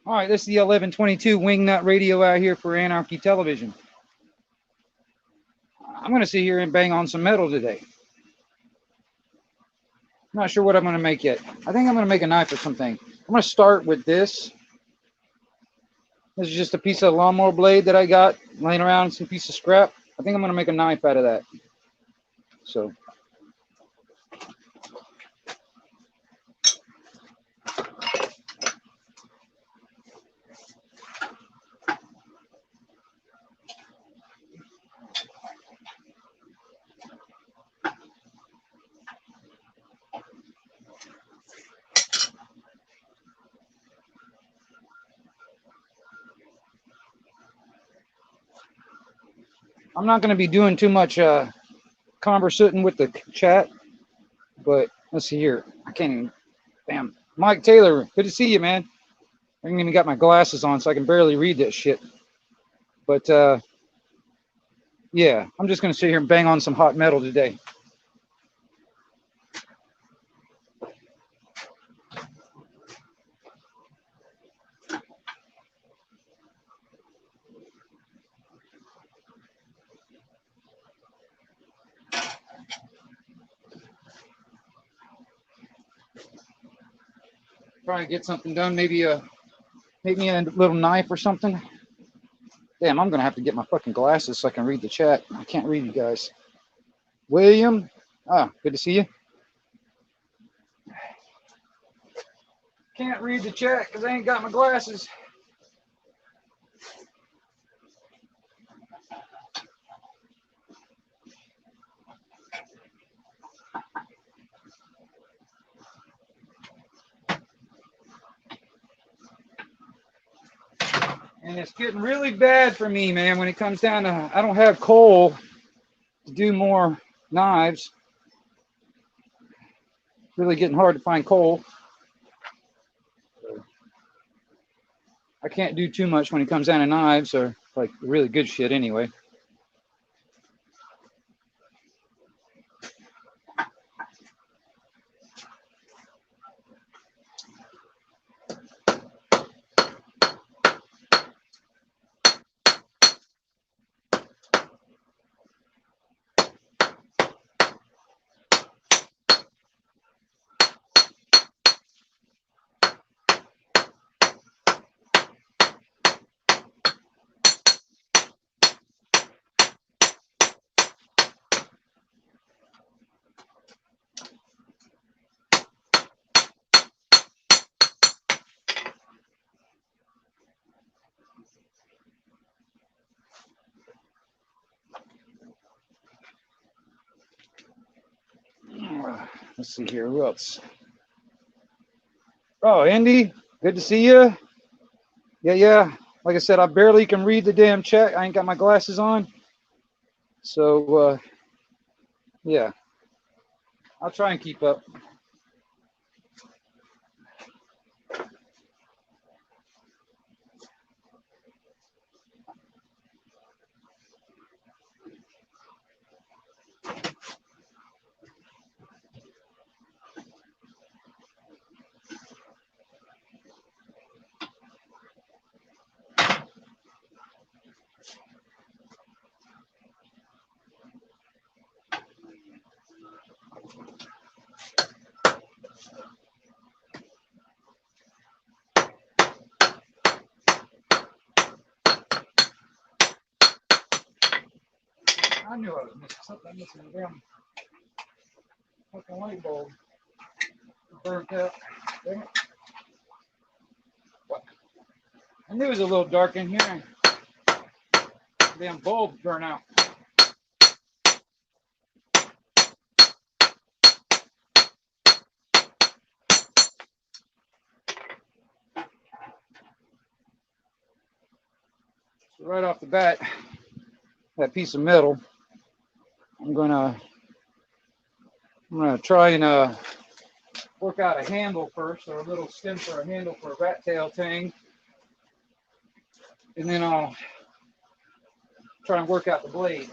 All right, this is the 1122 Wingnut Radio out here for Anarchy Television. I'm going to sit here and bang on some metal today. I'm not sure what I'm going to make yet. I think I'm going to make a knife or something. I'm going to start with this. This is just a piece of lawnmower blade that I got laying around, some piece of scrap. I think I'm going to make a knife out of that. So. I'm not going to be doing too much conversating with the chat, but let's see here. I can't even. Damn. Mike Taylor, good to see you, man. I ain't even got my glasses on, so I can barely read that shit. But, yeah, I'm just going to sit here and bang on some hot metal today. Trying to get something done, maybe a little knife or something. Damn, I'm gonna have to get my fucking glasses so I can read the chat. I can't read you guys. William, good to see you. Can't read the chat because I ain't got my glasses. And it's getting really bad for me, man, when it comes down to, I don't have coal to do more knives. Really getting hard to find coal. I can't do too much when it comes down to knives, or like really good shit anyway. Let's see here. Who else? Oh, Andy, good to see you. Yeah. Like I said, I barely can read the damn chat. I ain't got my glasses on. So, yeah. I'll try and keep up. I knew I was missing something. I'm missing a damn fucking light bulb. Burnt out. Dang it. What? I knew it was a little dark in here. Damn bulb burnt out. So right off the bat, that piece of metal, I'm gonna try and work out a handle first, or a little stem for a handle for a rat tail thing, and then I'll try and work out the blade.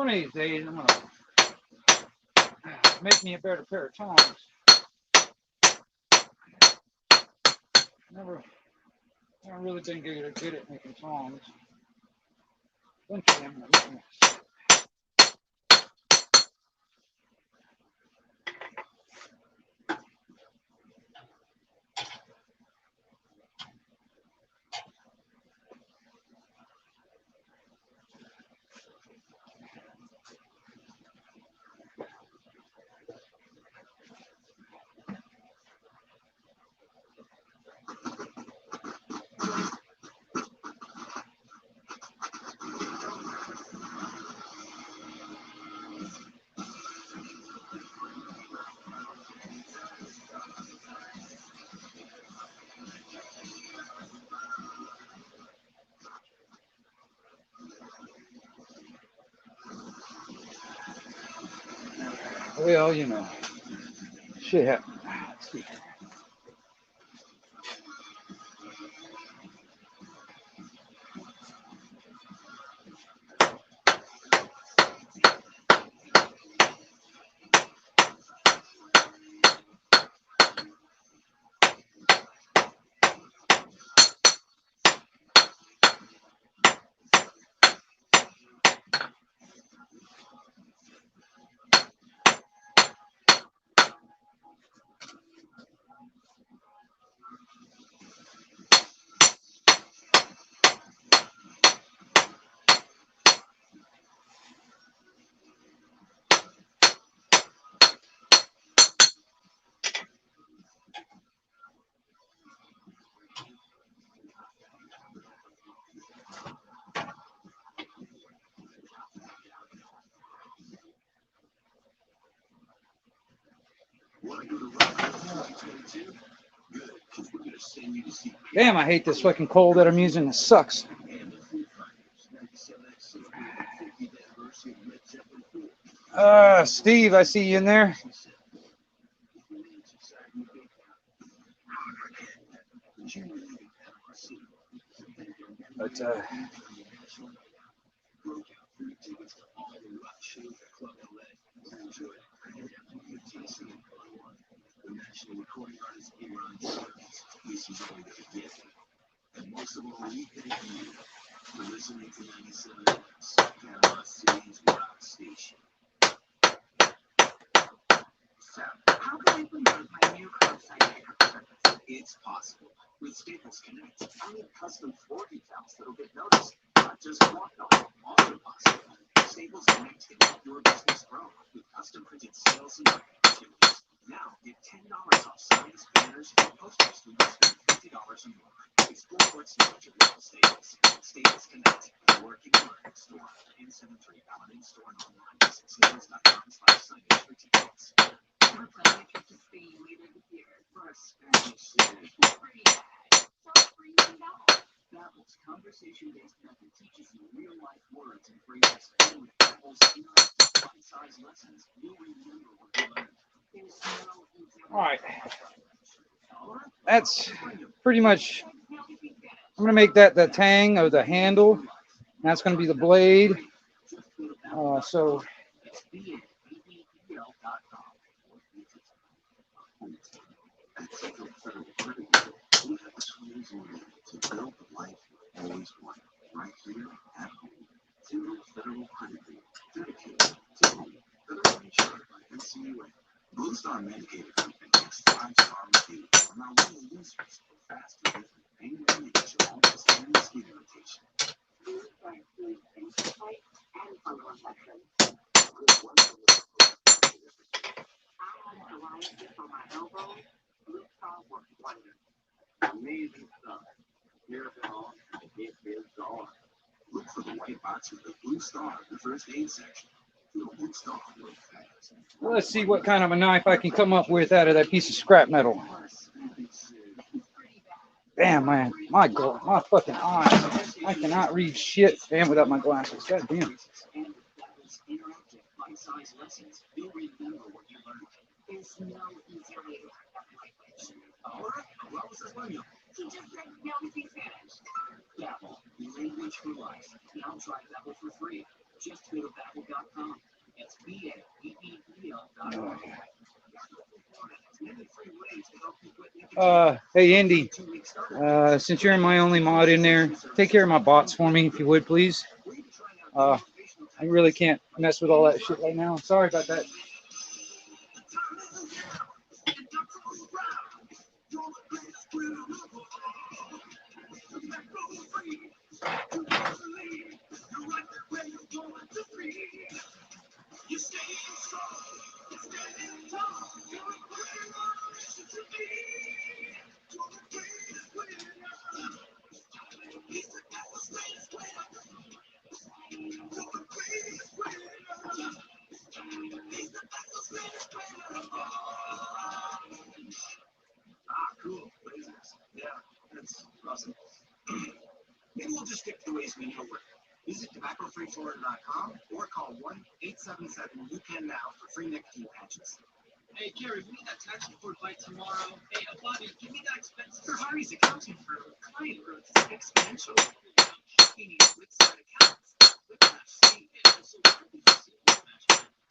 One of these days, I'm gonna make me a better pair of tongs. Never really been good at making tongs. Eventually, I'm gonna make them. Well, you know, shit happens. Let's see. Damn, I hate this fucking coal that I'm using. It sucks. Steve, I see you in there. But, How can I promote my new curbside pickup service? It's possible. With Staples Connect, I need custom floor decals that'll get noticed, not just walked on. Also possible. Staples Connect can help your business grow with custom printed sales and marketing activities. Now, get $10 off signs, banners, and posters when you spend $50 or more. Explore what's new at your local Staples. Staples Connect, the working learning store. N73 valid in store and online. Visit staples.com/signage for details. We're planning a trip to Spain later this year for a Spanish pretty bad. So freezing out. Babbel's conversation-based method teaches you real-life words and phrases. And with Babbel's interactive bite-sized lessons, you'll remember what you learned. There's no easy way. all right. That's pretty much. I'm gonna make that the tang or the handle. That's gonna be the blade. So. To build the life you always wanted, right here at home. Single federal credit union dedicated to home. Federal insured by NCUA. Blue Star Medicaid Company gets 5-star reviews from our loyal users for fast delivery, pain relief, almost any skin irritation. Blue Star includes insight and fungal infections. With one solution I had psoriasis for my elbow. Blue Star works wonders. Amazing stuff. Here it all, it is gone. Look for the white box with the Blue Star, the first aid section. Feel Blue Star real fast. Let's see what kind of a knife I can come up with out of that piece of scrap metal. Damn, man, my fucking eyes. I cannot read shit, damn, without my glasses. God damn. There's no easier way to learn that language. Ahora hablamos español. He just said now we speak Spanish. Babbel, language for life. Now try Babbel for free. Just go to Babbel.com. That's BABBEL.com. Hey Indy, since you're my only mod in there, take care of my bots for me if you would, please. I really can't mess with all that shit right now. Sorry about that. Cool. Yeah, that's awesome. Maybe we'll just stick to the ways we know work. Visit tobaccofreeflorida.com or call 1-877-UCAN-NOW for free nicotine patches. Hey, Gary, we need that tax report by tomorrow. Hey, Bobby, give me that expense for Harry's accounting firm. Client growth is exponential. He needs Flipside accounts. Flipside State and also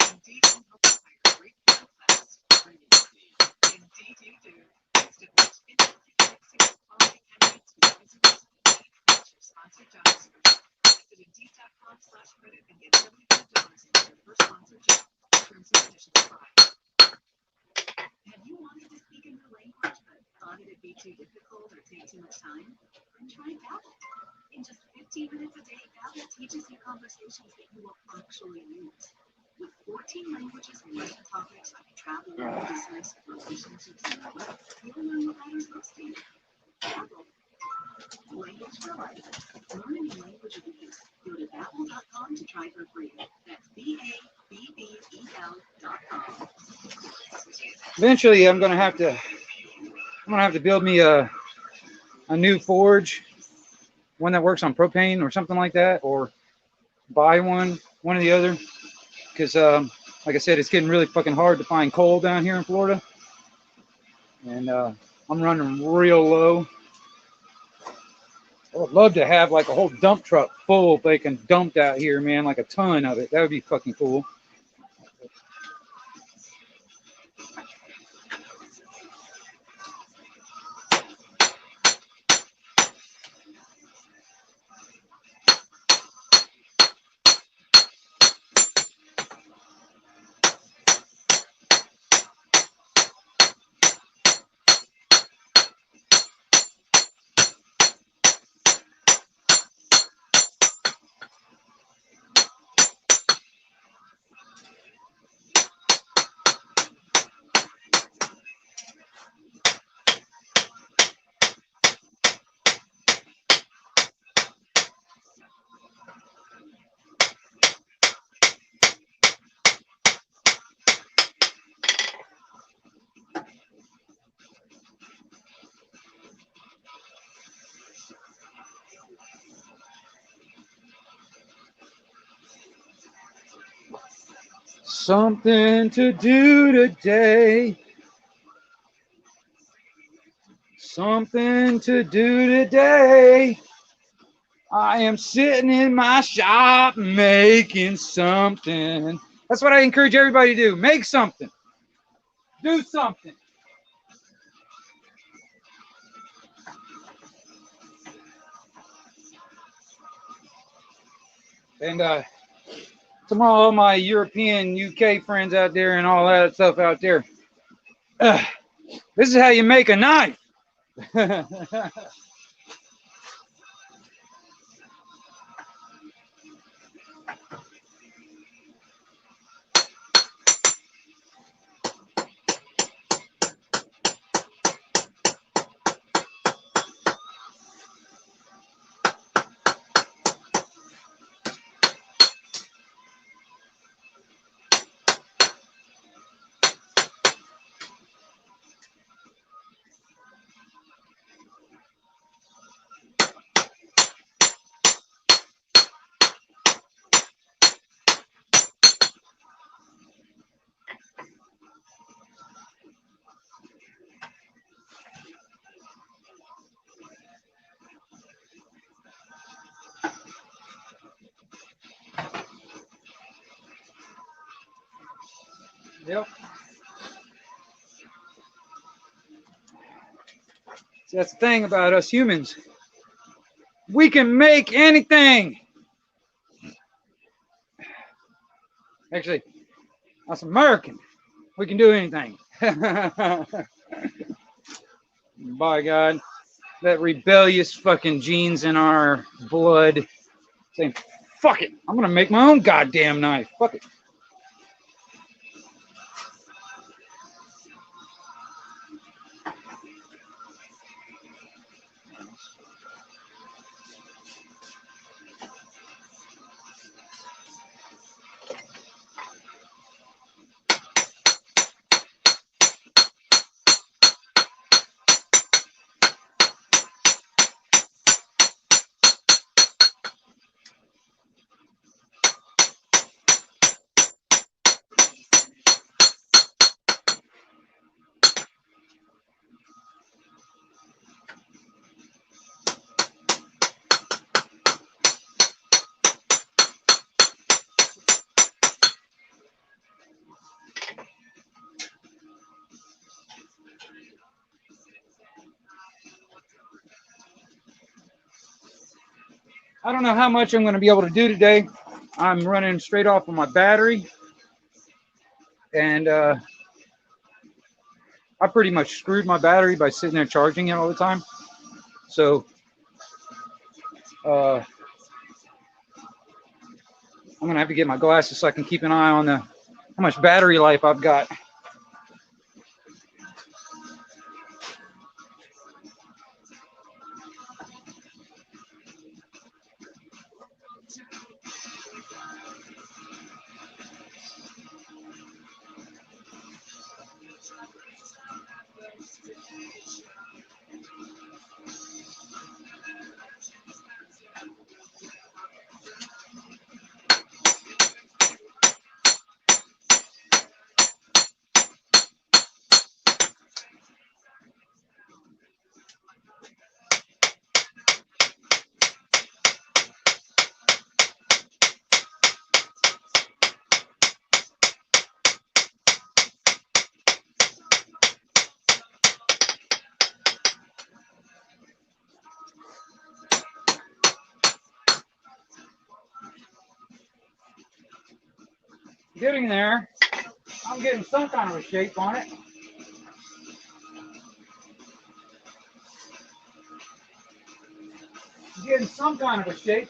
Indeed can help you hire great people fast. Indeed you do. Thanks to Rich Indeed connecting with quality candidates with visitors your sponsored job description. Visit Indeed.com/credit and get $75 for your first sponsored job. Terms and conditions apply. Have you wanted to speak a new language but thought it'd be too difficult or take too much time? Then try Babbel. In just 15 minutes a day, Babbel teaches you conversations that you will actually use. With 14 languages and learning topics like travel, business, relationships, and more, you'll learn what matters most to you. Babbel. Language for life. Learn a new language of ease. Go to Babbel.com to try for free. That's BABBEL.com. Eventually, I'm gonna have to build me a new forge, one that works on propane or something like that, or buy one or the other. Because, like I said, it's getting really fucking hard to find coal down here in Florida, and I'm running real low. I would love to have like a whole dump truck full they can dump out here, man, like a ton of it. That would be fucking cool. Something to do today. Something to do today. I am sitting in my shop making something. That's what I encourage everybody to do. Make something. Do something. And to all my European, UK friends out there and all that stuff out there, this is how you make a knife. Yep. See, that's the thing about us humans. We can make anything. Actually, us American, we can do anything. By God, that rebellious fucking genes in our blood saying, fuck it, I'm gonna make my own goddamn knife. Fuck it. I don't know how much I'm going to be able to do today. I'm running straight off of my battery, and I pretty much screwed my battery by sitting there charging it all the time. So I'm going to have to get my glasses so I can keep an eye on how much battery life I've got. Getting there. I'm getting some kind of a shape on it. Getting some kind of a shape.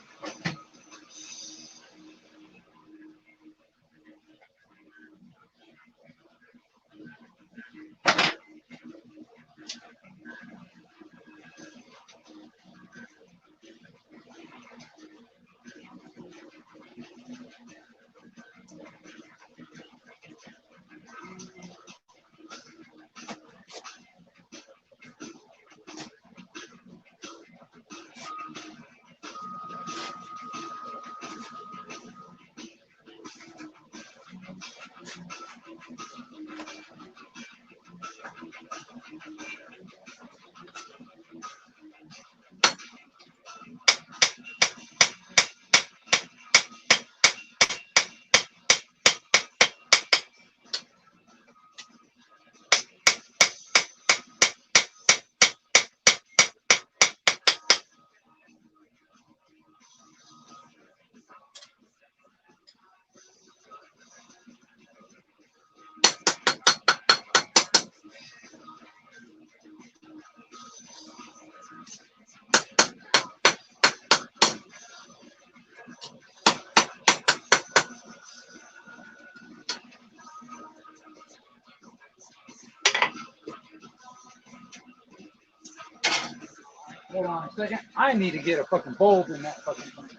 Hold on a second. I need to get a fucking bulb in that fucking thing.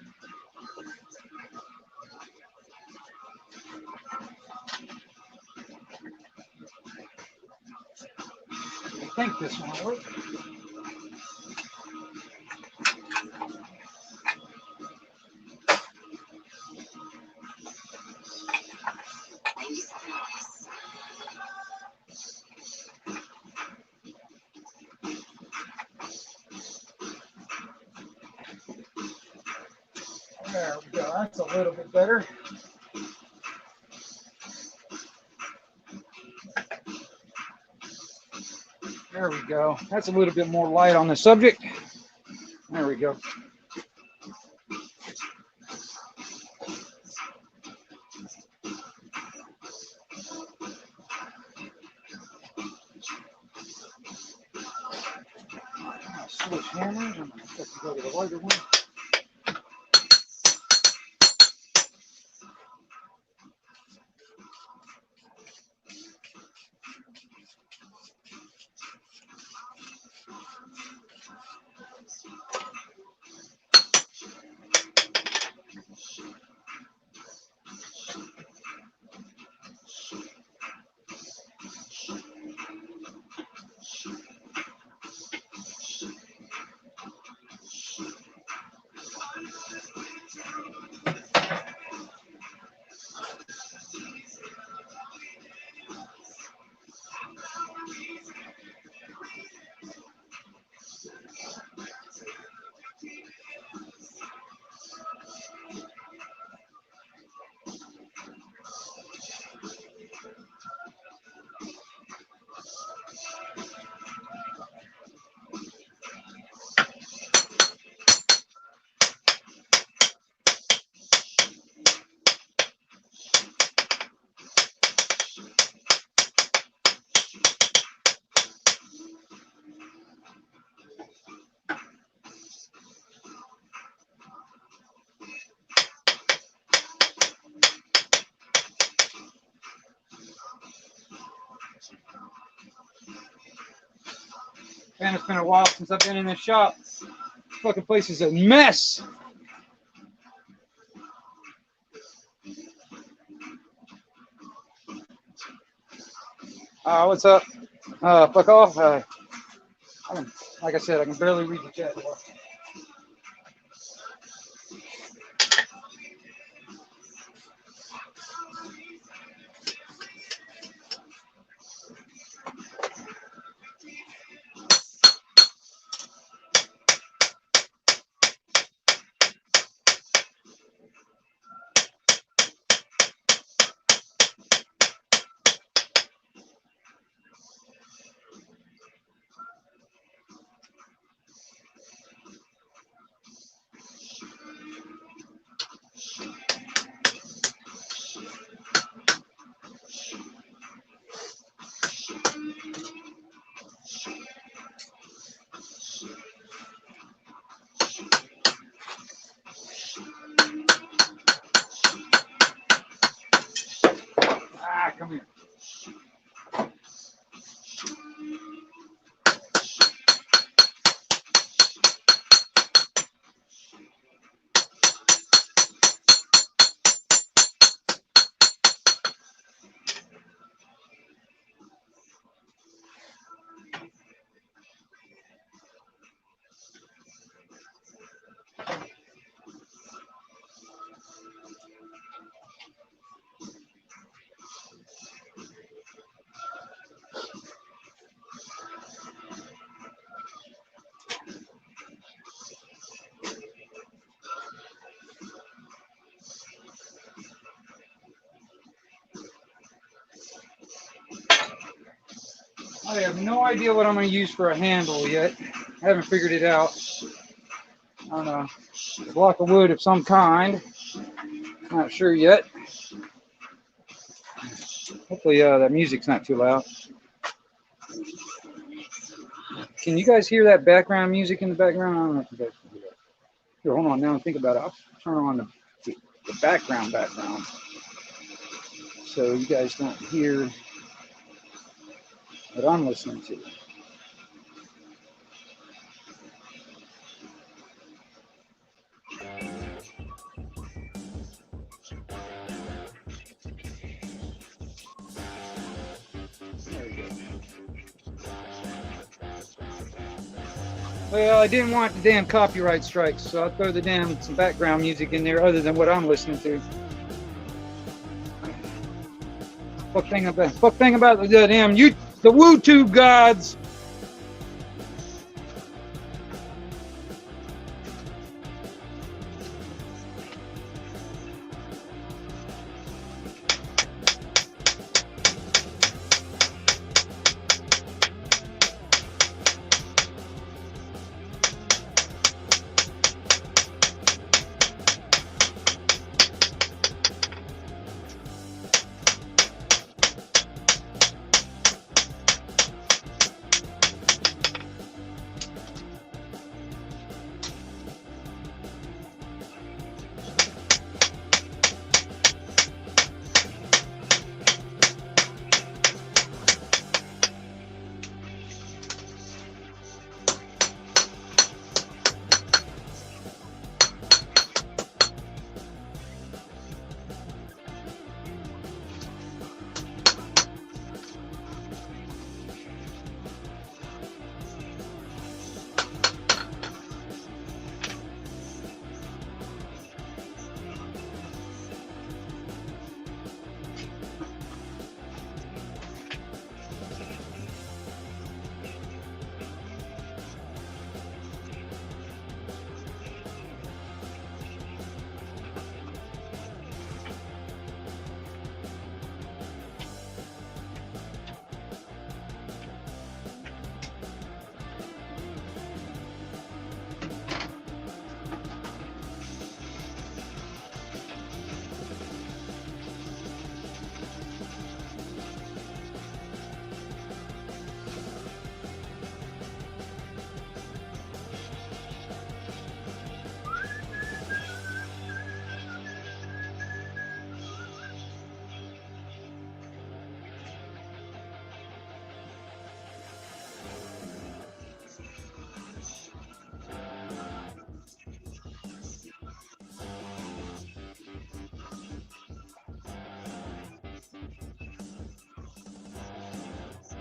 I think this one will work. There we go. That's a little bit better. There we go. That's a little bit more light on the subject. There we go. Switch hammers. I'm going to go to the lighter one. Man, it's been a while since I've been in this shop. This fucking place is a mess. What's up? Fuck off. Like I said, I can barely read the chat. Come here. I have no idea what I'm going to use for a handle yet. I haven't figured it out. I don't know. A block of wood of some kind. Not sure yet. Hopefully that music's not too loud. Can you guys hear that background music in the background? I don't know if you guys can hear that. Here, hold on now and think about it. I'll turn on the background. So you guys don't hear what I'm listening to. There we go. Well, I didn't want the damn copyright strikes, so I'll throw some background music in there other than what I'm listening to. Fuck thing about the damn the WooTube gods.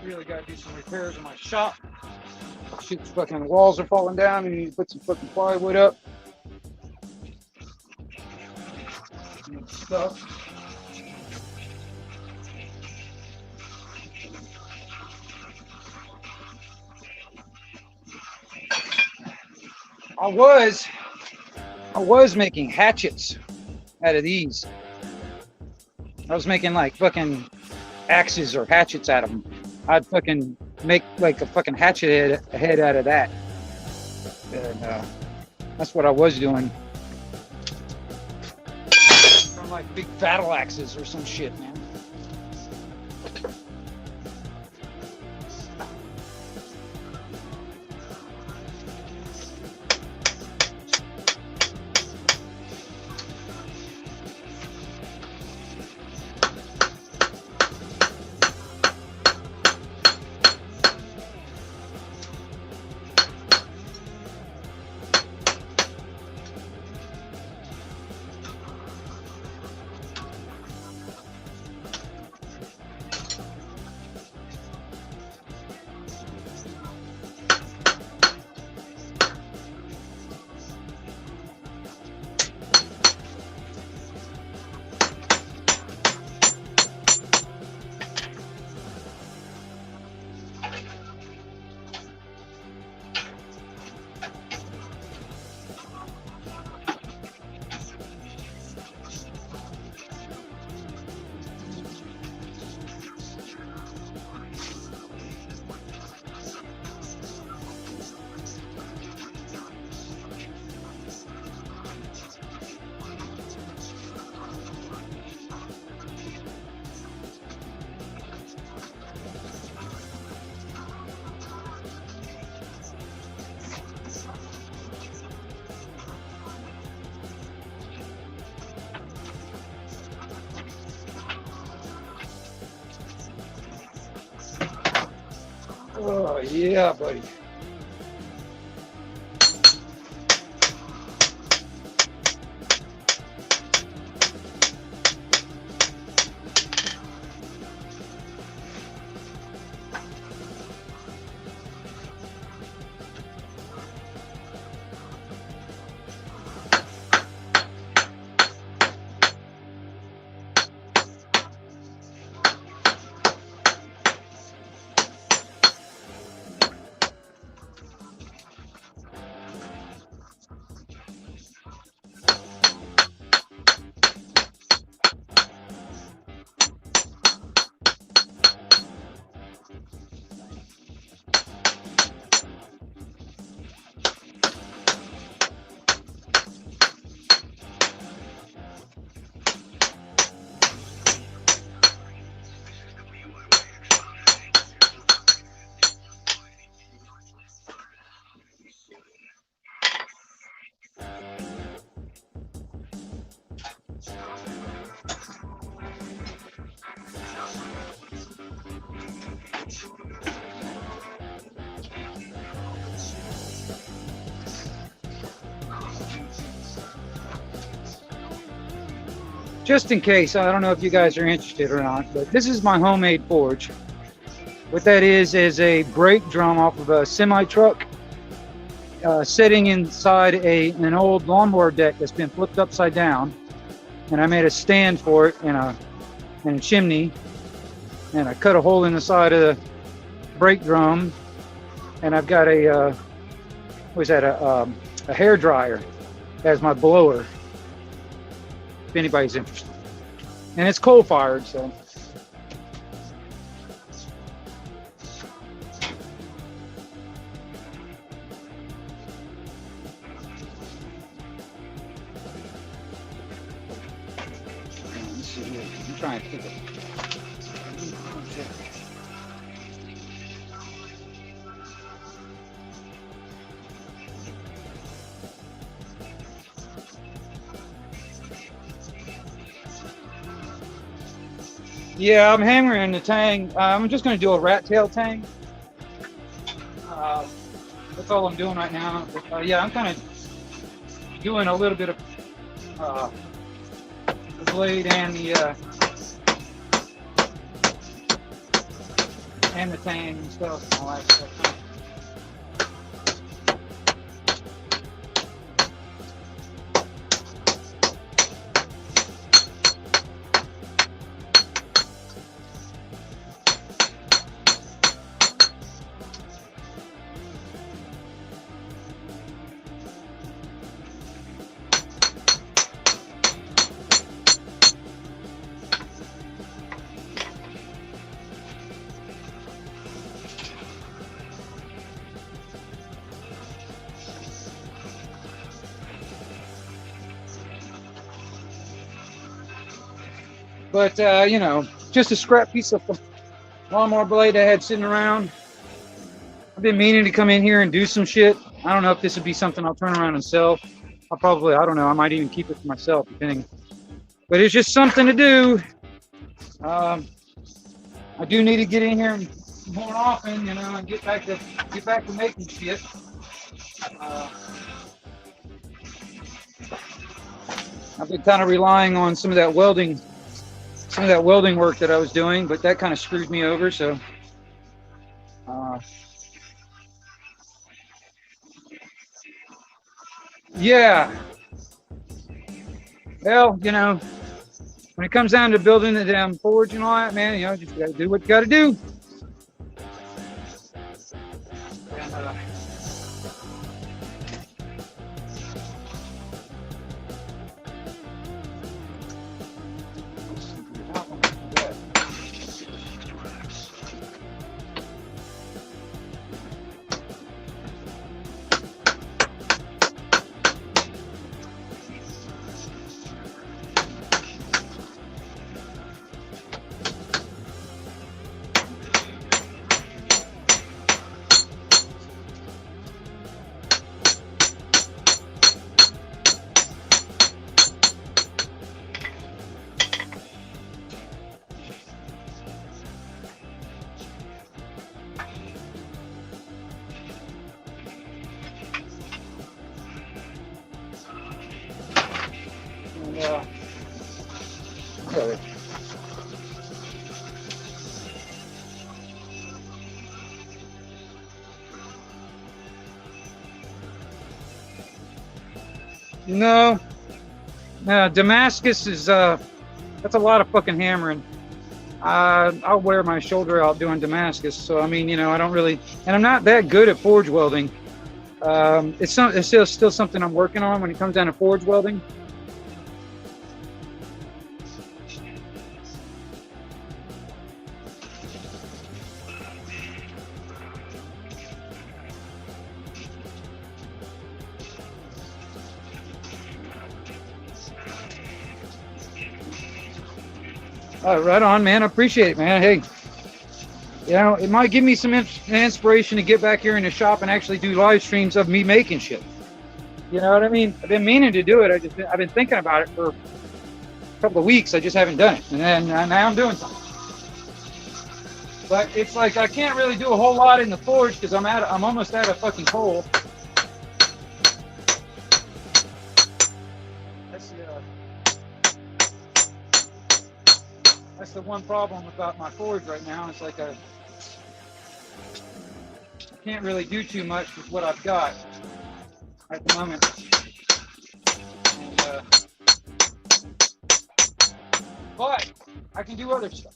Really got to do some repairs in my shop. Shit, fucking walls are falling down and you need to put some fucking plywood up. And stuff. I was making hatchets out of these. I was making like fucking axes or hatchets out of them. I'd fucking make like a fucking hatchet head out of that. And that's what I was doing. From like big battle axes or some shit, man. Oh, yeah, buddy. Just in case, I don't know if you guys are interested or not, but this is my homemade forge. What that is a brake drum off of a semi truck sitting inside an old lawnmower deck that's been flipped upside down. And I made a stand for it in a chimney, and I cut a hole in the side of the brake drum, and I've got a hair dryer as my blower, if anybody's interested. And it's coal fired, so. Let's see here. I'm trying to think of. Yeah, I'm hammering the tang. I'm just going to do a rat tail tang. That's all I'm doing right now. Yeah, I'm kind of doing a little bit of the blade and the and the tang and stuff and all that stuff. But, you know, just a scrap piece of lawnmower blade I had sitting around. I've been meaning to come in here and do some shit. I don't know if this would be something I'll turn around and sell. I don't know, I might even keep it for myself, depending. But it's just something to do. I do need to get in here more often, you know, and get back to making shit. I've been kind of relying on some of that welding work that I was doing, but that kind of screwed me over. So, yeah. Well, you know, when it comes down to building the damn forge and all that, man, you know, just gotta do what you gotta do. And, okay. No, Damascus is that's a lot of fucking hammering. I'll wear my shoulder out doing Damascus, so I mean, you know, I don't really, and I'm not that good at forge welding. It's still something I'm working on when it comes down to forge welding. Right on, man. I appreciate it, man. Hey, you know, it might give me some inspiration to get back here in the shop and actually do live streams of me making shit. You know what I mean? I've been meaning to do it. I've been thinking about it for a couple of weeks. I just haven't done it, and then now I'm doing something. But it's like I can't really do a whole lot in the forge because I'm almost out of fucking coal. That's the one problem about my forge right now. It's like I can't really do too much with what I've got at the moment. And, but I can do other stuff.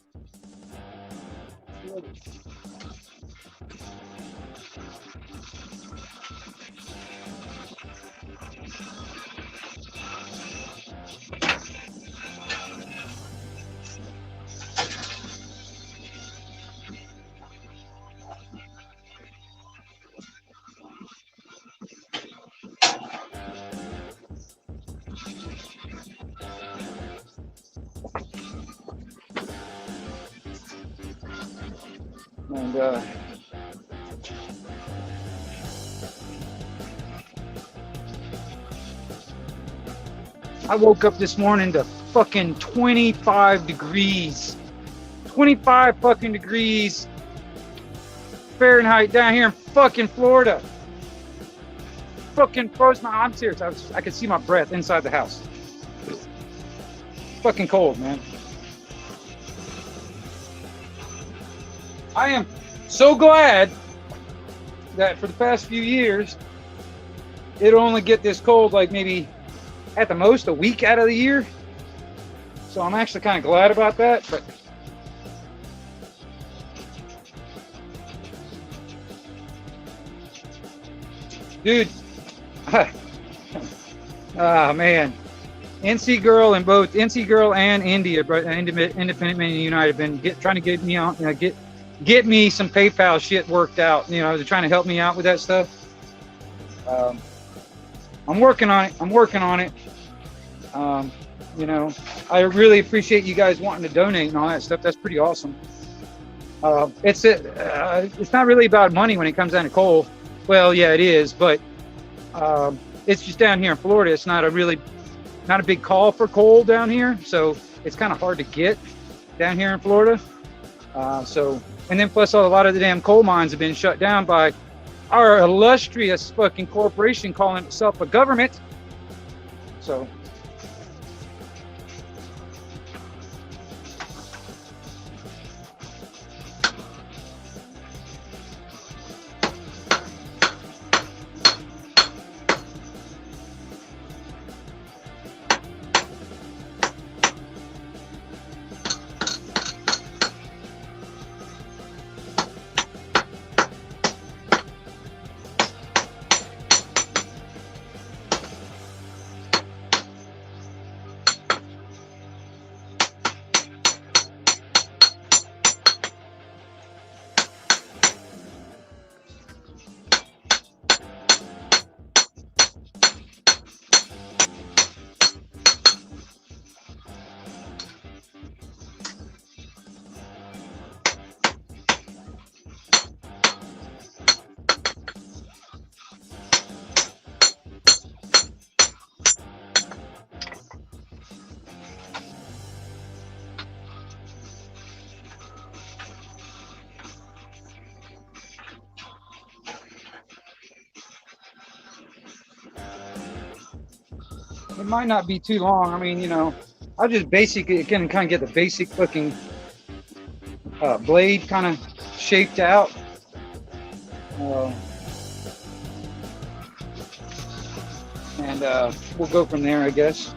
And I woke up this morning to fucking 25 degrees. 25 fucking degrees Fahrenheit down here in fucking Florida. Fucking froze my, I'm serious. I could see my breath inside the house. Fucking cold, man. I am so glad that for the past few years, it'll only get this cold like maybe at the most a week out of the year. So I'm actually kind of glad about that. But dude, ah man, NC Girl and both NC Girl and India, Independent Men United, have been trying to get me on, get me some PayPal shit worked out. You know, they're trying to help me out with that stuff. I'm working on it. You know, I really appreciate you guys wanting to donate and all that stuff. That's pretty awesome. It's not really about money when it comes down to coal. Well, yeah, it is, but it's just down here in Florida. It's not a big call for coal down here, so it's kind of hard to get down here in Florida. And then plus a lot of the damn coal mines have been shut down by our illustrious fucking corporation calling itself a government. So it might not be too long. I mean, I'll just basically kind of get the basic fucking blade kind of shaped out. And we'll go from there, I guess.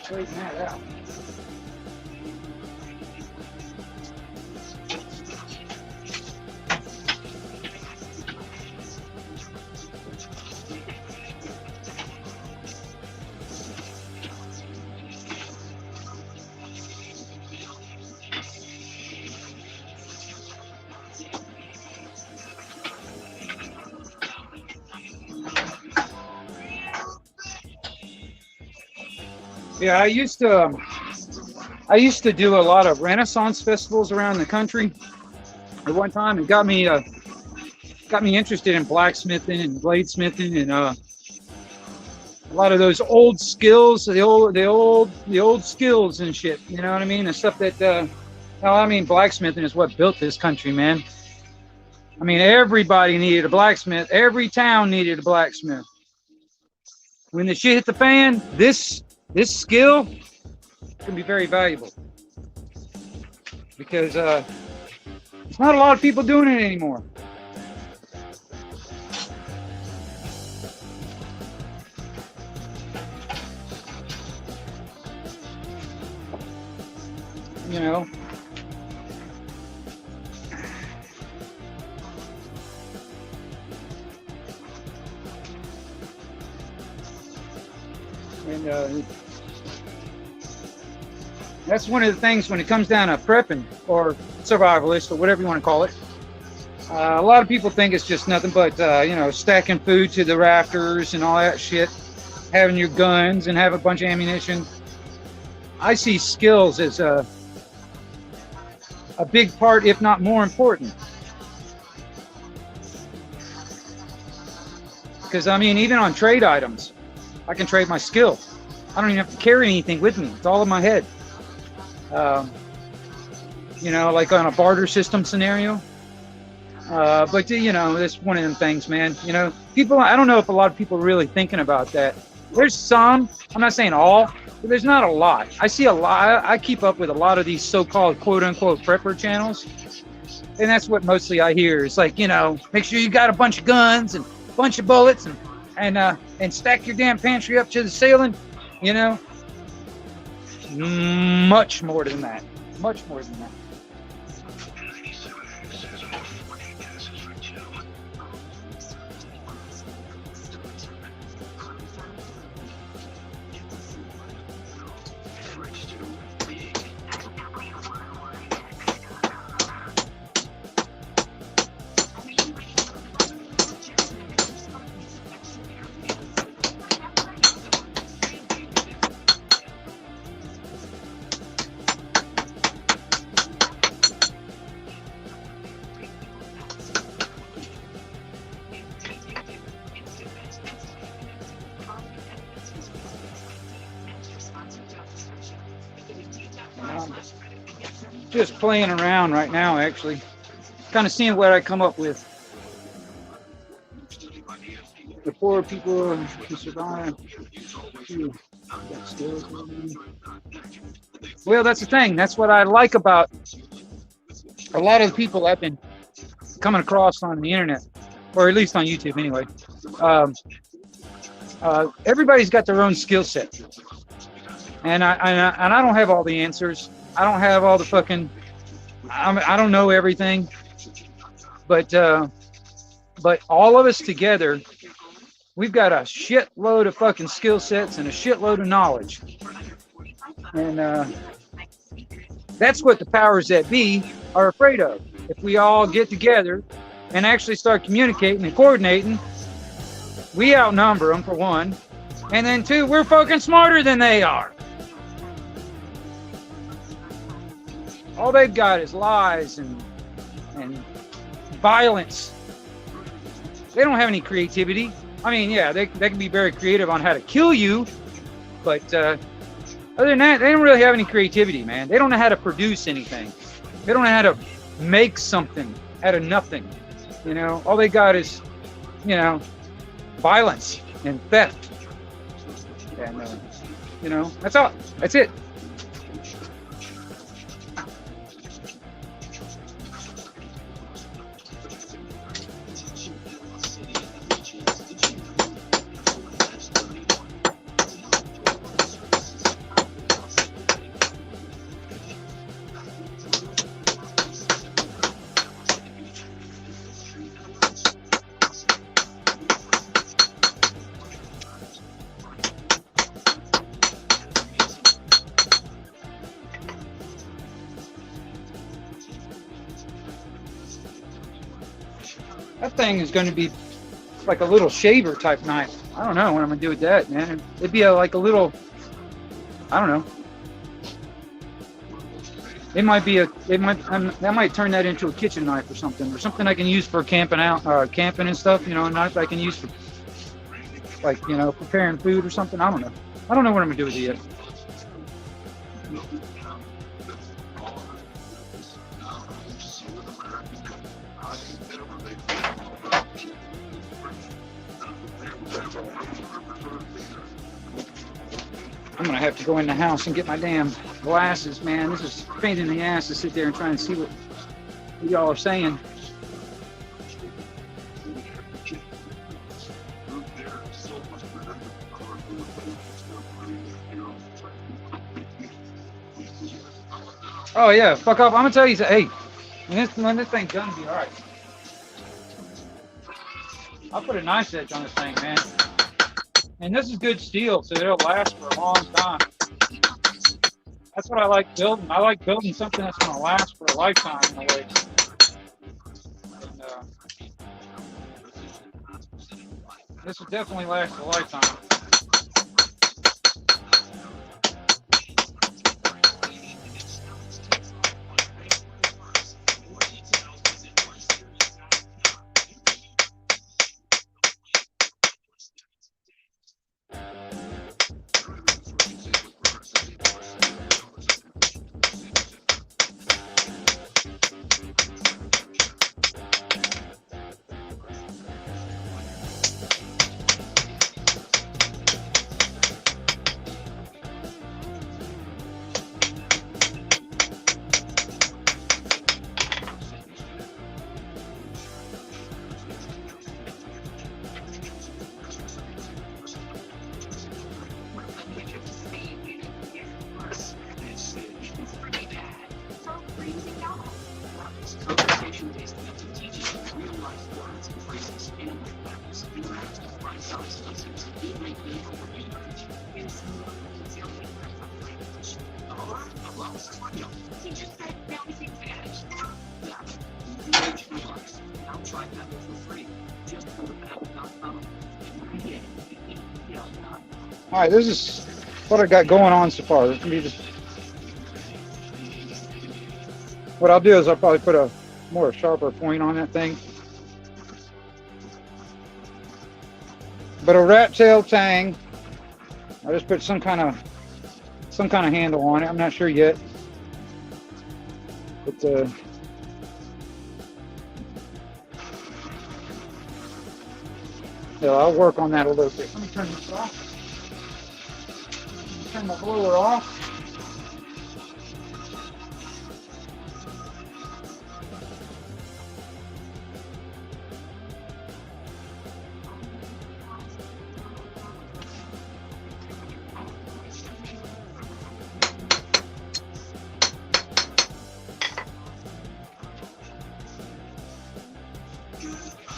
Straighten that out. Yeah, I used to do a lot of Renaissance festivals around the country at one time. It got me interested in blacksmithing and bladesmithing and a lot of those old skills, the old skills and shit. You know what I mean? The stuff that blacksmithing is what built this country, man. I mean, everybody needed a blacksmith. Every town needed a blacksmith. When the shit hit the fan, this skill can be very valuable because there's not a lot of people doing it anymore. You know, and that's one of the things when it comes down to prepping or survivalist or whatever you want to call it. A lot of people think it's just nothing but stacking food to the rafters and all that shit, having your guns and have a bunch of ammunition. I see skills as a big part, if not more important. Because I mean, even on trade items, I can trade my skill. I don't even have to carry anything with me. It's all in my head. Like on a barter system scenario. But that's one of them things, man. People, I don't know if a lot of people are really thinking about that. There's some, I'm not saying all, but there's not a lot. I see a lot, I keep up with a lot of these so-called quote-unquote prepper channels. And that's what mostly I hear. It's like, make sure you got a bunch of guns and a bunch of bullets and stack your damn pantry up to the ceiling, Much more than that. Much more than that. Just playing around right now, actually. Kind of seeing what I come up with. The poor people who survive. Well, that's the thing. That's what I like about a lot of the people I've been coming across on the internet, or at least on YouTube anyway. Everybody's got their own skill set. And I don't have all the answers. I don't have all the fucking. I don't know everything, but all of us together, we've got a shitload of fucking skill sets and a shitload of knowledge, and that's what the powers that be are afraid of. If we all get together and actually start communicating and coordinating, we outnumber them for one, and then two, we're fucking smarter than they are. All they've got is lies and violence. They don't have any creativity. I mean, yeah, they can be very creative on how to kill you, but other than that, they don't really have any creativity, man. They don't know how to produce anything. They don't know how to make something out of nothing. All they got is, violence and theft. And, that's all. That's it. That thing is going to be like a little shaver type knife. I don't know what I'm going to do with that, man. It'd be like a little, I don't know. It might be that might turn that into a kitchen knife or something I can use for camping and stuff. You know, a knife I can use for like, you know, preparing food or something. I don't know. I don't know what I'm gonna do with it yet. I'm gonna have to go in the house and get my damn glasses, man. This is a pain in the ass to sit there and try and see what y'all are saying. Oh yeah, fuck off. I'm gonna tell you, hey, when this thing's done, be all right. I'll put a nice edge on this thing, man. And this is good steel, so it'll last for a long time. That's what I like building. I like building something that's gonna last for a lifetime in a way. And, this will definitely last a lifetime. All right, this is what I got going on so far. What I'll do is I'll probably put a more sharper point on that thing. But a rat tail tang, I just put some kind of handle on it. I'm not sure yet. But yeah, I'll work on that a little bit. Let me turn this off. Turn my blower off.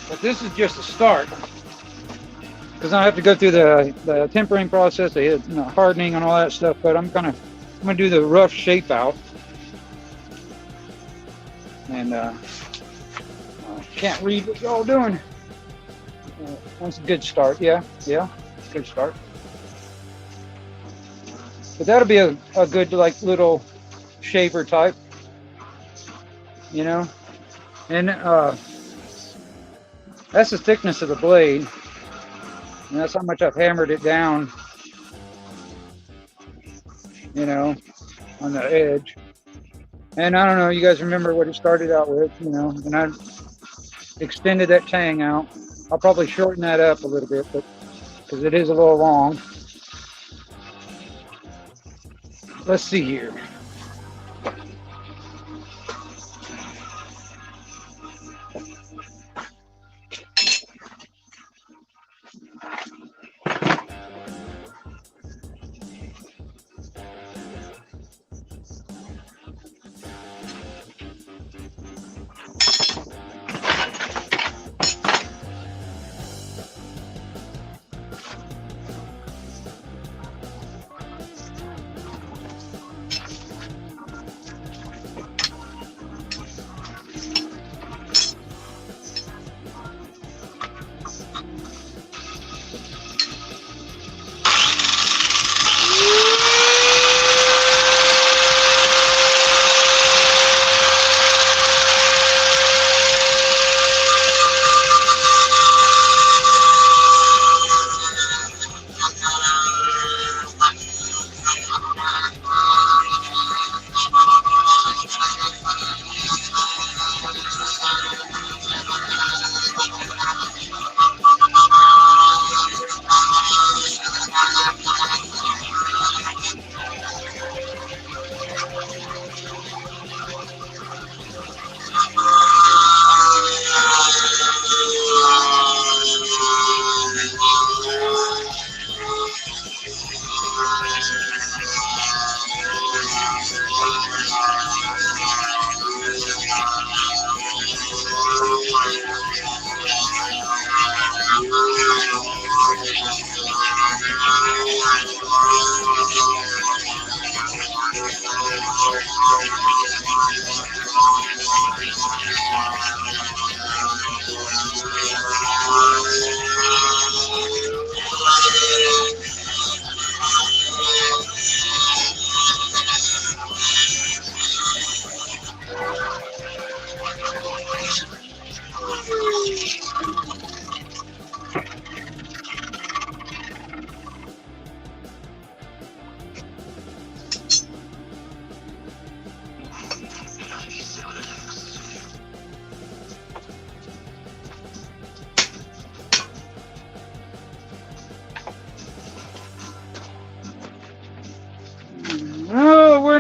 But this is just a start, because I have to go through the tempering process, the hardening and all that stuff. But I'm gonna do the rough shape out, and can't read what y'all doing. That's a good start. Yeah, good start. But that'll be a good like little shaver type, you know, and that's the thickness of the blade. And that's how much I've hammered it down, you know, on the edge. And I don't know, you guys remember what it started out with, you know, and I extended that tang out. I'll probably shorten that up a little bit, but because it is a little long. Let's see here.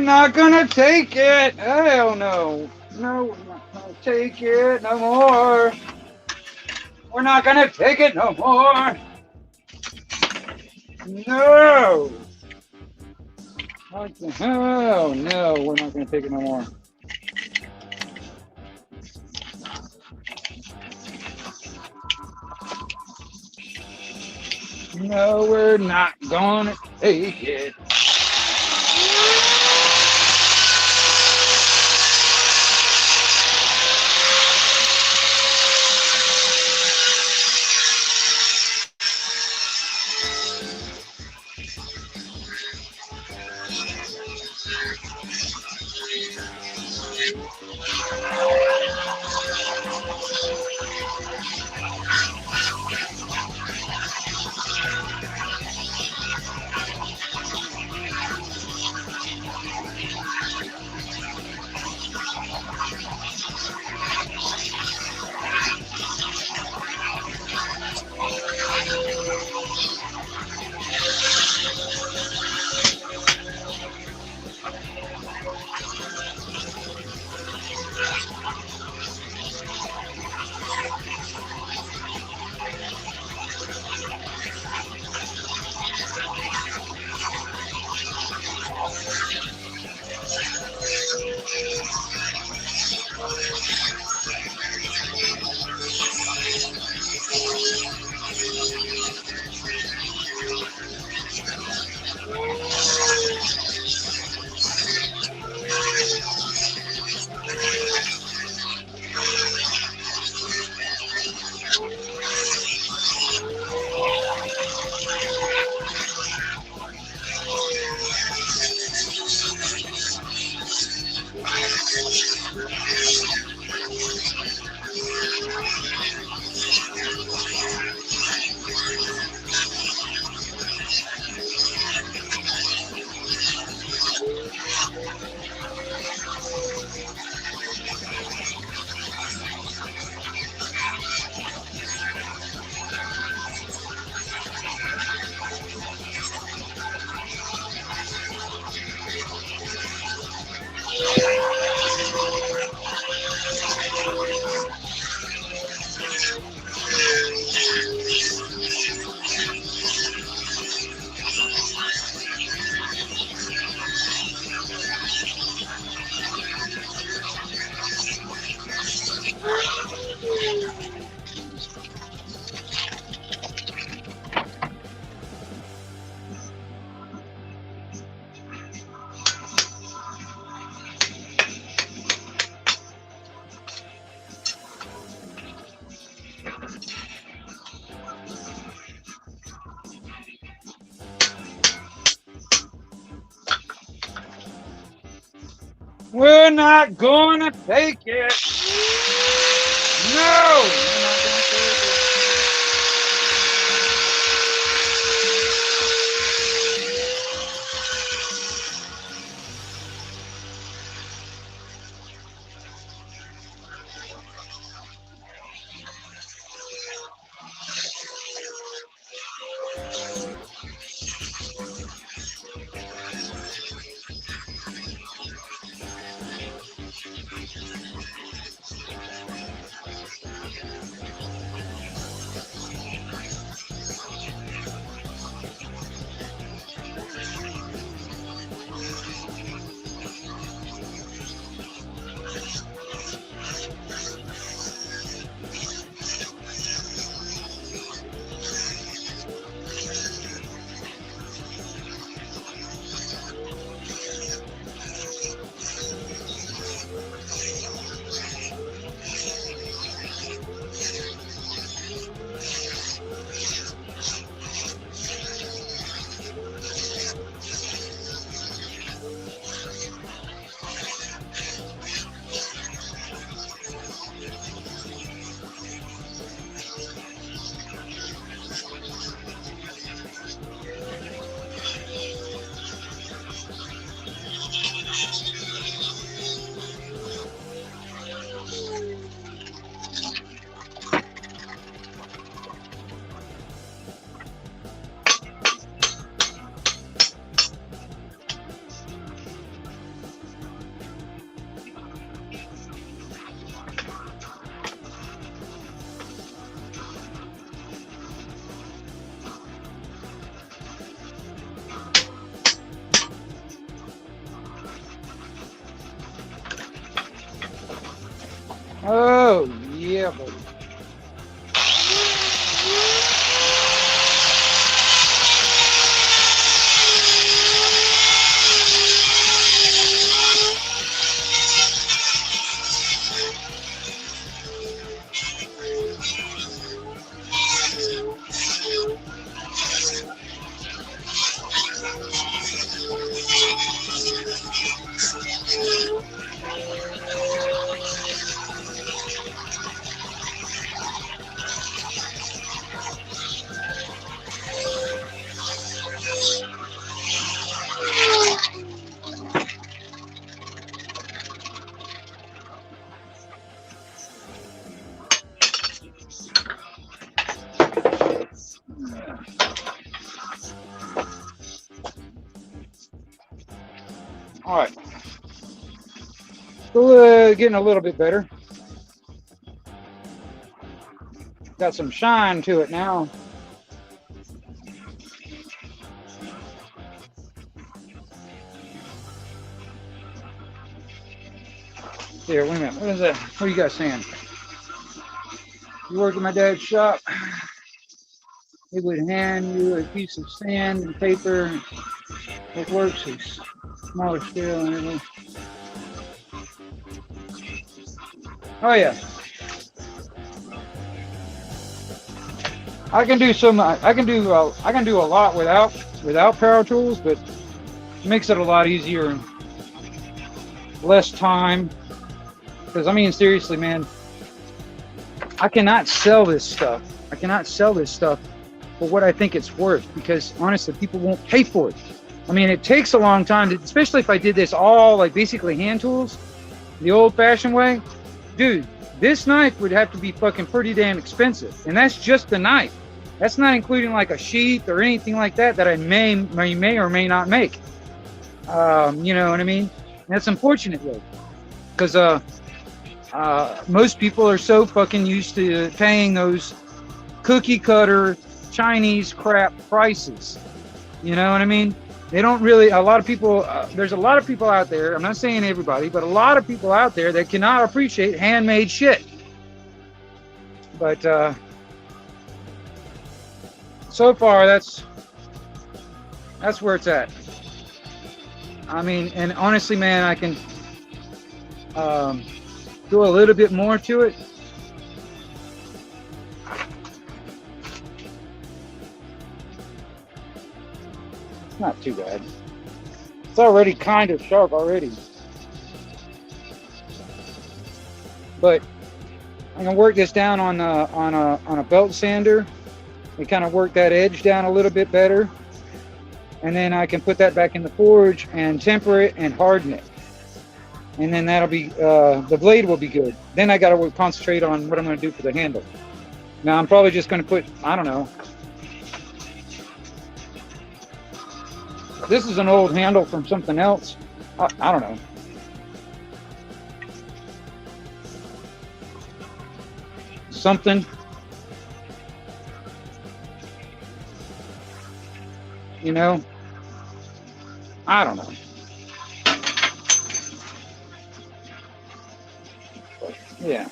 We're not gonna take it. Hell no. No, we're not gonna take it no more. We're not gonna take it no more. No. What the hell? No, we're not gonna take it no more. No, we're not gonna take it. We're not gonna take it. No, we're not gonna take it. Oh, yeah, buddy. All right. Still getting a little bit better. Got some shine to it now. Here, wait a minute. What is that? What are you guys saying? You work at my dad's shop. He would hand you a piece of sand and paper. It works at smaller scale and everything. Oh yeah. I can do a lot without power tools, but it makes it a lot easier and less time. Because I mean, seriously, man, I cannot sell this stuff. I cannot sell this stuff for what I think it's worth, because honestly, people won't pay for it. I mean, it takes a long time, especially if I did this all like basically hand tools, the old-fashioned way. Dude, this knife would have to be fucking pretty damn expensive, and that's just the knife. That's not including like a sheath or anything like that I may or may not make. You know what I mean? And that's unfortunate though, because most people are so fucking used to paying those cookie cutter Chinese crap prices. You know what I mean? They don't really, a lot of people, there's a lot of people out there, I'm not saying everybody, but a lot of people out there that cannot appreciate handmade shit. But so far, that's where it's at. I mean, and honestly, man, I can do a little bit more to it. Not too bad. It's already kind of sharp already. But I can work this down on a belt sander and kind of work that edge down a little bit better. And then I can put that back in the forge and temper it and harden it. And then that'll be, the blade will be good. Then I got to concentrate on what I'm going to do for the handle. Now I'm probably just going to put, I don't know. This is an old handle from something else. I don't know. Something. You know? I don't know. Yeah.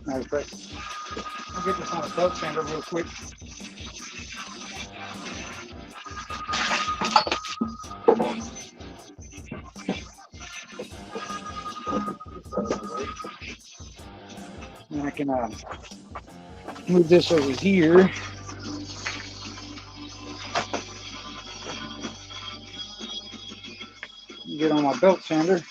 Matter of fact, I'll get this on a belt sander real quick. And I can move this over here. Get on my belt sander.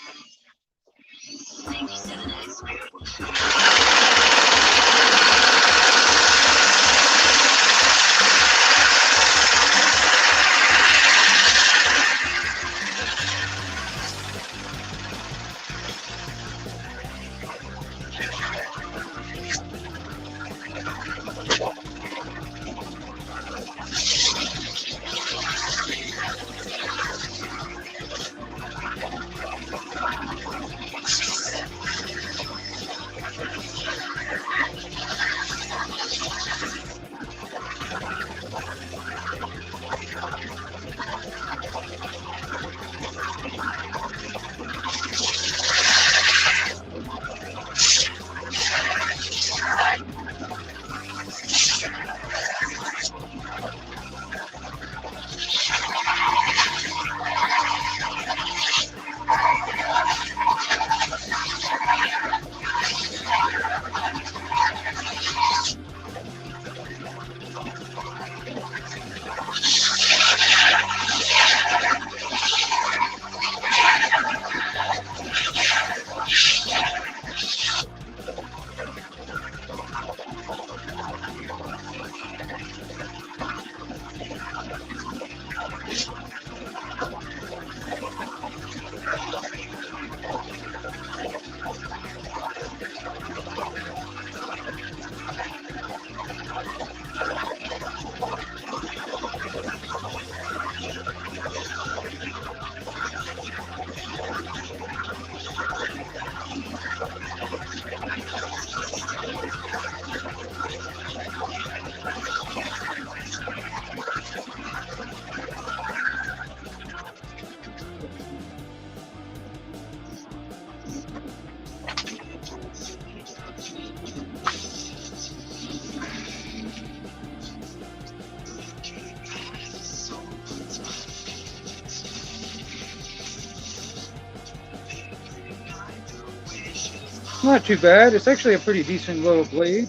Not too bad. It's actually a pretty decent little blade.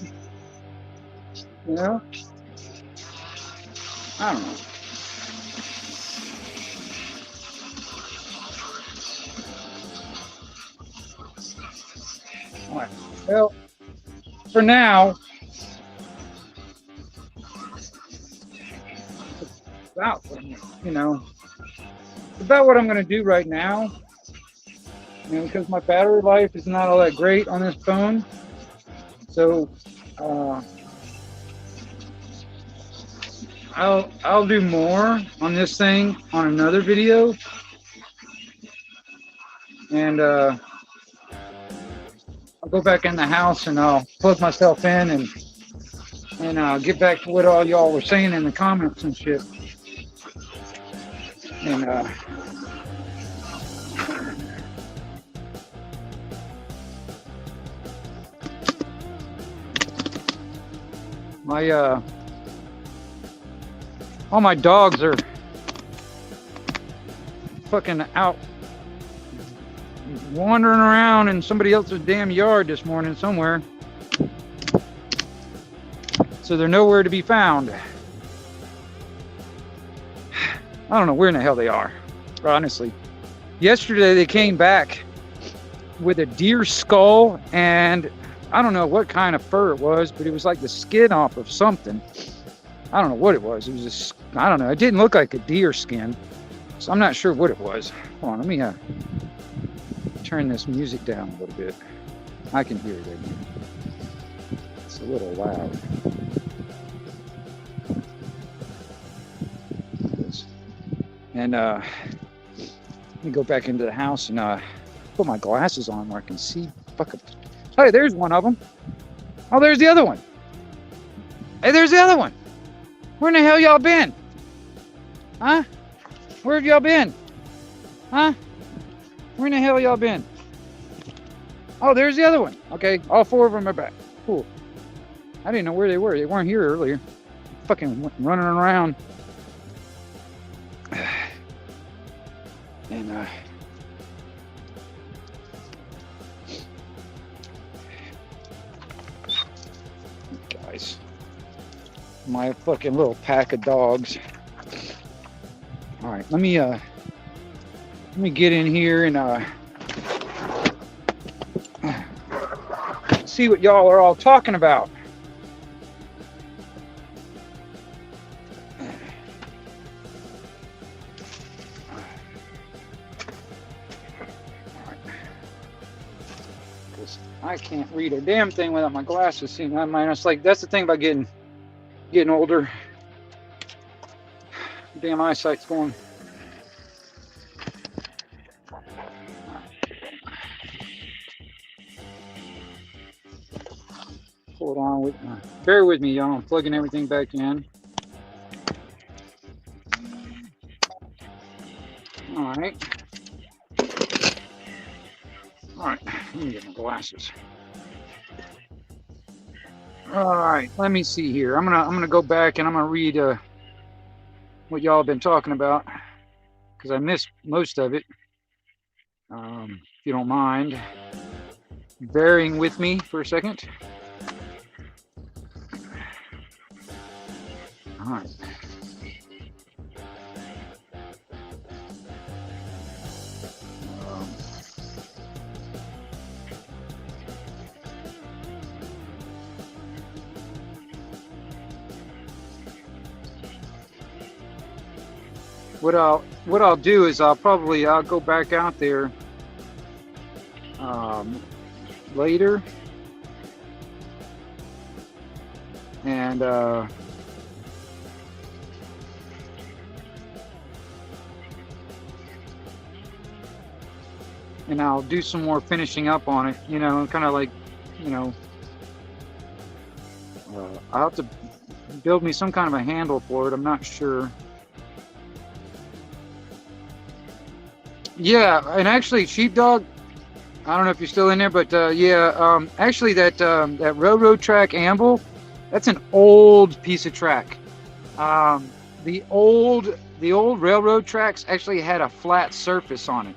You know? I don't know. All right. Well, for now, about you know, about what I'm going to do right now. You know, because my battery life is not all that great on this phone, so I'll do more on this thing on another video, and I'll go back in the house and I'll plug myself in and I'll get back to what all y'all were saying in the comments and shit. And my all my dogs are fucking out wandering around in somebody else's damn yard this morning somewhere. So they're nowhere to be found. I don't know where in the hell they are, honestly. Yesterday they came back with a deer skull, and I don't know what kind of fur it was, but it was like the skin off of something. I don't know what it was. It was just, I don't know. It didn't look like a deer skin, so I'm not sure what it was. Hold on, let me turn this music down a little bit. I can hear it again. It's a little loud. And let me go back into the house and put my glasses on where I can see. Fucking. Hey, there's one of them. Oh, there's the other one. Hey, there's the other one. Where in the hell y'all been? Huh? Where have y'all been? Huh? Where in the hell y'all been? Oh, there's the other one. Okay, all four of them are back. Cool. I didn't know where they were. They weren't here earlier. Fucking running around. And guys, my fucking little pack of dogs. All right, let me get in here and see what y'all are all talking about. I can't read a damn thing without my glasses. See, I mean, it's like that's the thing about getting older. Damn eyesight's going. Hold on, bear with me, y'all. I'm plugging everything back in. All right. All right, let me get my glasses. All right, let me see here. I'm gonna go back and I'm gonna read what y'all have been talking about because I missed most of it. If you don't mind bearing with me for a second. All right. What I'll do is I'll go back out there later and I'll do some more finishing up on it, you know, kind of like, you know, I'll have to build me some kind of a handle for it. I'm not sure. Yeah, and actually, Sheepdog, I don't know if you're still in there, but yeah, actually that railroad track amble, that's an old piece of track. The old railroad tracks actually had a flat surface on it.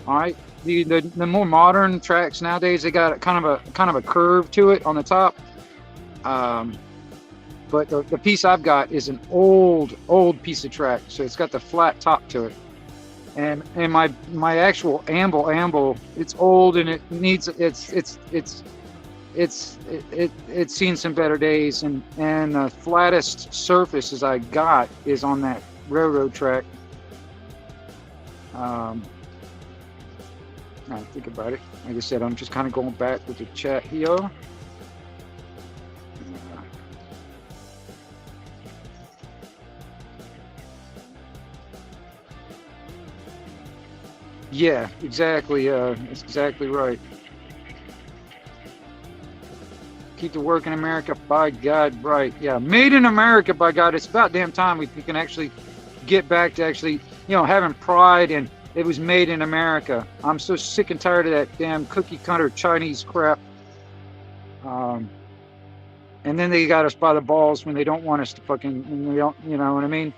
All right, the more modern tracks nowadays, they got kind of a curve to it on the top. Um, but the piece I've got is an old piece of track, so it's got the flat top to it. And my actual amble, it's old and it needs it's seen some better days, and the flattest surfaces I got is on that railroad track. I think about it. Like I said, I'm just kind of going back with the chat here. Yeah, exactly. That's exactly right. Keep the work in America, by God, right? Yeah, made in America, by God. It's about damn time we can actually get back to actually, having pride and it was made in America. I'm so sick and tired of that damn cookie cutter Chinese crap. And then they got us by the balls when they don't want us to fucking, when we don't, you know what I mean?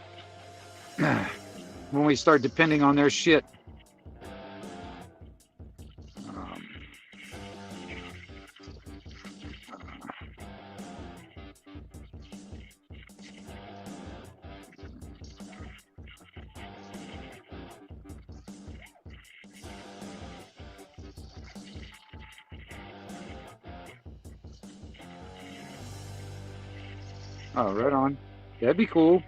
When we start depending on their shit. Oh, right on. That'd be cool.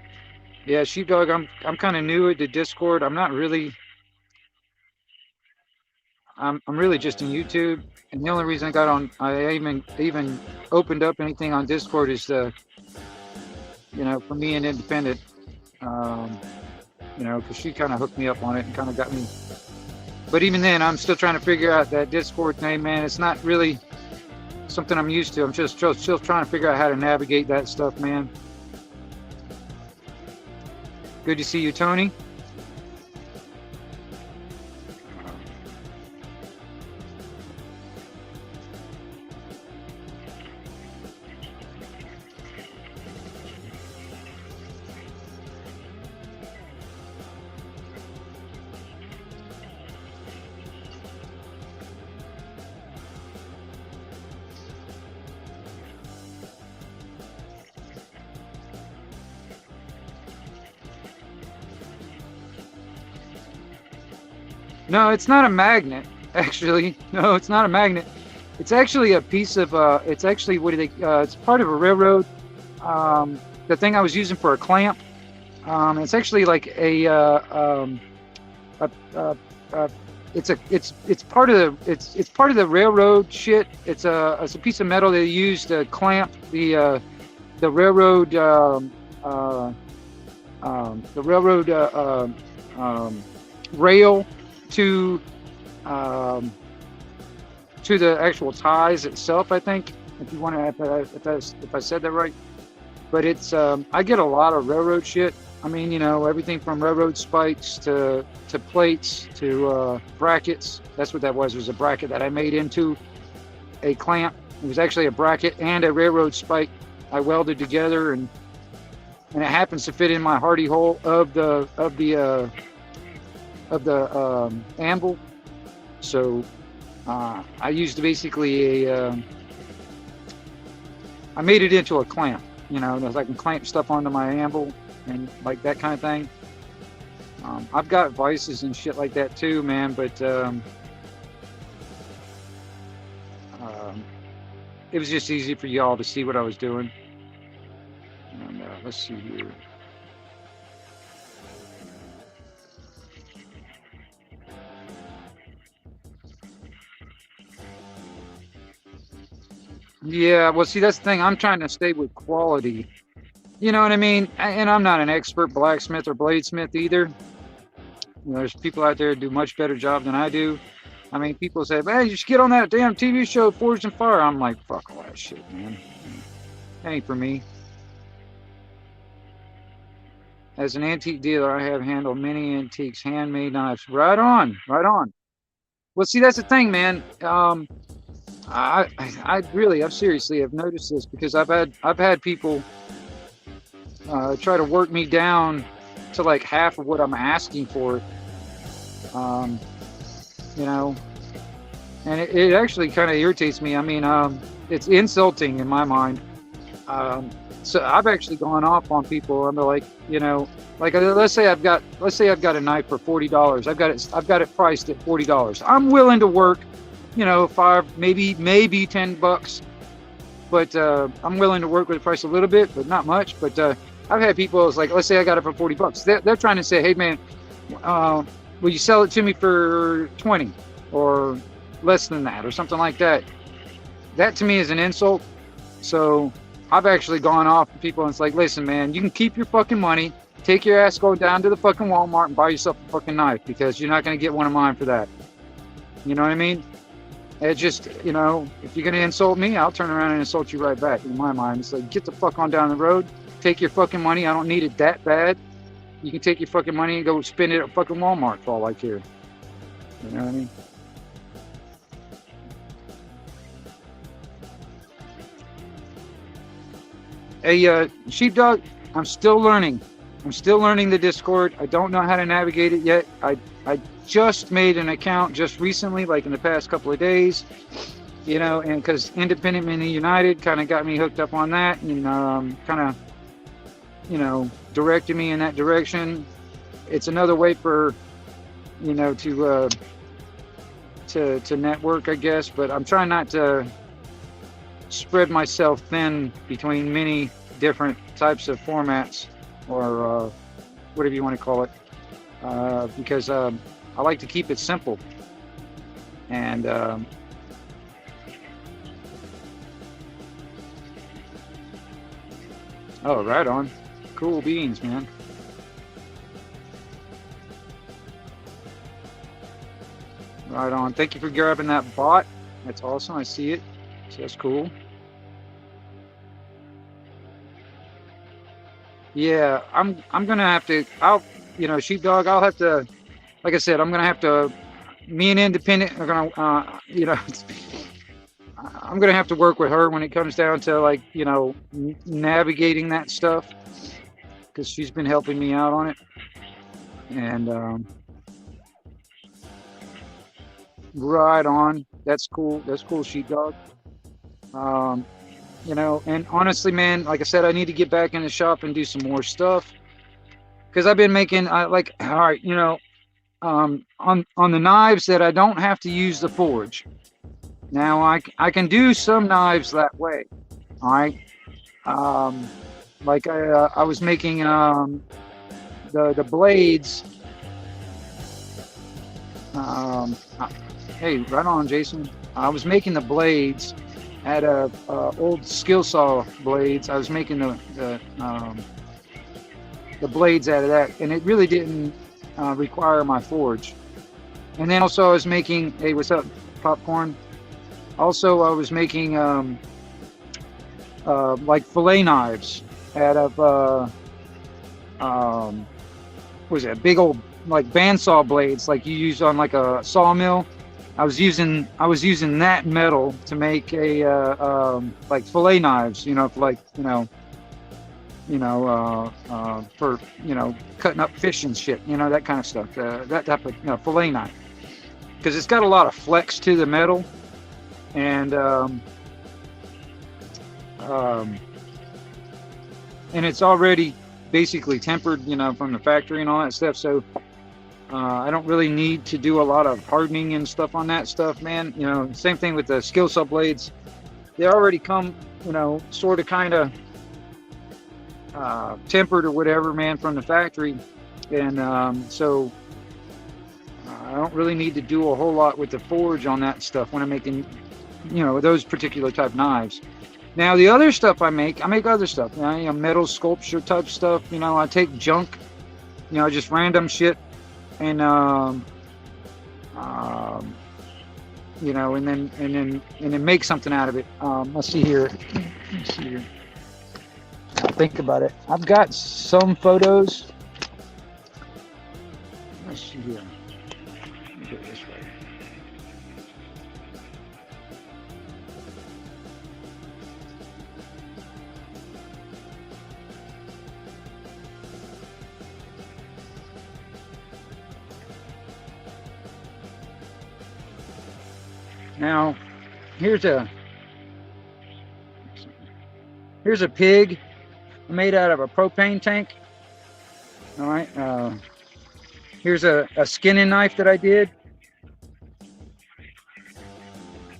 Yeah, Sheepdog, I'm kind of new at the Discord. I'm not really. I'm really just in YouTube, and the only reason I even opened up anything on Discord is for me and independent. Because she kind of hooked me up on it and kind of got me. But even then, I'm still trying to figure out that Discord thing, man. It's not really something I'm used to. I'm just still trying to figure out how to navigate that stuff, man. Good to see you, Tony. No, it's not a magnet, actually. No, it's not a magnet. It's actually a piece of, it's actually, it's part of a railroad. The thing I was using for a clamp. It's actually like it's part of the railroad shit. It's a piece of metal they use to clamp the railroad, rail to the actual ties itself, I think, if you want to, if I said that right. But it's I get a lot of railroad shit. I mean, everything from railroad spikes to plates to brackets. That's what that was a bracket that I made into a clamp. It was actually a bracket and a railroad spike I welded together, and it happens to fit in my hardy hole of the anvil. So I used basically I made it into a clamp, I can clamp stuff onto my anvil and like that kind of thing. I've got vices and shit like that too, man, but it was just easy for y'all to see what I was doing. And let's see here. Yeah, well, see, that's the thing. I'm trying to stay with quality. You know what I mean? And I'm not an expert blacksmith or bladesmith either. There's people out there who do much better job than I do. I mean, people say, man, you should get on that damn TV show, Forged in Fire. I'm like, fuck all that shit, man. That ain't for me. As an antique dealer, I have handled many antiques, handmade knives. Right on, right on. Well, see, that's the thing, man. I've seriously have noticed this because I've had people try to work me down to like half of what I'm asking for. you know, and it actually kind of irritates me. I mean, it's insulting in my mind. Um, so I've actually gone off on people. I'm like, you know, like let's say I've got a knife for $40. I've got it priced at $40. I'm willing to work, you know, five, maybe $10, but I'm willing to work with the price a little bit, but not much. But I've had people, it's like, let's say I got it for $40. They're trying to say, hey man, uh, will you sell it to me for 20 or less than that or something like that? That to me is an insult. So I've actually gone off to people and it's like, listen, man, you can keep your fucking money, take your ass, go down to the fucking Walmart and buy yourself a fucking knife because you're not going to get one of mine for that. You know what I mean? It just, you know, if you're going to insult me, I'll turn around and insult you right back. In my mind, it's like, get the fuck on down the road, take your fucking money. I don't need it that bad. You can take your fucking money and go spend it at fucking Walmart for all I care. You know what I mean? Hey, Sheepdog, I'm still learning. I'm still learning the Discord. I don't know how to navigate it yet. I just made an account just recently, like in the past couple of days, you know, and because Independent Mini United kind of got me hooked up on that and kind of, you know, directed me in that direction. It's another way for, you know, to network, I guess, but I'm trying not to spread myself thin between many different types of formats or whatever you want to call it, because I like to keep it simple. And oh, right on. Cool beans, man. Right on. Thank you for grabbing that bot. That's awesome. I see it. So that's cool. Yeah, I'm gonna have to. You know, Sheepdog. I'll have to. Like I said, I'm gonna have to. Me and Independent are gonna, you know, I'm gonna have to work with her when it comes down to like, you know, navigating that stuff because she's been helping me out on it. And right on. That's cool. That's cool, Sheepdog. Um, you know, and honestly, man, like I said, I need to get back in the shop and do some more stuff because I've been making, like, all right, you know, on the knives that I don't have to use the forge. Now I can do some knives that way. All right. Um, like I was making the blades. Uh, hey, right on, Jason. I was making the blades at a old skill saw blades. I was making the blades out of that, and it really didn't require my forge. And then also I was making, hey, what's up, popcorn? Also, I was making like fillet knives out of what was that, big old like bandsaw blades like you use on like a sawmill. I was using that metal to make a like fillet knives, you know, for like, for, you know, cutting up fish and shit, you know, that kind of stuff. That type of, you know, fillet knife, because it's got a lot of flex to the metal, and it's already basically tempered, you know, from the factory and all that stuff. So I don't really need to do a lot of hardening and stuff on that stuff, man. You know, same thing with the skill saw blades. They already come, you know, sort of kind of tempered or whatever, man, from the factory. And so I don't really need to do a whole lot with the forge on that stuff when I'm making, you know, those particular type knives. Now the other stuff I make other stuff, you know, metal sculpture type stuff. You know, I take junk, you know, just random shit, and you know, and then make something out of it. Let's see here. Let's see here. I'll think about it. I've got some photos. Let's see here. Let me do it this way. Now, here's a pig made out of a propane tank. All right. Here's a skinning knife that I did.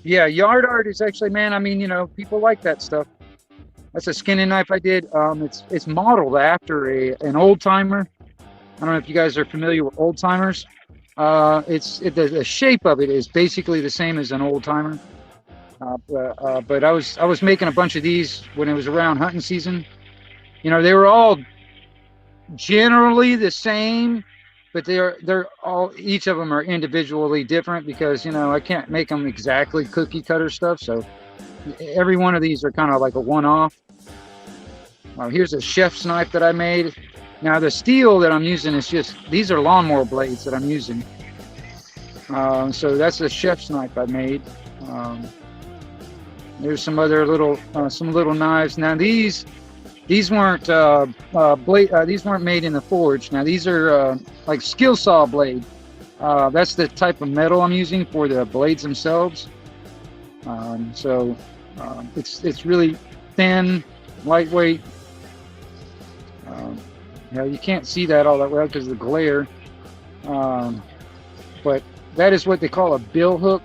Yeah, yard art is actually, man, I mean, people like that stuff. That's a skinning knife I did. It's modeled after an old timer. I don't know if you guys are familiar with old timers. The shape of it is basically the same as an old timer. But I was making a bunch of these when it was around hunting season. They were all generally the same, but they're all, each of them are individually different because I can't make them exactly cookie cutter stuff. So every one of these are kind of like a one-off. Here's a chef's knife that I made. Now the steel that I'm using is these are lawnmower blades that I'm using. So that's a chef's knife I made. There's some other little knives. Now these weren't these weren't made in the forge. Now these are like skill saw blade. That's the type of metal I'm using for the blades themselves. It's really thin, lightweight. You can't see that all that well because of the glare. But that is what they call a bill hook.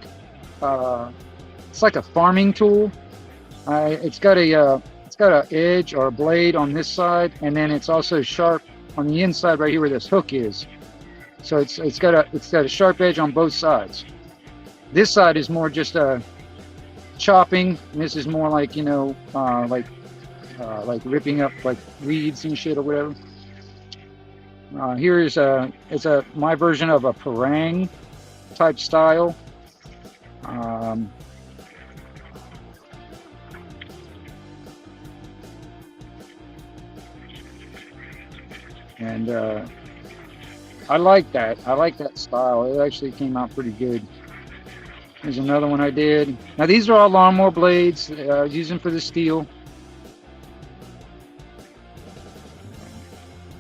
It's like a farming tool. It's got an edge or a blade on this side, and then it's also sharp on the inside right here where this hook is. So it's got a sharp edge on both sides. This side is more just chopping, and this is more like like ripping up like weeds and shit or whatever. Here is my version of a parang type style. And I like that. I like that style. It actually came out pretty good. There's another one I did. Now these are all lawnmower blades. I use them for the steel.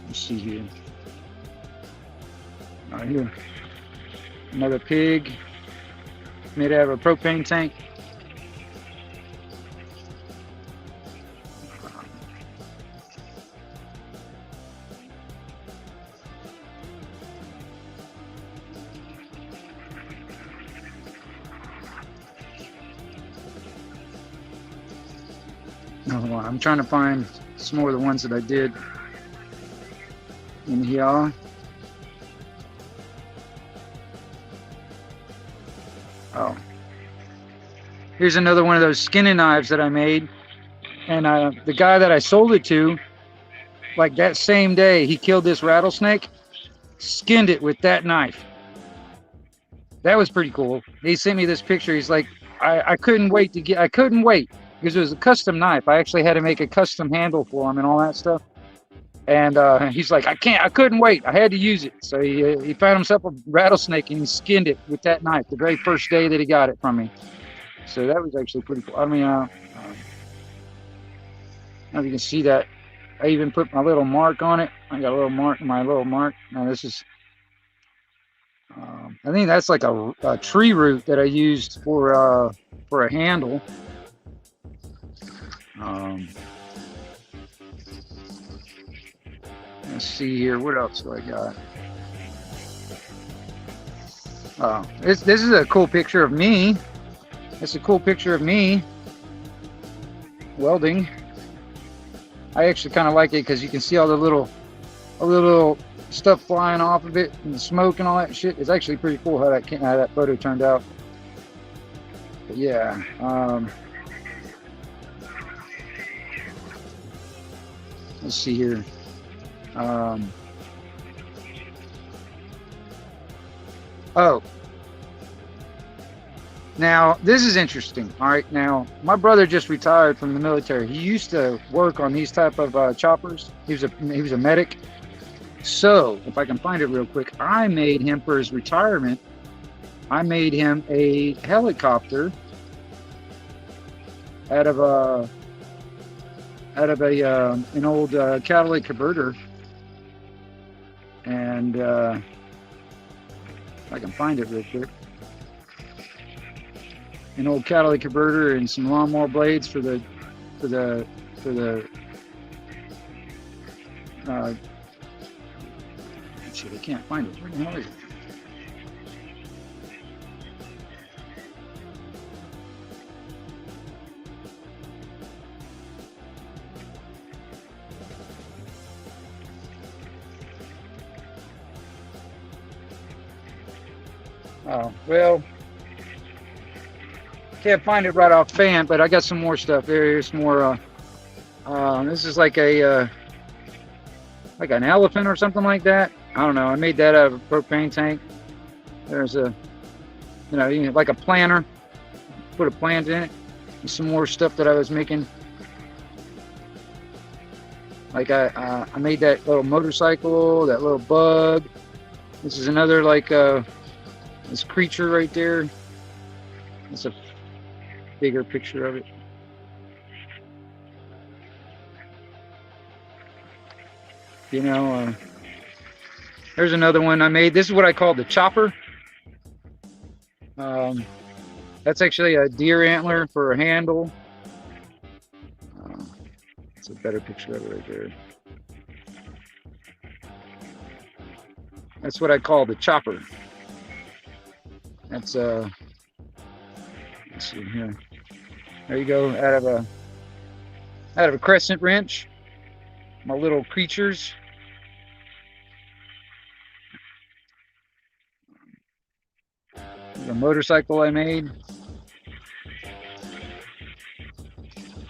Let's see here. Here, another pig made out of a propane tank. I'm trying to find some more of the ones that I did in here. Oh, here's another one of those skinning knives that I made, and the guy that I sold it to, like that same day he killed this rattlesnake, skinned it with that knife. That was pretty cool. He sent me this picture. He's like, I couldn't wait because it was a custom knife. I actually had to make a custom handle for him and all that stuff. And he's like, I couldn't wait. I had to use it. So he found himself a rattlesnake and he skinned it with that knife the very first day that he got it from me. So that was actually pretty cool. I mean, I don't know if you can see that. I even put my little mark on it. I got a little mark, my little mark. Now this is, I think that's like a tree root that I used for a handle. Let's see here. What else do I got? This is a cool picture of me. It's a cool picture of me welding. I actually kind of like it because you can see all the little stuff flying off of it and the smoke and all that shit. It's actually pretty cool how that photo turned out. But yeah. Let's see here. Oh, now this is interesting. All right, now my brother just retired from the military. He used to work on these type of choppers. He was a medic. So if I can find it real quick, I made him for his retirement. I made him a helicopter out of an old catalytic converter. And if I can find it real quick. an old catalytic converter and some lawnmower blades for the shit, I can't find it. Where the hell is it? Oh, well, can't find it right offhand, but I got some more stuff. There's more. This is like a like an elephant or something like that. I don't know. I made that out of a propane tank. There's a, you know, like a planter. Put a plant in it. And some more stuff that I was making. Like I made that little motorcycle, that little bug. This is another like this creature right there. It's a bigger picture of it. You know, there's another one I made. This is what I call the chopper. That's actually a deer antler for a handle. It's a better picture of it right there. That's what I call the chopper. That's let's see here. There you go. Out of a crescent wrench. My little creatures. There's a motorcycle I made.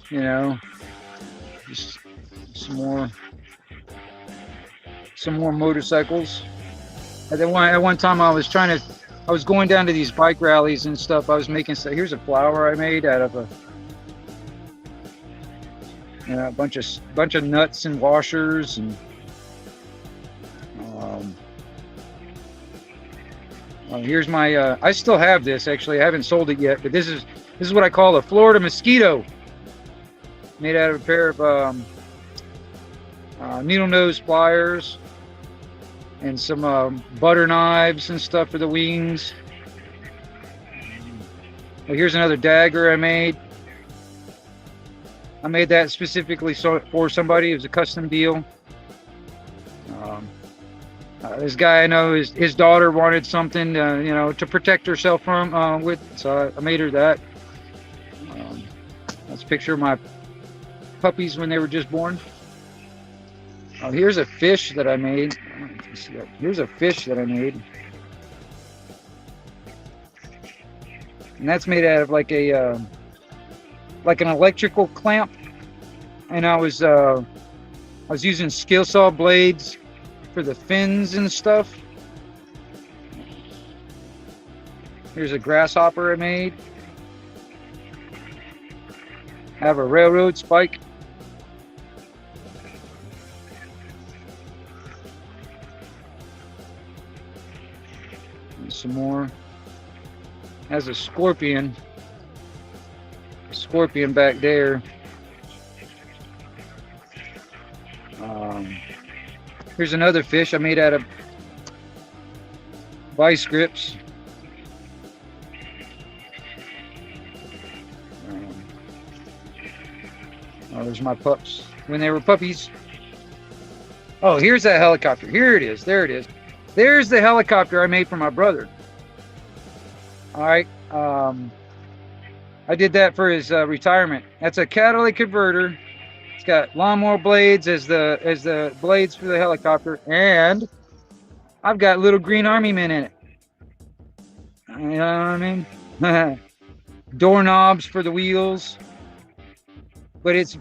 You know, just some more motorcycles. At one time I was going down to these bike rallies and stuff. I was making stuff. Here's a flower I made out of a bunch of nuts and washers and here's my I still have this actually. I haven't sold it yet, but this is what I call a Florida Mosquito, made out of a pair of needle nose pliers and some butter knives and stuff for the wings. Well, here's another dagger I made. I made that specifically for somebody. It was a custom deal. This guy I know, his daughter wanted something, to protect herself from with, so I made her that. That's a picture of my puppies when they were just born. Oh, here's a fish that I made. Here's a fish that I made, and that's made out of like an electrical clamp. And I was using skill saw blades for the fins and stuff. Here's a grasshopper I made. I have a railroad spike. And some more. Has a scorpion. Scorpion back there. Here's another fish I made out of vice grips. There's my pups when they were puppies. Oh, here's that helicopter. Here it is. There it is. There's the helicopter I made for my brother. All right. I did that for his retirement. That's a catalytic converter. It's got lawnmower blades as the blades for the helicopter, and I've got little green army men in it. You know what I mean? Doorknobs for the wheels. But it's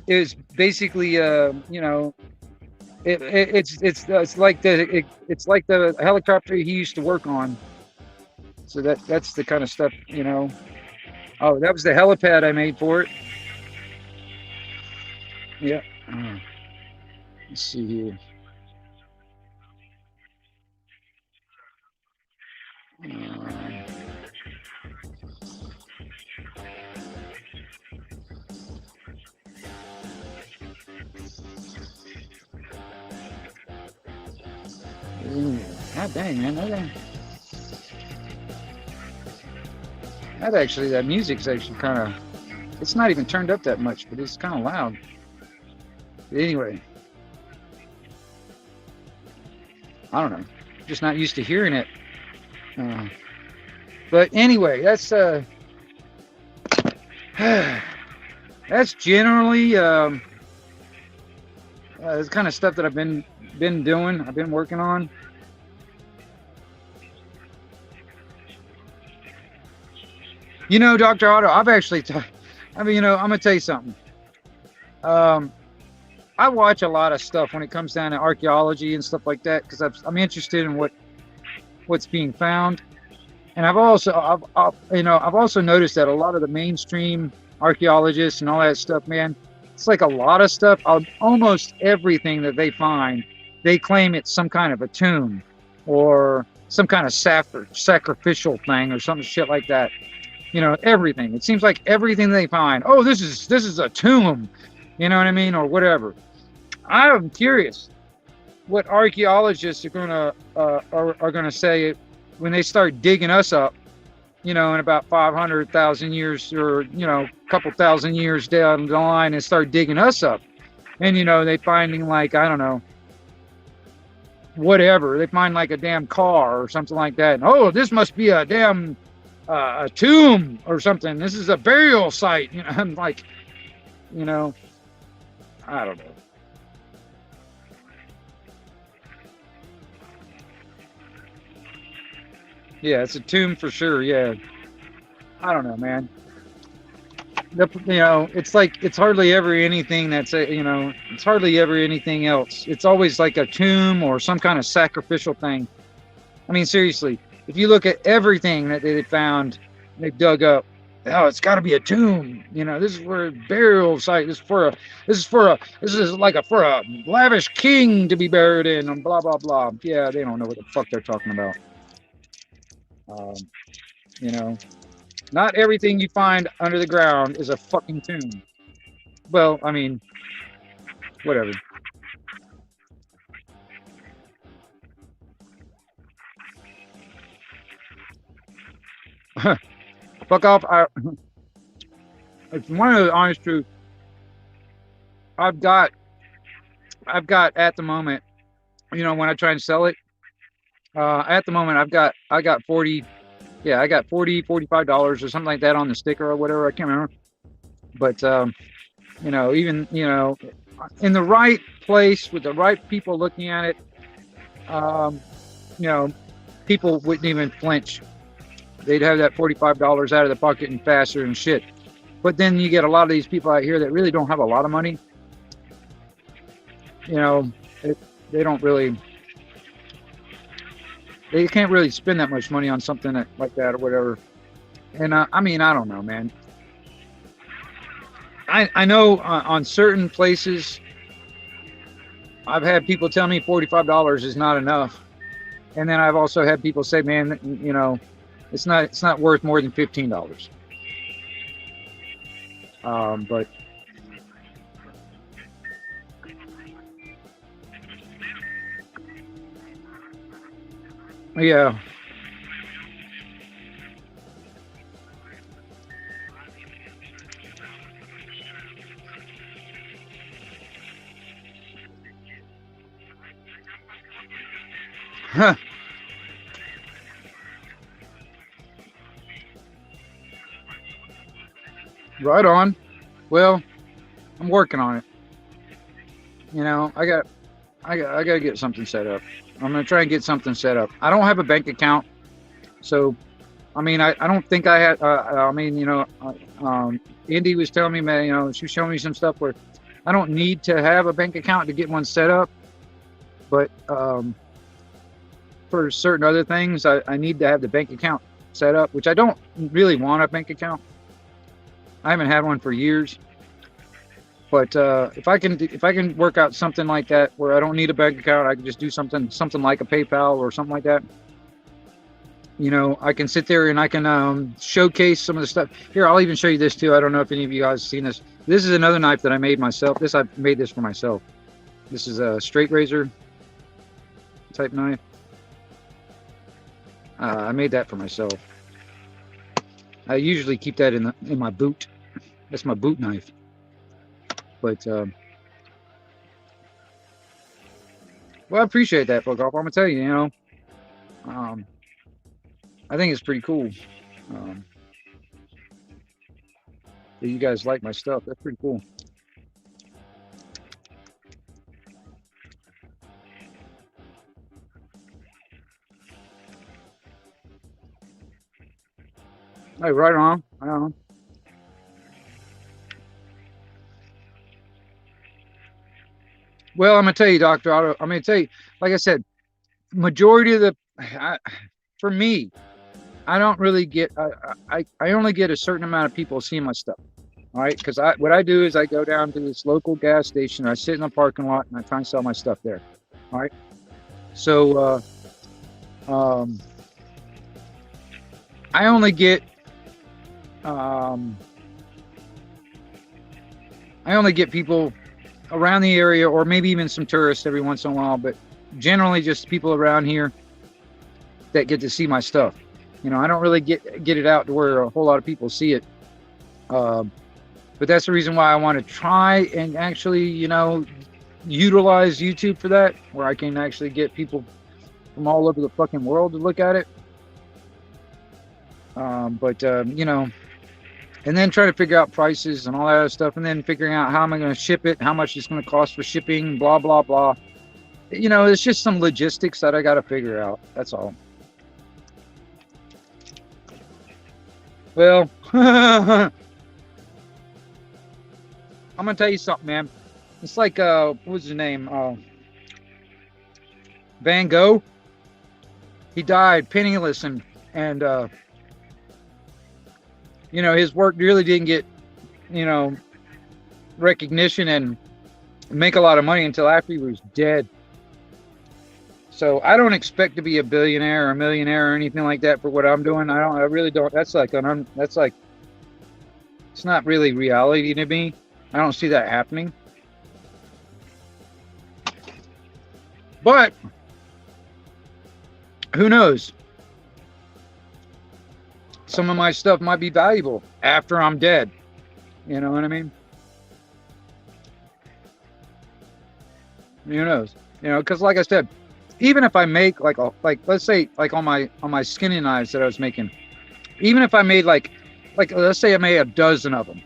basically it's like the helicopter he used to work on. So that's the kind of stuff, Oh, that was the helipad I made for it. Yeah. Let's see here. God dang, man. that music's actually kind of, it's not even turned up that much, but it's kind of loud. But anyway, I don't know. Just not used to hearing it. But anyway, that's that's generally the kind of stuff that I've been doing. I've been working on. You know, Dr. Otto, I've actually, I mean, you know, I'm gonna tell you something. Um, I watch a lot of stuff when it comes down to archaeology and stuff like that because I'm interested in what's being found. And I've also noticed that a lot of the mainstream archaeologists and all that stuff, man, it's like a lot of stuff. Almost everything that they find, they claim it's some kind of a tomb or some kind of sacrificial thing or some shit like that. You know, everything. It seems like everything they find, oh, this is a tomb. You know what I mean, or whatever. I'm curious what archaeologists are gonna say when they start digging us up, you know, in about 500,000 years or, you know, a couple thousand years down the line and start digging us up. And, you know, they finding like, I don't know, whatever. They find like a damn car or something like that. And, oh, this must be a damn a tomb or something. This is a burial site. You know, I'm like, you know, I don't know. Yeah, it's a tomb for sure. Yeah, I don't know, man. You know, it's like it's hardly ever anything that's you know, it's hardly ever anything else. It's always like a tomb or some kind of sacrificial thing. I mean, seriously, if you look at everything that they found, they dug up. Oh, it's got to be a tomb. You know, this is for a burial site. This is like for a lavish king to be buried in, and blah blah blah. Yeah, they don't know what the fuck they're talking about. Um, you know, not everything you find under the ground is a fucking tomb. Well, I mean, whatever. Fuck off. It's one of the honest truth. I've got, I've got at the moment, you know, when I try and sell it, at the moment, I got 40, yeah, I got 40, $45 or something like that on the sticker or whatever. I can't remember. But, you know, even, you know, in the right place with the right people looking at it, um, you know, people wouldn't even flinch. They'd have that $45 out of the pocket and faster and shit. But then you get a lot of these people out here that really don't have a lot of money. You know, they don't really, they can't really spend that much money on something like that or whatever. And I mean, I don't know, man. I know on certain places, I've had people tell me $45 is not enough. And then I've also had people say, man, you know, it's not worth more than $15. But yeah. Huh. Right on. Well, I'm working on it. You know, I got to get something set up. I'm gonna try and get something set up. I don't have a bank account, so I mean, I don't think I had. I mean, you know, Indy was telling me, man, you know, she was showing me some stuff where I don't need to have a bank account to get one set up, but for certain other things, I need to have the bank account set up, which I don't really want a bank account. I haven't had one for years. But if I can work out something like that where I don't need a bank account, I can just do something like a PayPal or something like that. You know, I can sit there and I can showcase some of the stuff. Here, I'll even show you this too. I don't know if any of you guys have seen this. This is another knife that I made myself. I made this for myself. This is a straight razor type knife. I made that for myself. I usually keep that in my boot. That's my boot knife. But well, I appreciate that, fuck off. I'm gonna tell you, um, I think it's pretty cool um, that you guys like my stuff. That's pretty cool. Hey, right on. Right on. Well, I'm gonna tell you, Doctor Otto. I'm gonna tell you, like I said, majority of for me, I don't really get. I only get a certain amount of people seeing my stuff. All right, because what I do is I go down to this local gas station. I sit in the parking lot and I try and sell my stuff there. All right. So I only get um, people around the area, or maybe even some tourists every once in a while, but generally just people around here that get to see my stuff. I don't really get it out to where a whole lot of people see it. But that's the reason why I want to try and actually, utilize YouTube for that, where I can actually get people from all over the fucking world to look at it. And then try to figure out prices and all that other stuff, and then figuring out how am I going to ship it, how much it's going to cost for shipping, blah, blah, blah. It's just some logistics that I got to figure out. That's all. Well, I'm going to tell you something, man. It's like, what was his name? Van Gogh. He died penniless, and his work really didn't get, recognition and make a lot of money until after he was dead. So I don't expect to be a billionaire or a millionaire or anything like that for what I'm doing. I really don't. That's like, it's not really reality to me. I don't see that happening. But who knows? Some of my stuff might be valuable after I'm dead. You know what I mean? Who knows? Because like I said, even if I make let's say like on my skinny knives that I was making, even if I made like let's say I made a dozen of them,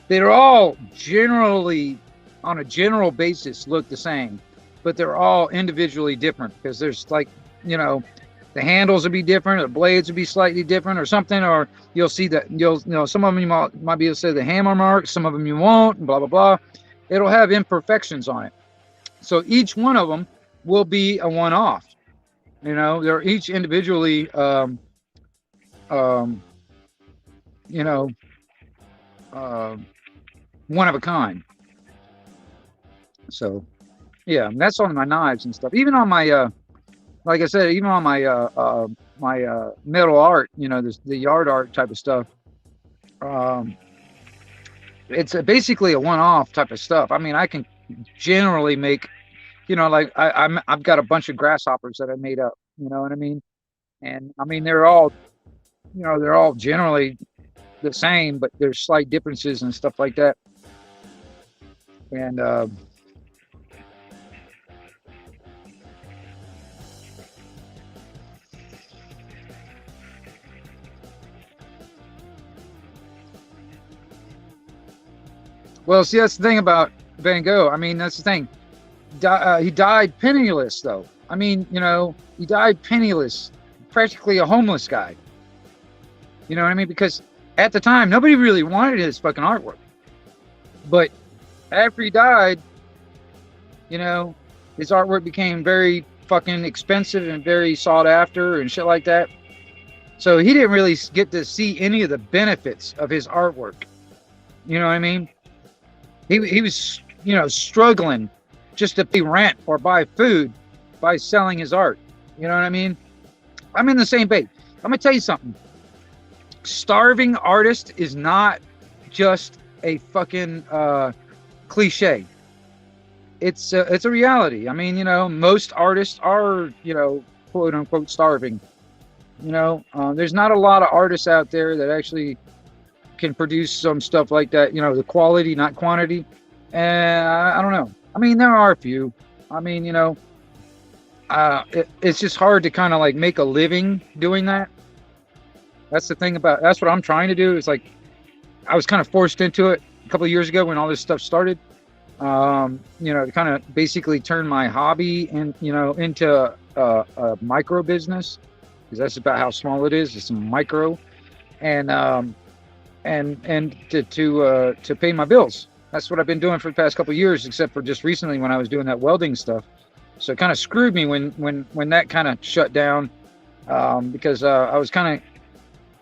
they're all generally on a general basis look the same, but they're all individually different because there's the handles would be different, the blades would be slightly different or something, or you'll see that some of them you might be able to say the hammer mark, some of them you won't, blah blah blah. It'll have imperfections on it, so each one of them will be a one-off. They're each individually one of a kind. So yeah, that's on my knives and stuff, even on my like I said, even on my metal art, the yard art type of stuff. It's basically a one-off type of stuff. I mean, I can generally make, like I've got a bunch of grasshoppers that I made up. You know what I mean? And I mean they're all generally the same, but there's slight differences and stuff like that. And well, see, that's the thing about Van Gogh. I mean, that's the thing. He died penniless, though. I mean, he died penniless, practically a homeless guy. You know what I mean? Because at the time, nobody really wanted his fucking artwork. But after he died, his artwork became very fucking expensive and very sought after and shit like that. So he didn't really get to see any of the benefits of his artwork. You know what I mean? He was, struggling just to pay rent or buy food by selling his art. You know what I mean? I'm in the same boat. I'm gonna tell you something. Starving artist is not just a fucking cliche. It's a reality. I mean, most artists are, quote unquote starving. There's not a lot of artists out there that actually can produce some stuff like that. The quality, not quantity. And I don't know. I mean, there are a few. I mean, it's just hard to kind of like make a living doing that. That's the thing about. That's what I'm trying to do. Is like I was kind of forced into it a couple of years ago when all this stuff started. To kind of basically turn my hobby and into a micro business, because that's about how small it is. It's micro, and to pay my bills. That's what I've been doing for the past couple of years, except for just recently when I was doing that welding stuff. So it kind of screwed me when that kind of shut down, because I was kind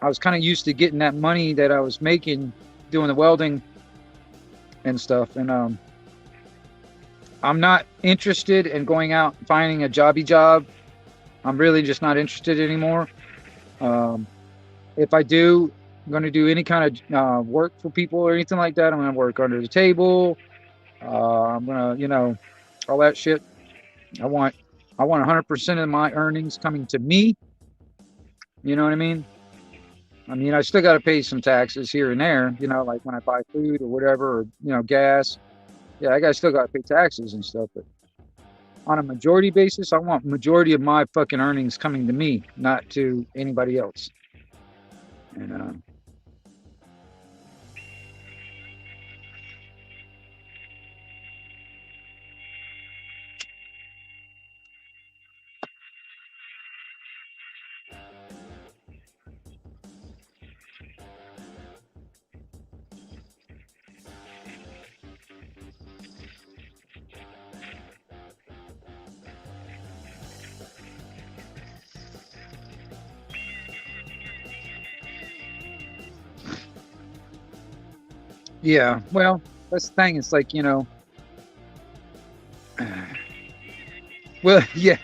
of used to getting that money that I was making doing the welding and stuff, and I'm not interested in going out and finding a job. I'm really just not interested anymore. If I do, I'm going to do any kind of work for people or anything like that. I'm going to work under the table. I'm going to, all that shit. I want 100% of my earnings coming to me. You know what I mean? I mean, I still got to pay some taxes here and there, like when I buy food or whatever, or, gas. Yeah, still got to pay taxes and stuff. But on a majority basis, I want majority of my fucking earnings coming to me, not to anybody else. And yeah, well, that's the thing. It's like, well, yeah,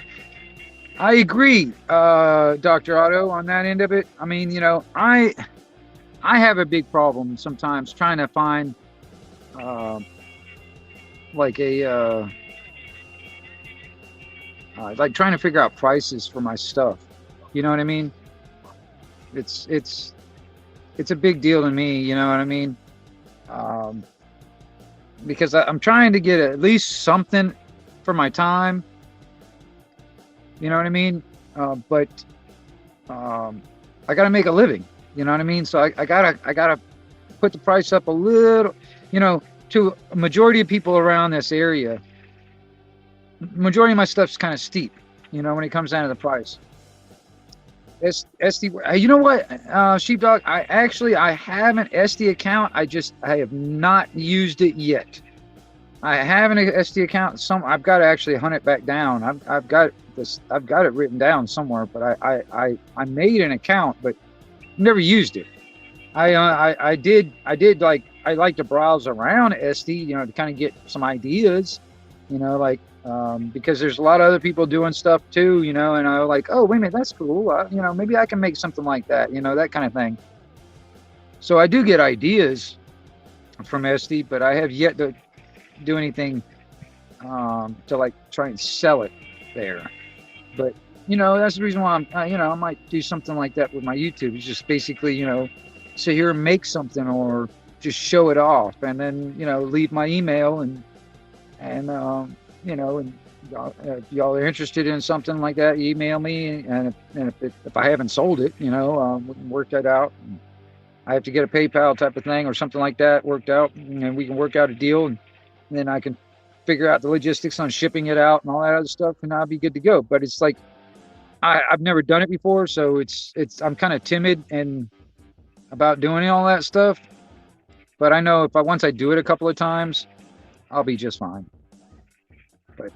I agree, Dr. Otto, on that end of it. I mean, I have a big problem sometimes trying to find uh, like like trying to figure out prices for my stuff. You know what I mean? It's it's it's a big deal to me. You know what I mean? Um, because I'm trying to get at least something for my time. You know what I mean? But I got to make a living. You know what I mean? So I gotta put the price up a little. To a majority of people around this area, majority of my stuff's kind of steep. When it comes down to the price. SD, you know what, Sheepdog? I have an SD account. I have not used it yet. I have an SD account. I've got to actually hunt it back down. I've got it written down somewhere. But I made an account, but never used it. I did like I like to browse around SD, to kind of get some ideas, like because there's a lot of other people doing stuff too, and I was like, oh wait a minute, that's cool. Maybe I can make something like that, that kind of thing. So I do get ideas from SD, but I have yet to do anything to like try and sell it there. But that's the reason why I might do something like that with my YouTube. It's just basically sit here and make something or just show it off, and then leave my email and if y'all are interested in something like that, email me, and if I haven't sold it, we can work that out. I have to get a PayPal type of thing or something like that worked out, and we can work out a deal, and then I can figure out the logistics on shipping it out and all that other stuff, and I'll be good to go. But it's like I've never done it before, so I'm kind of timid and about doing all that stuff. But I know once I do it a couple of times, I'll be just fine. But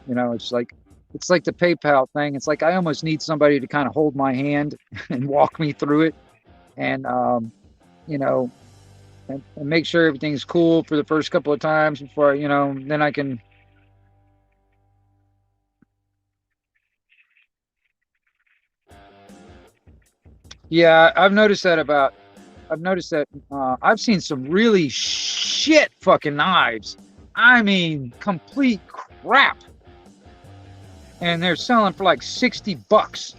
it's like the PayPal thing. It's like I almost need somebody to kind of hold my hand and walk me through it, and and make sure everything's cool for the first couple of times before then I can. Yeah, I've noticed that I've seen some really shit fucking knives. I mean, complete crap. And they're selling for like $60.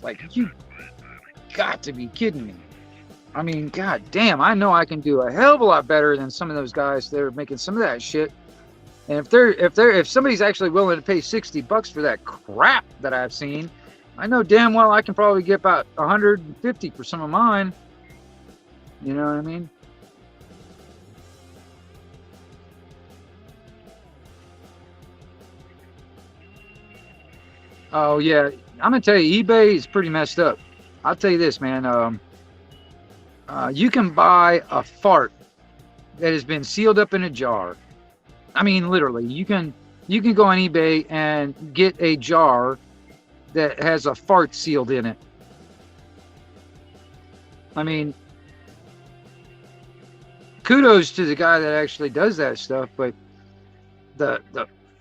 $60. Like, you got to be kidding me. I mean, god damn, I know I can do a hell of a lot better than some of those guys that are making some of that shit. And if somebody's actually willing to pay $60 for that crap that I've seen, I know damn well I can probably get about 150 for some of mine. You know what I mean? Oh yeah, I'm gonna tell you, eBay is pretty messed up. I'll tell you this, man. You can buy a fart that has been sealed up in a jar. I mean, literally, you can go on eBay and get a jar that has a fart sealed in it. I mean, kudos to the guy that actually does that stuff, but the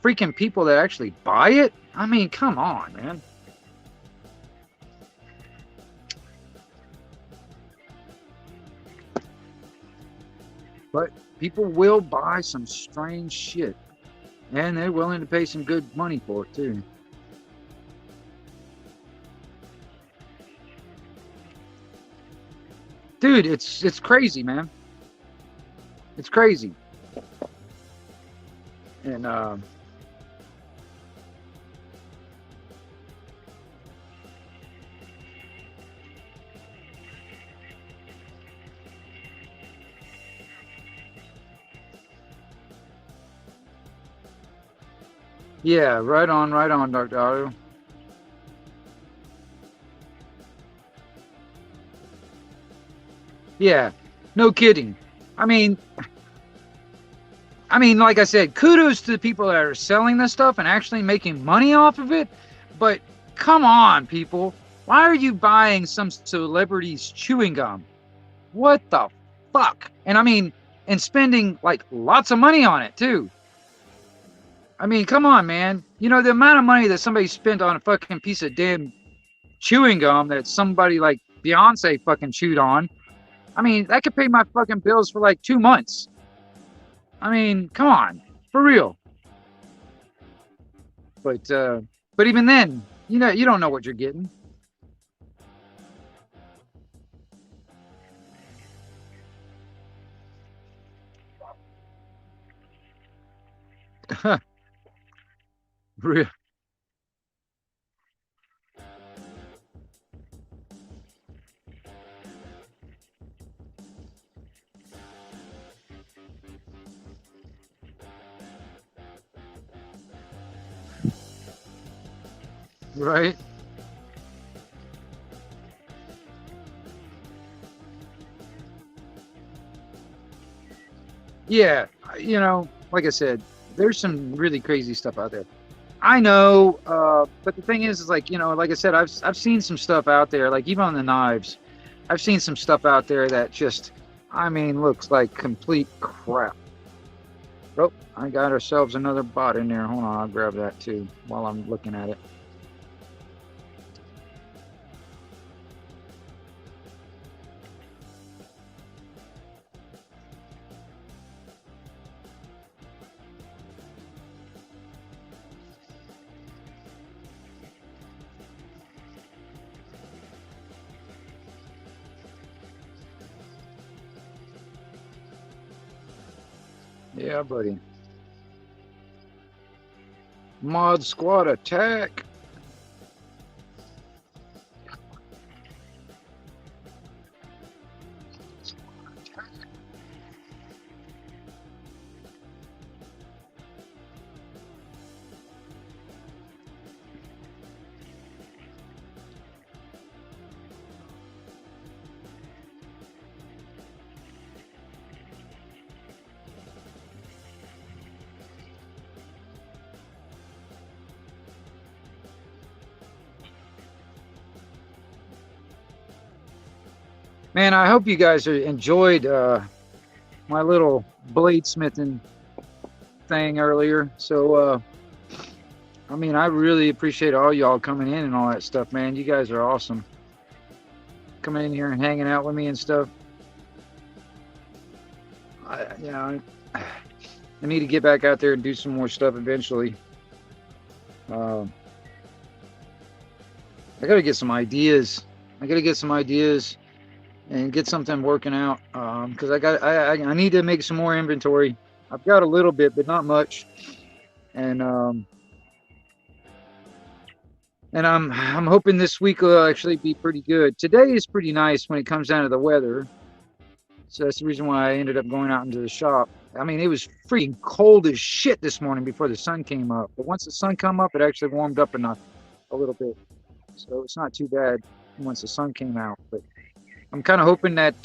freaking people that actually buy it, I mean, come on, man. But people will buy some strange shit, and they're willing to pay some good money for it too. Dude, it's crazy, man. It's crazy. And yeah, right on, Dr. Otto. Yeah, no kidding. I mean, like I said, kudos to the people that are selling this stuff and actually making money off of it. But come on, people. Why are you buying some celebrity's chewing gum? What the fuck? And I mean, and spending like lots of money on it too. I mean, come on, man. You know, the amount of money that somebody spent on a fucking piece of damn chewing gum that somebody like Beyonce fucking chewed on. I mean, that could pay my fucking bills for like 2 months. I mean, come on, for real. But even then, you know, you don't know what you're getting. Real, right? Yeah, you know, like I said, there's some really crazy stuff out there. I know, but the thing is like, you know, like I said, I've seen some stuff out there, like even on the knives, I've seen some stuff out there that just, I mean, looks like complete crap. Oh, I got ourselves another bot in there. Hold on, I'll grab that too while I'm looking at it. Yeah, buddy. Mod squad attack. Man, I hope you guys enjoyed my little bladesmithing thing earlier. So, I mean, I really appreciate all y'all coming in and all that stuff, man. You guys are awesome. Coming in here and hanging out with me and stuff. You know, I need to get back out there and do some more stuff eventually. Uh, I gotta get some ideas. I gotta get some ideas and get something working out. Because I need to make some more inventory. I've got a little bit, but not much. And I'm hoping this week will actually be pretty good. Today is pretty nice when it comes down to the weather. So that's the reason why I ended up going out into the shop. I mean, it was freaking cold as shit this morning before the sun came up. But once the sun come up, it actually warmed up enough a little bit. So it's not too bad once the sun came out. But I'm kind of hoping that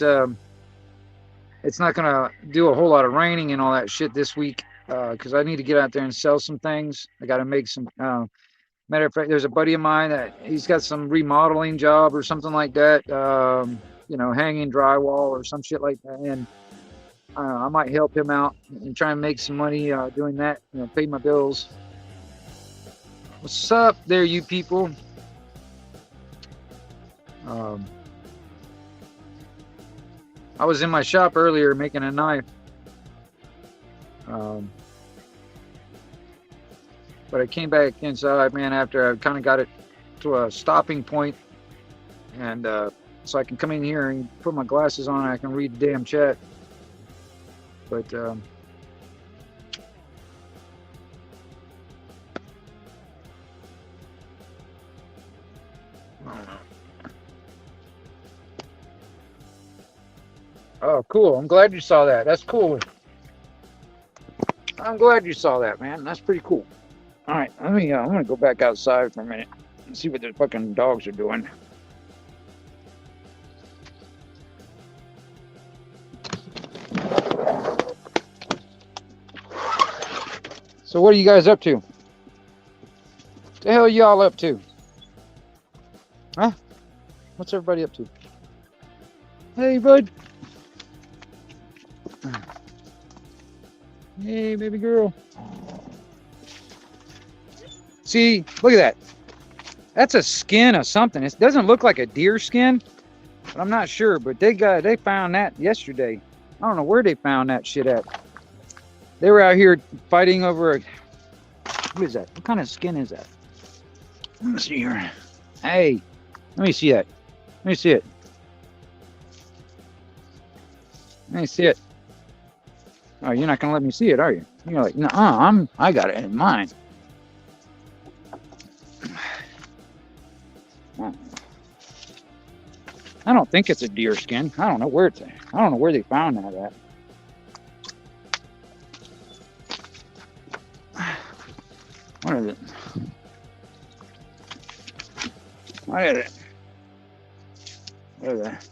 it's not going to do a whole lot of raining and all that shit this week because I need to get out there and sell some things. I got to make some. Matter of fact, there's a buddy of mine that he's got some remodeling job or something like that. Hanging drywall or some shit like that. And I might help him out and try and make some money doing that. Pay my bills. What's up there, you people? I was in my shop earlier making a knife. But I came back inside, man, after I kind of got it to a stopping point. And so I can come in here and put my glasses on and I can read the damn chat. But oh, cool. I'm glad you saw that. That's cool. I'm glad you saw that, man. That's pretty cool. All right, I'm gonna go back outside for a minute and see what the fucking dogs are doing. So what are you guys up to? What the hell are y'all up to? Huh? What's everybody up to? Hey, bud. Hey, baby girl. See, look at that. That's a skin of something. It doesn't look like a deer skin, but I'm not sure. But they found that yesterday. I don't know where they found that shit at. They were out here fighting over what is that? What kind of skin is that? Let me see here. Hey, let me see that. Let me see it. Let me see it. Oh, you're not gonna let me see it, are you? You're like, no, I got it in mind. I don't think it's a deer skin. I don't know where it's at. I don't know where they found that at. What is it? What is it? What is that?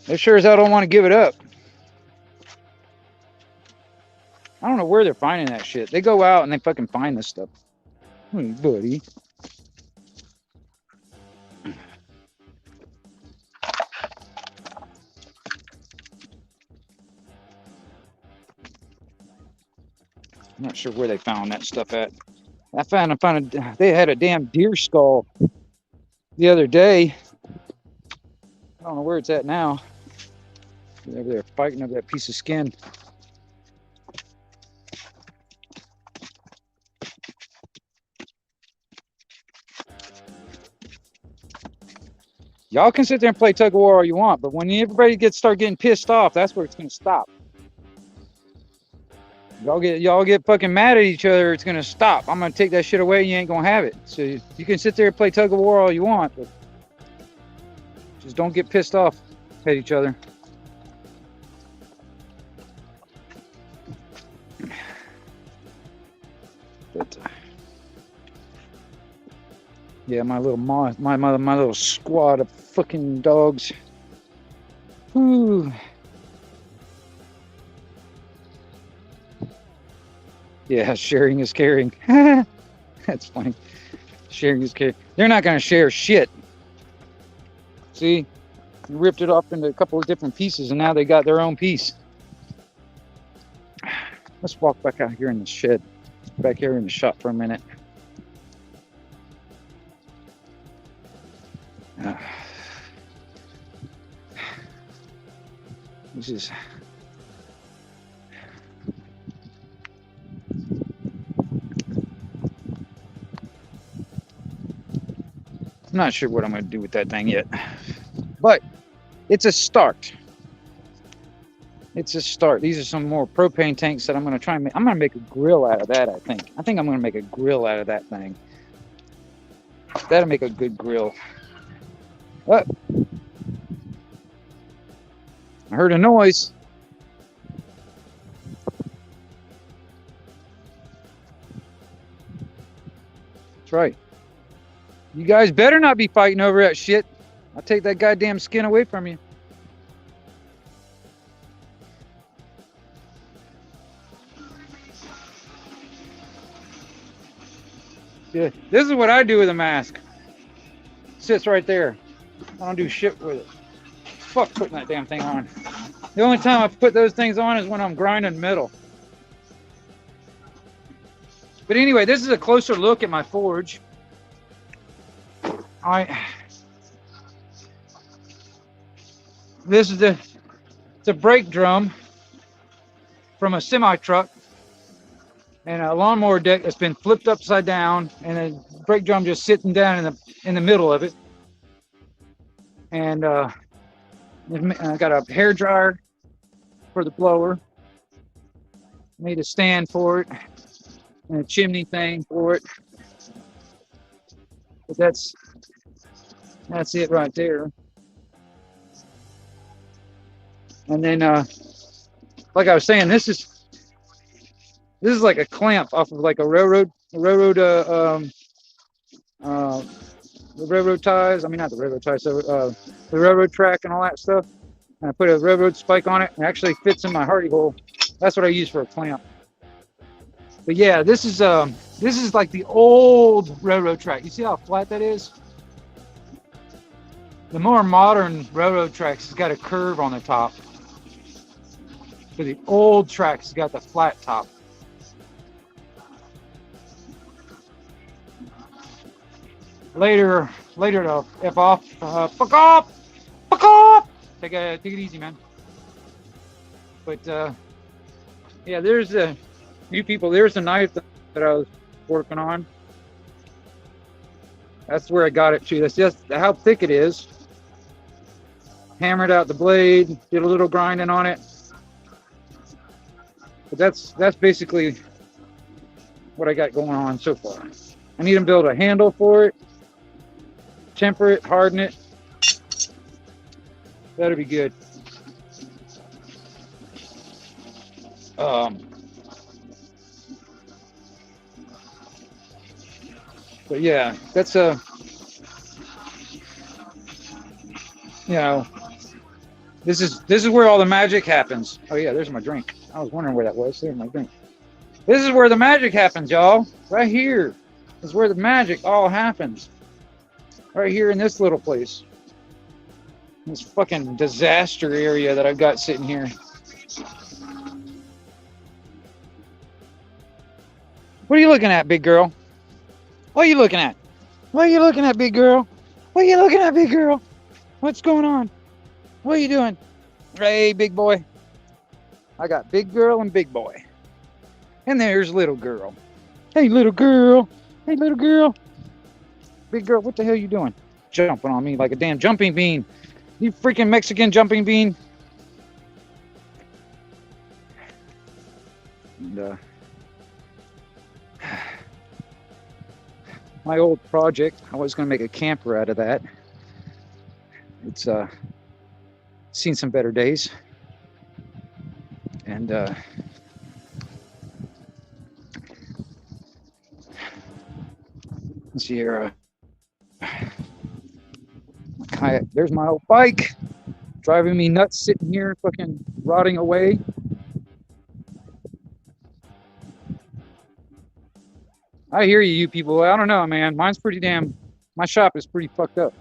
They sure as hell don't want to give it up. I don't know where they're finding that shit. They go out and they fucking find this stuff. Hey, buddy. I'm not sure where they found that stuff at. They had a damn deer skull the other day. I don't know where it's at now. They're fighting over that piece of skin. Y'all can sit there and play tug of war all you want, but when everybody start getting pissed off, that's where it's gonna stop. Y'all get fucking mad at each other, it's gonna stop. I'm gonna take that shit away, you ain't gonna have it. So you can sit there and play tug of war all you want, but just don't get pissed off at each other. But yeah, my little squad of fucking dogs. Whew. Yeah, sharing is caring. That's funny. Sharing is caring. They're not gonna share shit. See, you ripped it off into a couple of different pieces, and now they got their own piece. Let's walk back out here in the shed, back here in the shop for a minute. This is. I'm not sure what I'm going to do with that thing yet, but it's a start. It's a start. These are some more propane tanks that I'm going to try and make. I'm going to make a grill out of that, I think. I think I'm going to make a grill out of that thing. That'll make a good grill. What? I heard a noise. That's right. You guys better not be fighting over that shit. I'll take that goddamn skin away from you. Yeah, this is what I do with a mask. Sits right there. I don't do shit with it. Fuck putting that damn thing on. The only time I put those things on is when I'm grinding metal. But anyway, this is a closer look at my forge. This is it's a brake drum from a semi truck and a lawnmower deck that's been flipped upside down, and a brake drum just sitting down in the middle of it. And I got a hair dryer for the blower. Made a stand for it and a chimney thing for it. But that's it right there. And then, like I was saying, this is like a clamp off of like a railroad the railroad ties. I mean, not the railroad ties, so the railroad track and all that stuff. And I put a railroad spike on it, and it actually fits in my hardy hole. That's what I use for a clamp. But yeah, this is like the old railroad track. You see how flat that is? The more modern railroad tracks has got a curve on the top. But the old tracks has got the flat top. Later to F off. Fuck off! Fuck off! Take it easy, man. But yeah, there's you people. There's the knife that I was working on. That's where I got it to. That's just how thick it is. Hammered out the blade, did a little grinding on it. But that's basically what I got going on so far. I need to build a handle for it, temper it, harden it. That'll be good. But yeah, that's you know, this is where all the magic happens. Oh yeah, there's my drink. I was wondering where that was. There's my drink. This is where the magic happens, y'all. Right here is where the magic all happens. Right here in this little place. This fucking disaster area that I've got sitting here. What are you looking at, big girl? What are you looking at? What are you looking at, big girl? What are you looking at, big girl? What's going on? What are you doing? Hey, big boy. I got big girl and big boy. And there's little girl. Hey, little girl. Hey, little girl. Big girl, what the hell are you doing? Jumping on me like a damn jumping bean. You freaking Mexican jumping bean. And, my old project, I was going to make a camper out of that. It's seen some better days. And let's see here. There's my old bike, driving me nuts, sitting here, fucking rotting away. I hear you people. I don't know, man. Mine's pretty damn. My shop is pretty fucked up.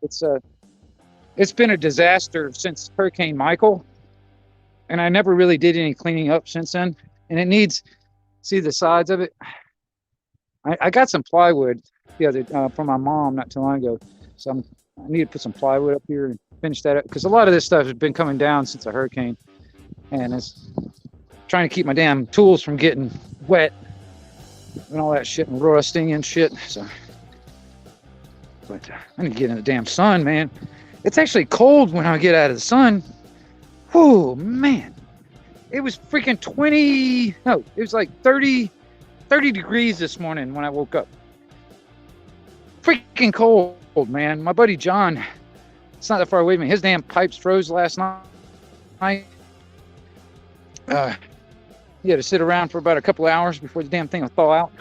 It's been a disaster since Hurricane Michael, and I never really did any cleaning up since then. And it needs, see the sides of it. I got some plywood from my mom not too long ago, so I need to put some plywood up here and finish that up, because a lot of this stuff has been coming down since the hurricane, and it's trying to keep my damn tools from getting wet and all that shit and rusting and shit. So, But I need to get in the damn sun, man. It's actually cold when I get out of the sun. Whoa, man. It was freaking 20, no, it was like 30 degrees this morning when I woke up. Freaking cold, man. My buddy John, it's not that far away from me. His damn pipes froze last night. He had to sit around for about a couple of hours before the damn thing would thaw out.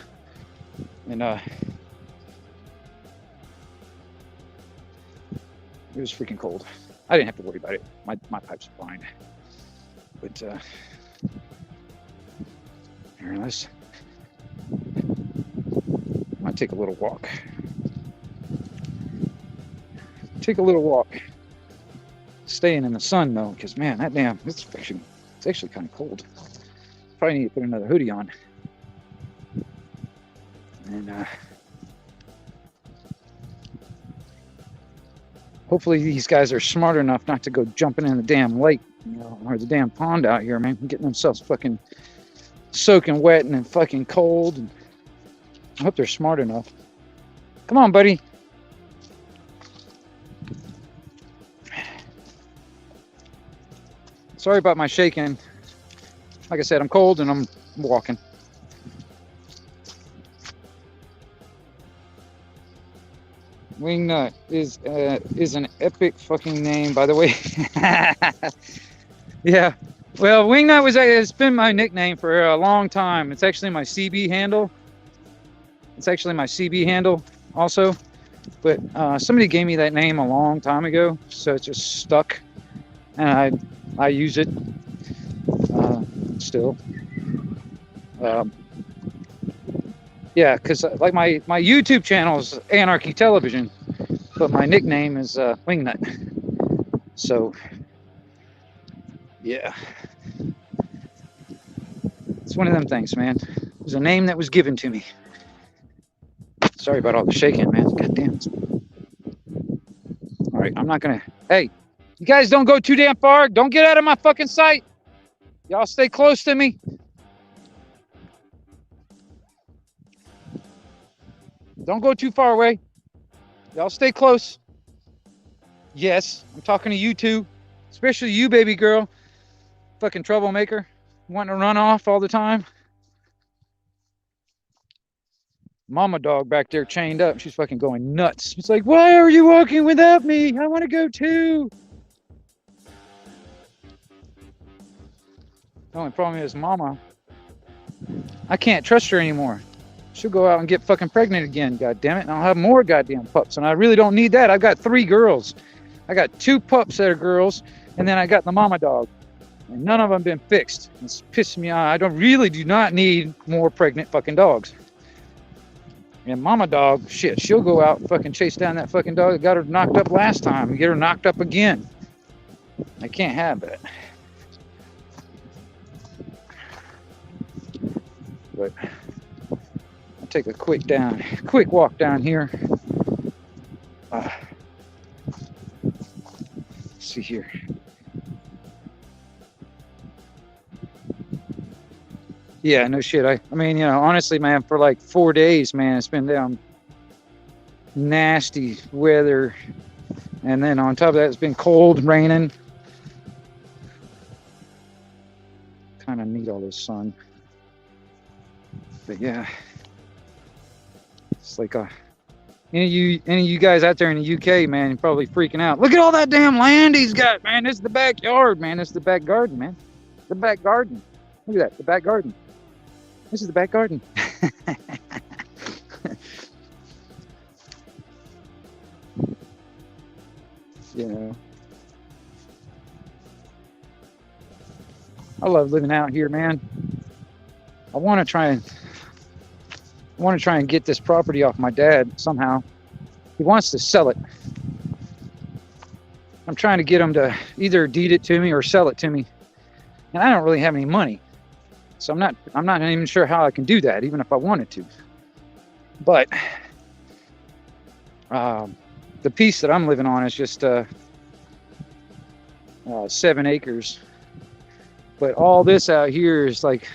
And it was freaking cold. I didn't have to worry about it. My pipes are fine. But here, let's might take a little walk. Take a little walk. Staying in the sun though, because man, that damn it's actually kind of cold. Probably need to put another hoodie on. And hopefully these guys are smart enough not to go jumping in the damn lake, you know, or the damn pond out here, man, getting themselves fucking soaking wet and fucking cold. And I hope they're smart enough. Come on, buddy. Sorry about my shaking. Like I said, I'm cold and I'm walking. Wingnut is an epic fucking name, by the way. Yeah. Well, Wingnut it's been my nickname for a long time. It's actually my CB handle. It's actually my CB handle also. But somebody gave me that name a long time ago, so it just stuck. And I use it still. Yeah, because like my YouTube channel is Anarchy Television, but my nickname is Wingnut. So yeah, it's one of them things, man. It was a name that was given to me. Sorry about all the shaking, man. God damn. All right, I'm not gonna. Hey, you guys don't go too damn far. Don't get out of my fucking sight. Y'all stay close to me. Don't go too far away. Y'all stay close. Yes, I'm talking to you too. Especially you, baby girl. Fucking troublemaker. Wanting to run off all the time. Mama dog back there chained up. She's fucking going nuts. She's like, why are you walking without me? I want to go too. The only problem is Mama. I can't trust her anymore. She'll go out and get fucking pregnant again, god damn it, and I'll have more goddamn pups, and I really don't need that. I've got 3 girls. I got 2 pups that are girls, and then I got the mama dog, and none of them been fixed. It's pissing me off. I do not need more pregnant fucking dogs. And mama dog, shit, she'll go out and fucking chase down that fucking dog that got her knocked up last time and get her knocked up again. I can't have that. But take a quick walk down here. Let's see here. Yeah, no shit. I mean, you know, honestly, man, for like 4 days, man, it's been down nasty weather, and then on top of that, it's been cold, raining. Kind of need all this sun, but yeah. It's like any of you guys out there in the UK, man, you're probably freaking out. Look at all that damn land he's got, man. This is the backyard, man. This is the back garden, man. The back garden. Look at that, the back garden. This is the back garden. You know, I love living out here, man. I want to try and get this property off my dad somehow. He wants to sell it. I'm trying to get him to either deed it to me or sell it to me. And I don't really have any money. So I'm not even sure how I can do that, even if I wanted to. But the piece that I'm living on is just 7 acres. But all this out here is like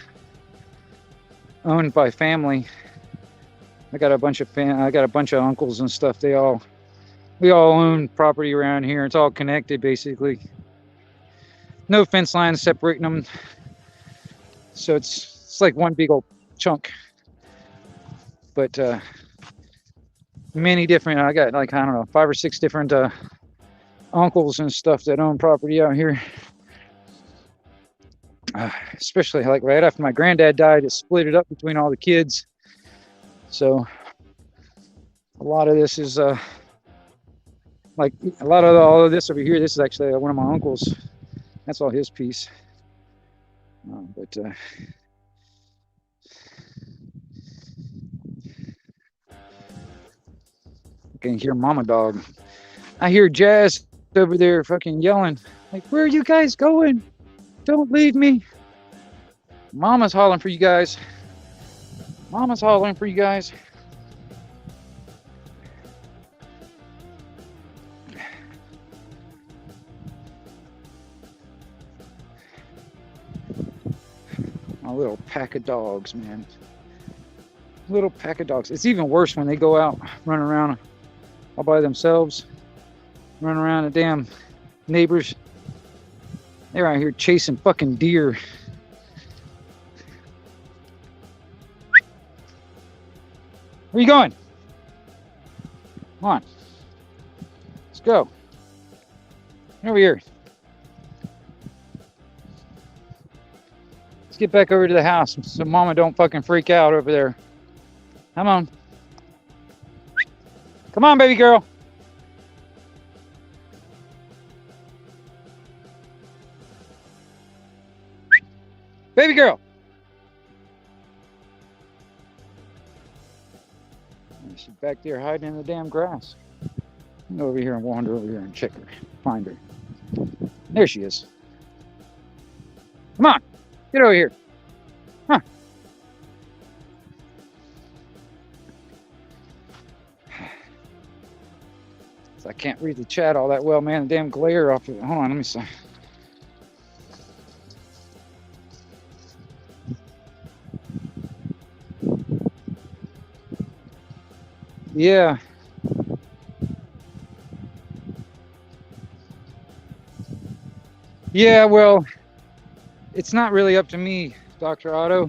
owned by family. I got a bunch of uncles and stuff. They all We all own property around here. It's all connected, basically. No fence lines separating them. So it's like one big old chunk. But many different, I got like, I don't know, 5 or 6 different uncles and stuff that own property out here. Especially like right after my granddad died, it split it up between all the kids. So a lot of this is like a lot of all of this over here. This is actually one of my uncles. That's all his piece. But I can hear Mama Dog. I hear Jazz over there fucking yelling, like, "Where are you guys going? Don't leave me." Mama's hollering for you guys. Mama's hollering for you guys. A little pack of dogs, man. Little pack of dogs. It's even worse when they go out, run around all by themselves, run around the damn neighbors. They're out here chasing fucking deer. Where you going? Come on. Let's go. Get over here. Let's get back over to the house so Mama don't fucking freak out over there. Come on. Come on, baby girl. Baby girl. She's back there hiding in the damn grass. Go over here and wander over here and check her. Find her. There she is. Come on. Get over here. Huh. I can't read the chat all that well, man. The damn glare off of it. Hold on, let me see. Yeah. Yeah, well, it's not really up to me, Dr. Otto.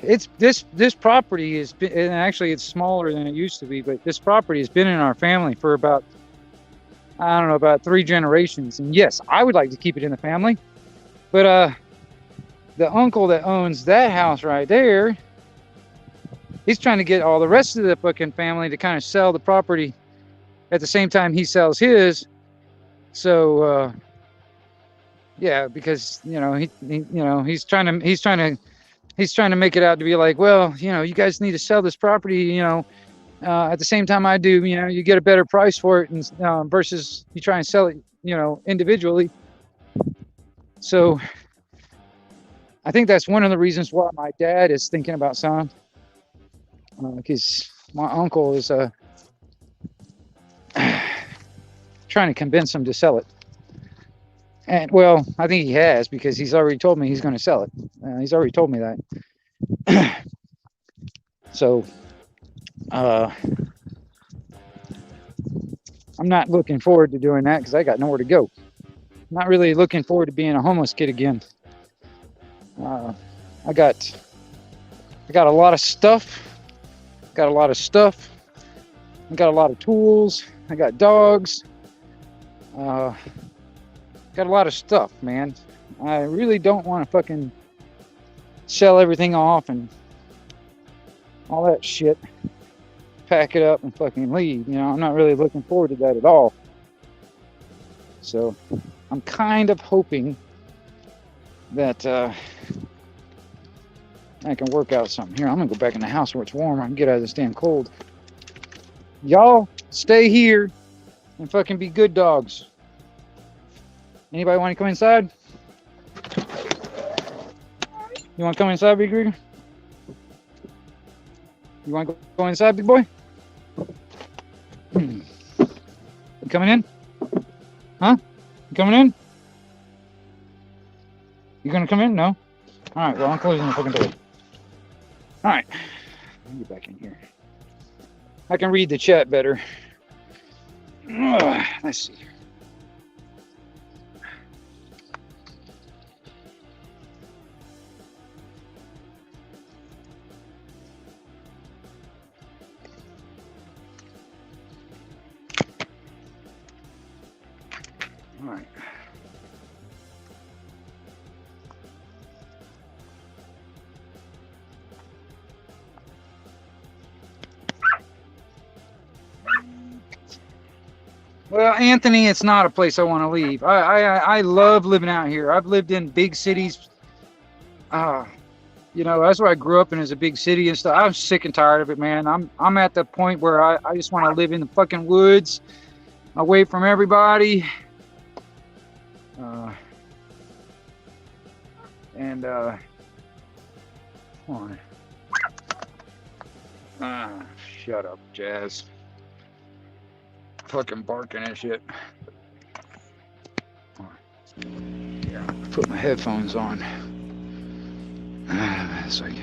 It's this property is, and actually it's smaller than it used to be, but this property has been in our family for about, I don't know, about 3 generations. And yes, I would like to keep it in the family, but the uncle that owns that house right there, he's trying to get all the rest of the fucking family to kind of sell the property at the same time he sells his. So yeah, because he's trying to make it out to be like, well, you guys need to sell this property, at the same time I do, you get a better price for it, and versus you try and sell it, individually. So I think that's one of the reasons why my dad is thinking about selling, because my uncle is trying to convince him to sell it. And well, I think he has, because he's already told me he's going to sell it. He's already told me that. So I'm not looking forward to doing that, because I got nowhere to go. I'm not really looking forward to being a homeless kid again. I got a lot of stuff. I got a lot of tools. I got dogs. Got a lot of stuff, man. I really don't want to fucking sell everything off and all that shit. Pack it up and fucking leave. I'm not really looking forward to that at all. So I'm kind of hoping that I can work out something. Here, I'm gonna go back in the house where it's warm. I can get out of this damn cold. Y'all stay here and fucking be good dogs. Anybody want to come inside? You want to come inside, Big Rigger? You want to go inside, big boy? You coming in? Huh? You coming in? You gonna come in? No? Alright, well, I'm closing the fucking door. Alright. Let me get back in here. I can read the chat better. Let's see. All right. Well, Anthony, it's not a place I want to leave. I love living out here. I've lived in big cities. You know, that's where I grew up in, is a big city and stuff. I'm sick and tired of it, man. I'm at the point where I just want to live in the fucking woods, away from everybody. Come on. Shut up, Jazz. Fucking barking and shit. Yeah, put my headphones on. It's like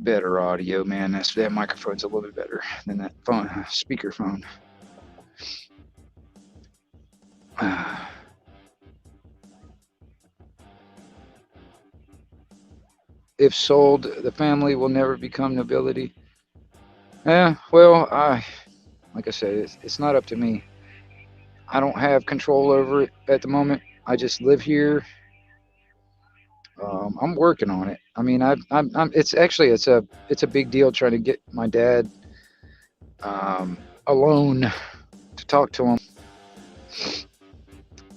better audio, man. That microphone's a little bit better than that phone speakerphone. If sold, the family will never become nobility. Yeah, well, like I said, it's not up to me. I don't have control over it at the moment. I just live here. I'm working on it. I mean, it's a big deal trying to get my dad alone to talk to him.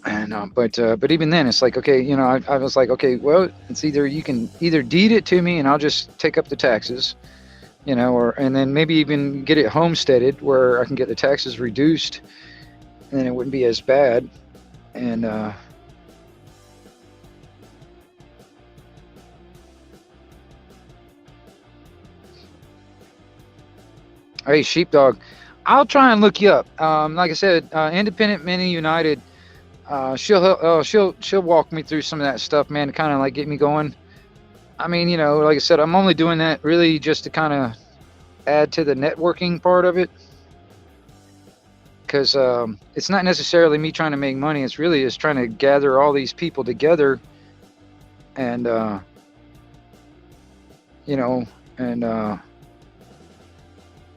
And but even then, it's like, okay, you know, I was like, okay, well, it's either you can either deed it to me and I'll just take up the taxes, you know, and then maybe even get it homesteaded where I can get the taxes reduced, and then it wouldn't be as bad. And hey, Sheepdog, I'll try and look you up. Like I said, Independent Mini United. She'll walk me through some of that stuff, man, to kind of like get me going. I mean, you know, like I said, I'm only doing that really just to kind of add to the networking part of it, because it's not necessarily me trying to make money. It's really just trying to gather all these people together, and you know, and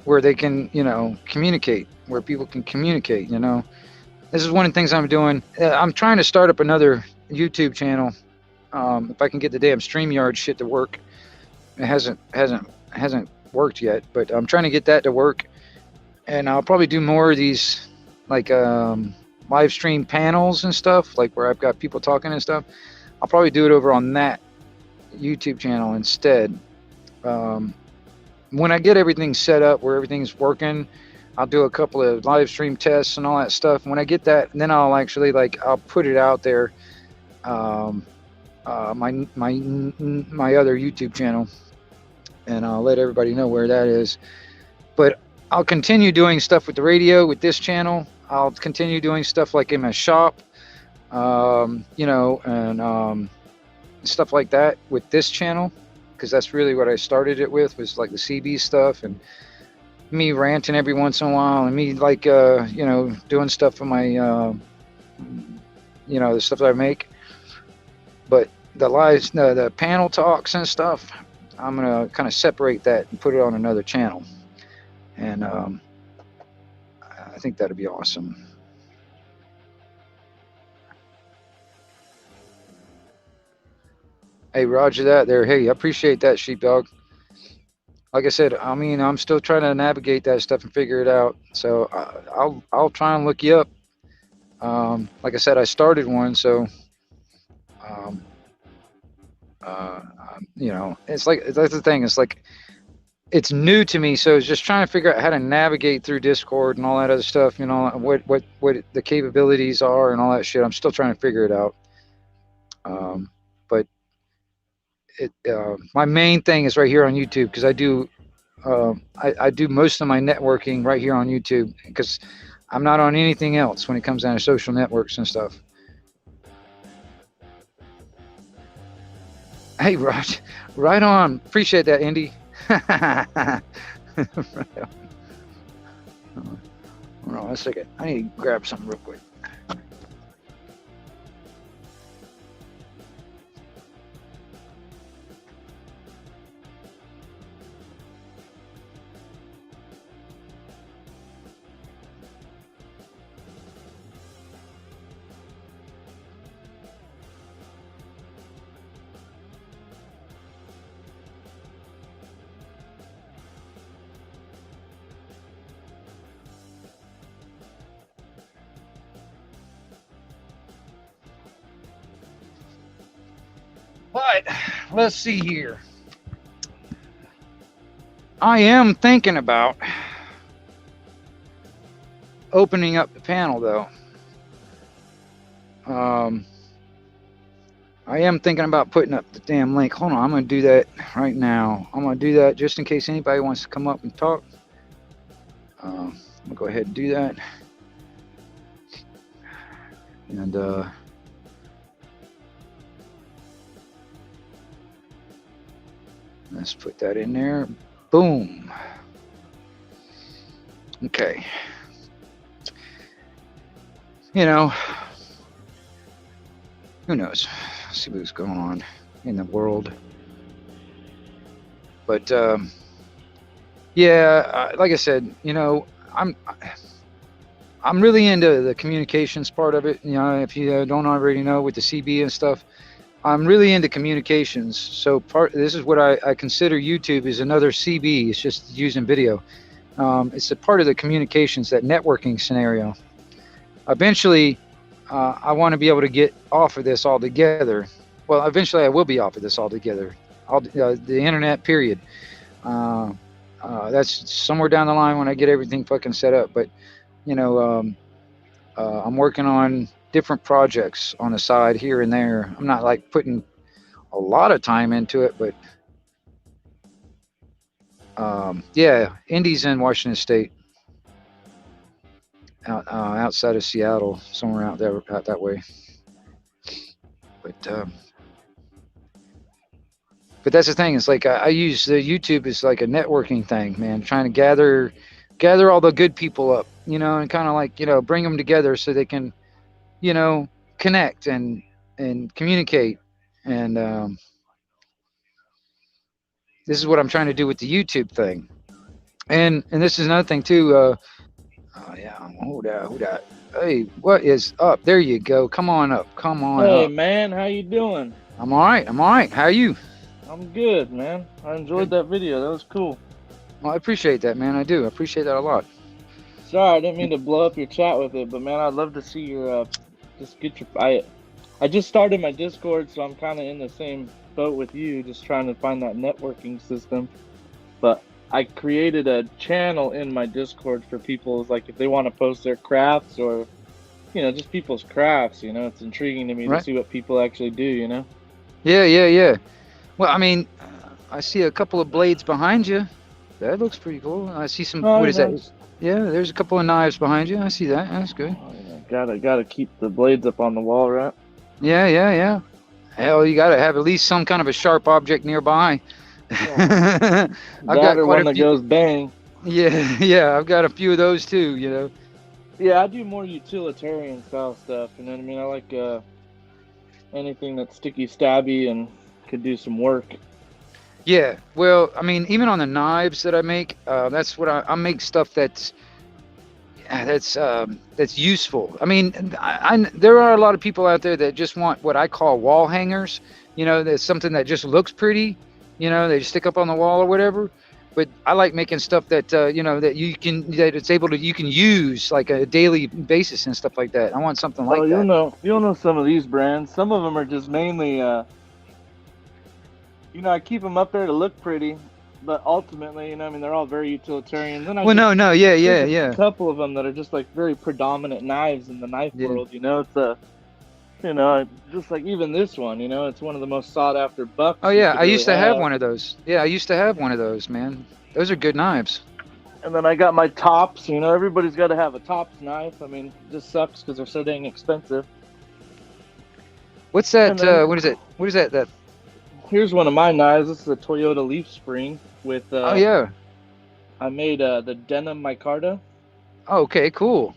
where they can, you know, communicate, where people can communicate, you know. This is one of the things I'm doing. I'm trying to start up another YouTube channel. If I can get the damn StreamYard shit to work. It hasn't worked yet, but I'm trying to get that to work. And I'll probably do more of these, like live stream panels and stuff, like where I've got people talking and stuff. I'll probably do it over on that YouTube channel instead. When I get everything set up where everything's working, I'll do a couple of live stream tests and all that stuff. When I get that, then I'll actually, like, I'll put it out there. My other YouTube channel, and I'll let everybody know where that is. But I'll continue doing stuff with the radio with this channel. I'll continue doing stuff like in my shop, you know, and stuff like that with this channel, because that's really what I started it with, was like the CB stuff and me ranting every once in a while, and me, like, you know, doing stuff for my, you know, the stuff that I make. But the lives, the panel talks and stuff, I'm gonna kind of separate that and put it on another channel, and I think that'd be awesome. Hey, Roger that there. Hey, I appreciate that, Sheepdog. Like I said, I mean, I'm still trying to navigate that stuff and figure it out. So I'll try and look you up. Like I said, I started one, so you know, it's like, that's the thing. It's like, it's new to me, so it's just trying to figure out how to navigate through Discord and all that other stuff. You know, what the capabilities are and all that shit. I'm still trying to figure it out. But my main thing is right here on YouTube, because I do most of my networking right here on YouTube, because I'm not on anything else when it comes down to social networks and stuff. Hey, Raj, right on. Appreciate that, Indy. Right on. Hold on a second. I need to grab something real quick. But let's see here. I am thinking about opening up the panel though. I am thinking about putting up the damn link. Hold on, I'm going to do that right now. I'm going to do that just in case anybody wants to come up and talk. I'm going to go ahead and do that. And let's put that in there. Boom. Okay. You know, who knows? See what's going on in the world. But yeah, like I said, you know, I'm really into the communications part of it. You know, if you don't already know with the CB and stuff, I'm really into communications. So this is what I consider YouTube is another CB. It's just using video. It's a part of the communications, that networking scenario. Eventually, I want to be able to get off of this altogether. Well, eventually I will be off of this altogether. The internet, period. That's somewhere down the line when I get everything fucking set up. But, you know, I'm working on different projects on the side here and there. I'm not like putting a lot of time into it, but yeah, Indy's in Washington State. Outside of Seattle, somewhere out there, out that way. But that's the thing. It's like I use the YouTube as like a networking thing, man. Trying to gather all the good people up, you know, and kind of like, you know, bring them together so they can, you know, connect and communicate. And this is what I'm trying to do with the YouTube thing. And this is another thing too. Oh yeah, hold that. Hey, what is up? There you go. Come on up. Come on up. Hey man, how you doing? I'm all right. How are you? I'm good, man. I enjoyed that video. That was cool. Well, I appreciate that, man. I do. I appreciate that a lot. Sorry, I didn't mean to blow up your chat with it, but man, I'd love to see your just get your I just started my Discord, so I'm kind of in the same boat with you, just trying to find that networking system. But I created a channel in my Discord for people, like if they want to post their crafts or, you know, just people's crafts. You know, it's intriguing to me to see what people actually do. You know. Yeah. Well, I mean, I see a couple of blades behind you. That looks pretty cool. I see some. What is that? Yeah, there's a couple of knives behind you. I see that. That's good. Oh, yeah. Gotta keep the blades up on the wall, right? Yeah. Hell, you gotta have at least some kind of a sharp object nearby. Yeah. I've got one that goes bang. Yeah. I've got a few of those too. You know. Yeah, I do more utilitarian style stuff. You know what I mean? I like anything that's sticky, stabby, and could do some work. Yeah, well, I mean, even on the knives that I make, that's what I make stuff that's useful. I mean, there are a lot of people out there that just want what I call wall hangers. You know, there's something that just looks pretty. You know, they just stick up on the wall or whatever. But I like making stuff that you know, that you can use like a daily basis and stuff like that. I want something like that. You'll know some of these brands. Some of them are just mainly, you know, I keep them up there to look pretty, but ultimately, you know, I mean, they're all very utilitarian. Then yeah. A couple of them that are just like very predominant knives in the knife world. You know, it's you know, just like even this one, you know, it's one of the most sought after bucks. Oh yeah, I used to have one of those. Yeah, I used to have one of those, man. Those are good knives. And then I got my tops. You know, everybody's got to have a tops knife. I mean, it just sucks because they're so dang expensive. What's that? What is it? What is that? Here's one of my knives. This is a Toyota Leaf spring with. Oh yeah. I made the Denim Micarta. Okay, cool.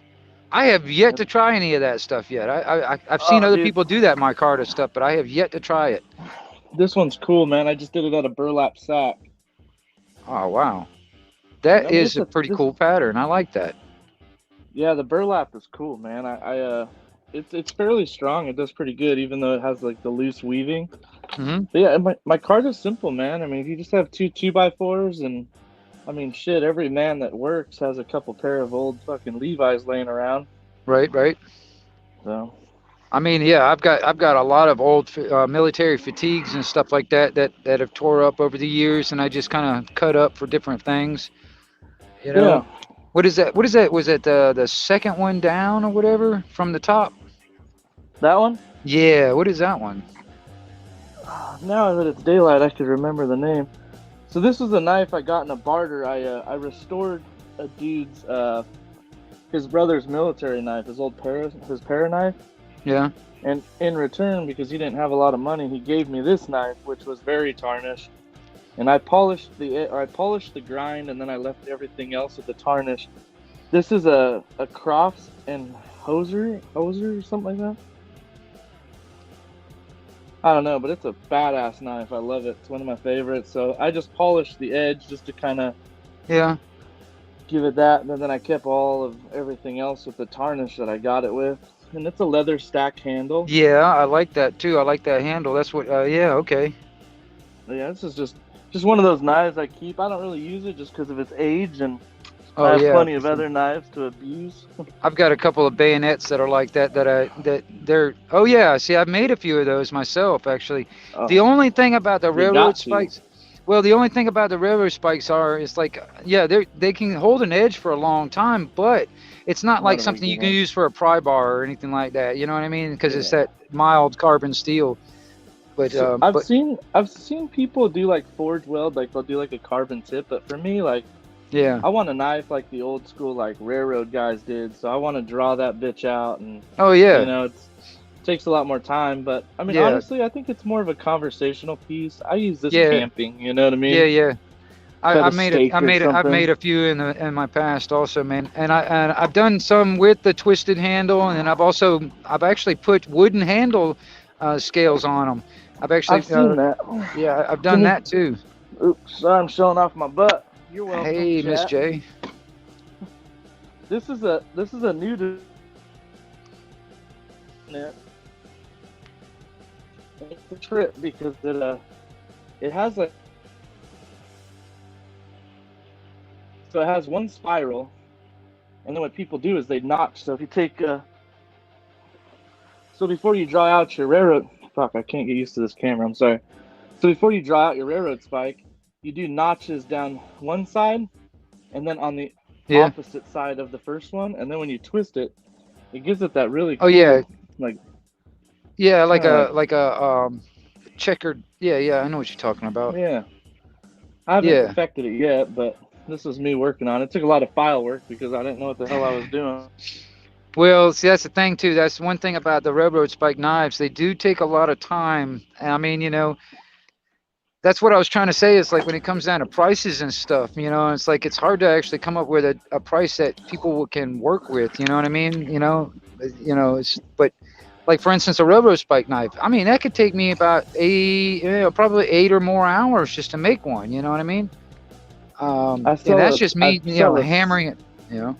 I have yet to try any of that stuff yet. I've seen Oh, other dude, people do that micarta stuff, but I have yet to try it. this one's cool, man. I just did it out of burlap sack. Oh wow, And that I mean, is a pretty cool pattern. I like that. yeah, the burlap is cool, man. It's fairly strong. It does pretty good, even though it has like the loose weaving. Hmm. But yeah, my card is simple, man. I mean, you just have two by fours, and I mean, shit, every man that works has a couple pair of old fucking Levi's laying around. Right, right. So I mean, yeah, I've got a lot of old military fatigues and stuff like that have tore up over the years, and I just kind of cut up for different things. You know, yeah, what is that? What is that? Was it the second one down or whatever from the top? that one. Yeah, what is that one? Now that it's daylight, I could remember the name. So this was a knife I got in a barter. I restored a dude's his brother's military knife, his para knife, Yeah. and in return, because he didn't have a lot of money, he gave me this knife, which was very tarnished. And I polished the grind, and then I left everything else with the tarnish. This is a Crofts and Hoser or something like that. I don't know, but it's a badass knife. I love it. It's one of my favorites. So I just polished the edge just to kind of Yeah. give it that, and then I kept all of everything else with the tarnish that I got it with. And it's a leather stack handle. Yeah, I like that too. I like that handle. That's what. Yeah. Okay. Yeah, this is just one of those knives I keep. I don't really use it just because of its age, and Oh I have yeah. plenty of other knives to abuse. I've got a couple of bayonets that are like that. That they're. Oh yeah. See, I've made a few of those myself actually. The Oh, only thing about the you railroad got to. spikes. Well, the only thing about the railroad spikes are, it's like, yeah, they can hold an edge for a long time, but it's not like Not a big something you can deal. use for a pry bar or anything like that. You know what I mean? Because it's Yeah. that mild carbon steel. But So I've seen people do like forge weld, like they'll do like a carbon tip, but for me, like yeah. I want a knife like the old school like railroad guys did. So I want to draw that bitch out, and Oh you yeah. know, it takes a lot more time. But I mean, Yeah. honestly, I think it's more of a conversational piece. I use this Yeah. camping. You know what I Yeah. mean? Yeah. Cut I a made it. steak or I've something. made a few in my past also, man. And I've done some with the twisted handle, and I've actually put wooden handle scales on them. I've actually I've seen that. yeah, I've Give done me. that too. Oops, sorry, I'm showing off my butt. You're welcome, Hey, Miss chat. J. This is a new to it. It's a trip because it has like, so it has one spiral, and then what people do is they notch. So if you take so before you draw out your railroad, fuck, I can't get used to this camera. I'm sorry. So before you draw out your railroad spike, you do notches down one side, and then on the Yeah. opposite side of the first one, and then when you twist it, it gives it that really Oh cool, yeah. like Yeah, kind of like, like a checkered. Yeah, yeah, I know what you're talking about. yeah. I haven't Yeah. perfected it yet, but this is me working on it. It took a lot of file work because I didn't know what the hell I was doing. Well, see, that's the thing too. That's one thing about the railroad spike knives. They do take a lot of time. I mean, that's what I was trying to say. It's like when it comes down to prices and stuff, it's like it's hard to actually come up with a price that people can work with. You know what I mean? But like for instance, a railroad spike knife. I mean, that could take me about probably 8 or more hours just to make one. You know what I mean? And that's just me, hammering it. You know.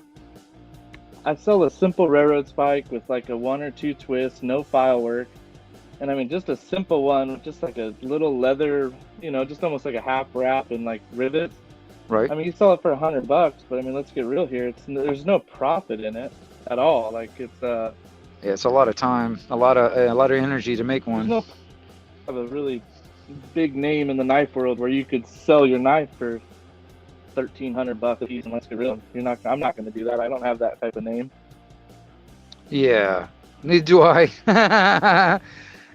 I sell a simple railroad spike with like a 1 or 2 twists, no file work. And I mean, just a simple one with just like a little leather, just almost like a half wrap and like rivets. Right. I mean, you sell it for $100, but I mean, let's get real here. There's no profit in it at all. Like yeah, it's a lot of time, a lot of energy to make one. There's no have a really big name in the knife world where you could sell your knife for $1,300 a piece. And let's get real, I'm not going to do that. I don't have that type of name. Yeah, neither do I.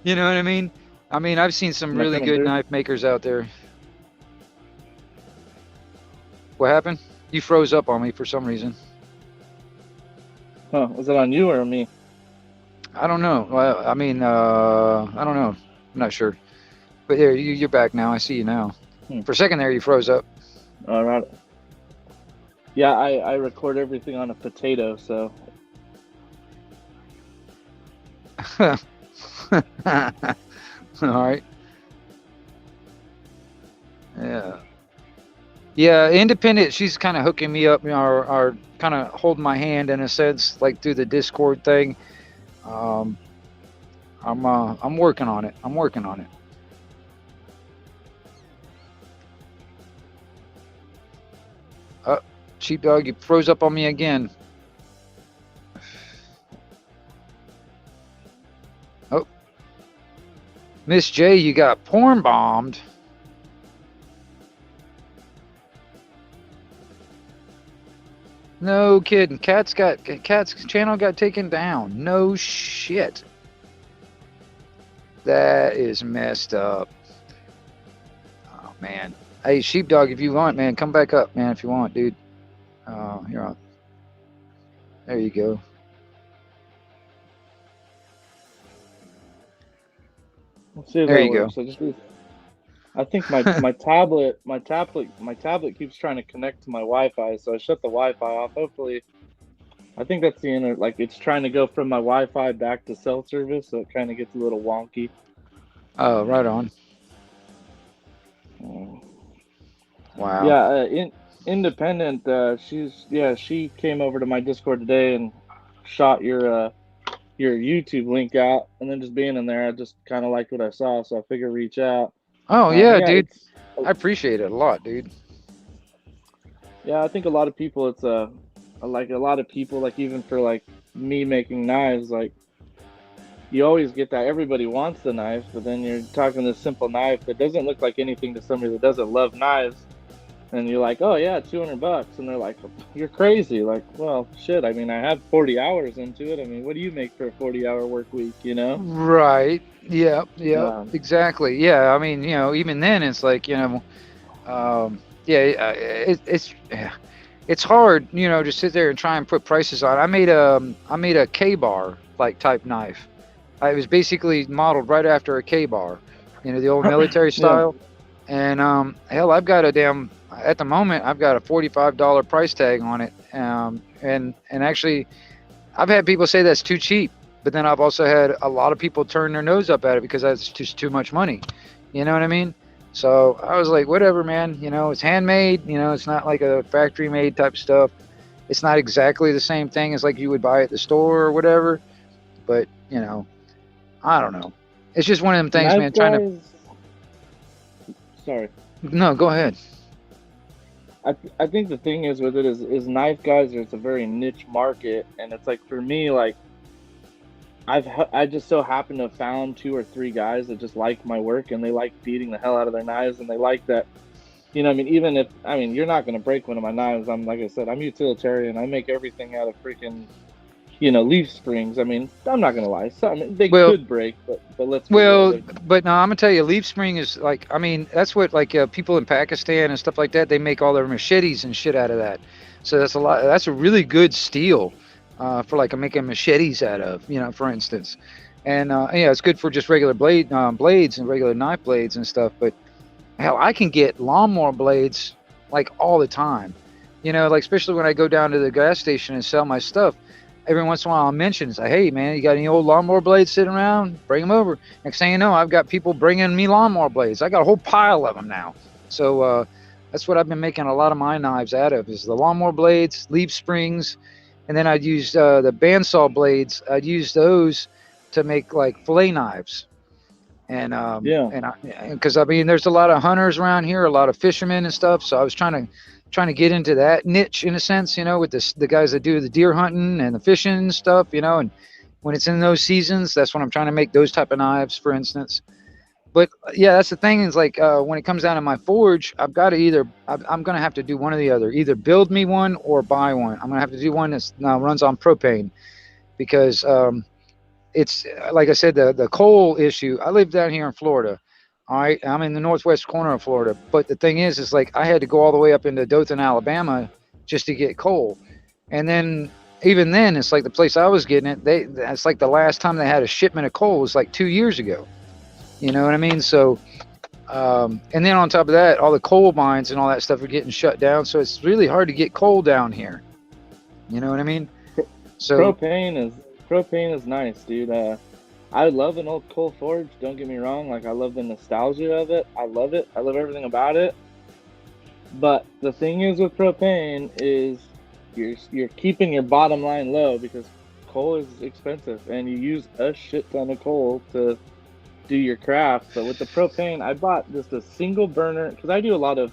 You know what I mean? I mean, I've seen some really good knife makers out there. What happened? You froze up on me for some reason. Huh, was it on you or me? I don't know. Well, I mean, I don't know. I'm not sure. But there, you're back now. I see you now. For a second there, you froze up. All right. Yeah, I record everything on a potato, so All right. Yeah. Yeah, independent. She's kind of hooking me up, or kind of holding my hand in a sense, like through the Discord thing. Um, I'm working on it. I'm working on it. Sheepdog, you froze up on me again. Oh, Miss J, you got porn bombed. No kidding. Cat's channel got taken down. No shit. That is messed up. Oh man. Hey, Sheepdog, if you want, man, come back up, man, if you want, dude. Here on. There you go. we'll see if There that you go. works. I think my tablet keeps trying to connect to my Wi-Fi, so I shut the Wi-Fi off. Hopefully, I think that's the inner, like it's trying to go from my Wi-Fi back to cell service, so it kind of gets a little wonky. Oh, right on. Uh, Wow. yeah, independent. She came over to my Discord today and shot your YouTube link out, and then just being in there, I just kind of liked what I saw, so I figured reach out. Oh yeah, Yeah, dude. it's I appreciate it a lot, dude. yeah. I think a lot of people, it's like a lot of people, like even for like me making knives, like you always get that everybody wants the knife, but then you're talking this simple knife that doesn't look like anything to somebody that doesn't love knives. And you're like, oh yeah, $200, and they're like, you're crazy. Like, well, shit. I mean, I have 40 hours into it. I mean, what do you make for a 40-hour work week? You know? Right. Yep. Yep. Um, Exactly. Yeah. I mean, even then, it's like, yeah, it's hard, to sit there and try and put prices on. I made a K-bar like type knife. I was basically modeled right after a K-bar, the old military yeah. style. And hell, at the moment, I've got a $45 price tag on it. And actually, I've had people say that's too cheap, but then I've also had a lot of people turn their nose up at it because that's just too much money. You know what I mean? So I was like, whatever, man. It's handmade. It's not like a factory made type stuff. It's not exactly the same thing as like you would buy at the store or whatever. But I don't know. It's just one of them things, Knife man. guys. Sorry. No, go ahead. I think the thing is with it is knife guys. It's a very niche market, and it's like for me, like I just so happen to have found two or three guys that just like my work and they like beating the hell out of their knives and they like that. I mean, even if I mean you're not gonna break one of my knives. I'm like I said, I'm utilitarian. I make everything out of freaking leaf springs. I mean, I'm not gonna lie. So, I mean, they Well, could break, but let's be real. but no, I'm gonna tell you, leaf spring is like, I mean, that's what like people in Pakistan and stuff like that. They make all their machetes and shit out of that. So that's a lot. That's a really good steel for like making machetes out of, for instance. And yeah, it's good for just regular blades and regular knife blades and stuff. But hell, I can get lawnmower blades like all the time. Like especially when I go down to the gas station and sell my stuff. Every once in a while I'll mention, say, hey man, you got any old lawnmower blades sitting around? Bring them over. Next thing you know, I've got people bringing me lawnmower blades. I got a whole pile of them now. So that's what I've been making a lot of my knives out of, is the lawnmower blades, leaf springs, and then I'd use the bandsaw blades. I'd use those to make like fillet knives. And Yeah. because I mean, there's a lot of hunters around here, a lot of fishermen and stuff. So I was trying to get into that niche in a sense, with the guys that do the deer hunting and the fishing and stuff, and when it's in those seasons, that's when I'm trying to make those type of knives, for instance. But yeah, that's the thing, is like when it comes down to my forge, I've got to I'm going to have to do one or the other, either build me one or buy one. I'm going to have to do one that runs on propane, because it's like I said, the coal issue. I live down here in Florida. All right, I'm in the northwest corner of Florida, but the thing is like I had to go all the way up into Dothan, Alabama, just to get coal, and then even then, it's like the place I was getting it. That's like the last time they had a shipment of coal was like 2 years ago. You know what I mean? So And then on top of that, all the coal mines and all that stuff are getting shut down. So it's really hard to get coal down here. You know what I mean? So Propane is nice, dude. I love an old coal forge. Don't get me wrong. Like I love the nostalgia of it. I love it. I love everything about it. But the thing is with propane is you're keeping your bottom line low because coal is expensive and you use a shit ton of coal to do your craft. But with the propane, I bought just a single burner because I do a lot of,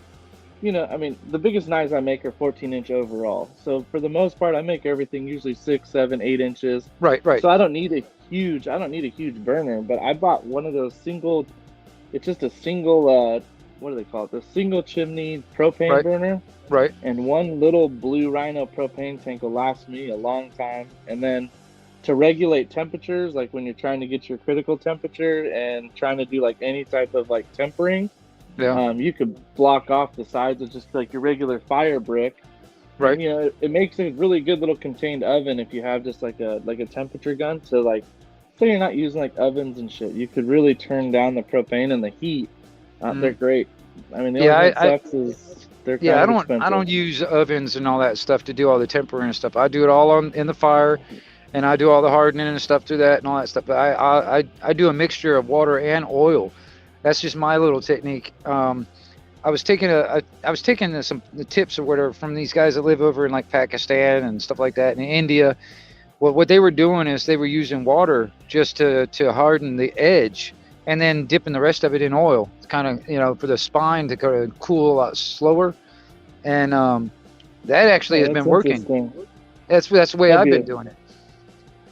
I mean, the biggest knives I make are 14-inch overall. So for the most part, I make everything usually 6, 7, 8 inches. right. So I don't need a huge burner. But I bought one of those single. It's just a single. What do they call it? The single chimney propane burner. Right. And one little blue Rhino propane tank will last me a long time. And then to regulate temperatures, like when you're trying to get your critical temperature and trying to do like any type of like tempering, you could block off the sides with just like your regular fire brick. Right. And, it makes a really good little contained oven if you have just like a temperature gun. So like, say you're not using like ovens and shit, you could really turn down the propane and the heat. They're great. I mean, the only thing that sucks is they're kind of expensive. I don't use ovens and all that stuff to do all the tempering and stuff. I do it all in the fire, and I do all the hardening and stuff through that and all that stuff. But I do a mixture of water and oil. That's just my little technique. I was taking some tips or whatever from these guys that live over in like Pakistan and stuff like that, in India. Well, what they were doing is they were using water just to harden the edge, and then dipping the rest of it in oil, kind of, for the spine to kind of cool a lot slower. And that actually has been working. That's the way I've been doing it.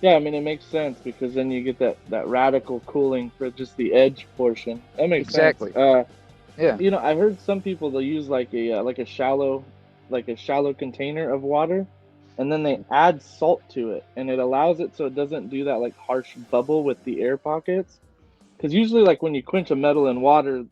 Yeah, I mean, it makes sense because then you get that radical cooling for just the edge portion. That makes sense. Yeah. I heard some people, they'll use like a shallow container of water, and then they add salt to it, and it allows it so it doesn't do that like harsh bubble with the air pockets. Because usually, like when you quench a metal in water,